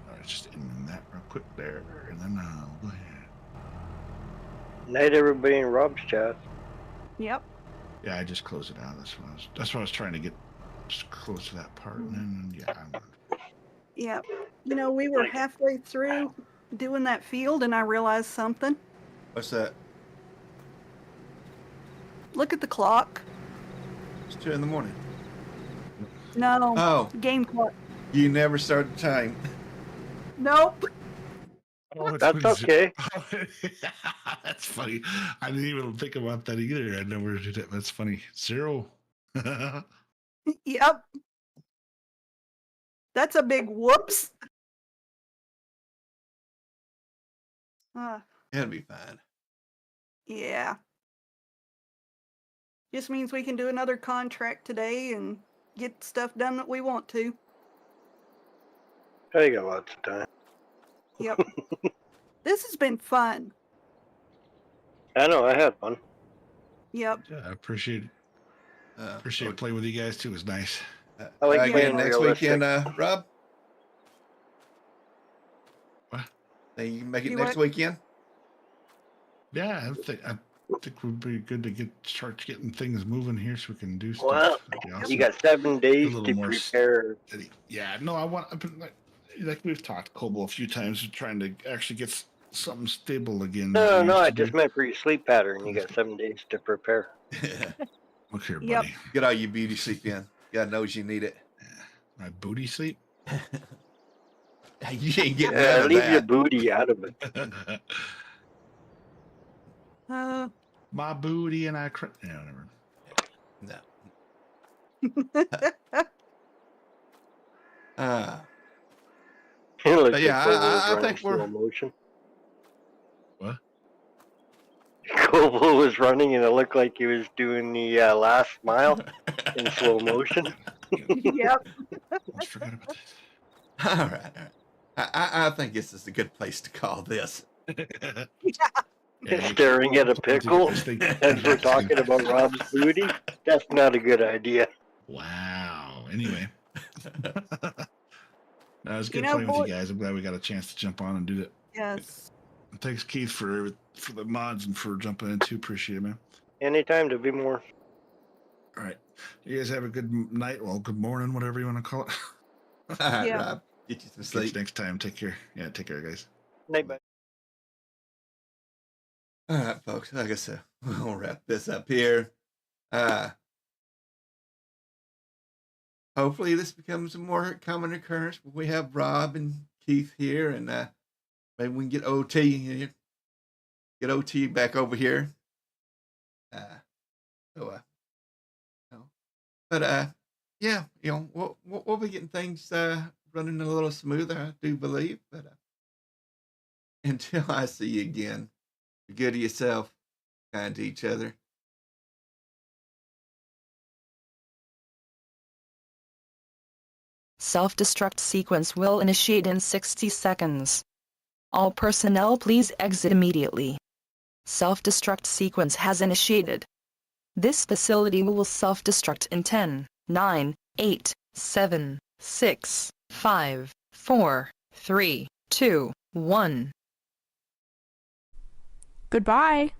All right, just ending that real quick there, and then I'll go ahead. Night, everybody in Rob's chat. Yep. Yeah, I just closed it out. That's what I was trying to get just close to that part, and then Yep. You know, we were halfway through doing that field, and I realized something. What's that? Look at the clock. It's 2 in the morning. No. Oh. Game clock. You never started the time. Nope. Oh, that's okay. That's funny. I didn't even think about that either. I never did it. That's funny. 0. Yep. That's a big whoops. It'll be fine. Yeah. Just means we can do another contract today and get stuff done that we want to. I got lots of time. Yep. This has been fun. I know, I had fun. Yep. Yeah, I appreciate playing with you guys too. It was nice. I like again playing next realistic. weekend, Rob? What? Think you can make it You next what? weekend? Yeah, I think it would be good to start getting things moving here so we can do stuff. Well, Awesome. you got 7 days little to more prepare. Yeah, no, I've been like we've talked Kobo a few times, trying to actually get something stable again. No, I just meant for your sleep pattern. You got 7 days to prepare. Look here, Yep. buddy. Get all your beauty sleep in. God knows you need it. My booty sleep. You ain't getting out of Leave that. your booty out of it. My booty and I. Yeah, whatever. No. It looks But yeah, like Kobo was I running think we're. slow motion. What? Kobo was running and it looked like he was doing the last mile in slow motion. Yep. I forgot about this. All right. I think this is a good place to call this. Staring at a pickle as we're talking about Rob's booty. That's not a good idea. Wow. Anyway. No, it was good You know, playing with you guys. I'm glad we got a chance to jump on and do that. Yes. Thanks, Keith, for the mods and for jumping in too. Appreciate it, man. Anytime to be more. All right. You guys have a good night. Well, good morning, whatever you want to call it. All right, Yeah. Rob. Get you some See you sleep. next time. Take care. Yeah, take care, guys. Night, bye. All right, folks. Like I said, we'll wrap this up here. Hopefully this becomes a more common occurrence. We have Rob and Keith here, and maybe we can get OT here. Get OT back over here. But yeah, we'll be getting things running a little smoother, I do believe. But until I see you again, be good to yourself, kind to each other. Self-destruct sequence will initiate in 60 seconds. All personnel please exit immediately. Self-destruct sequence has initiated. This facility will self-destruct in 10, 9, 8, 7, 6, 5, 4, 3, 2, 1. Goodbye.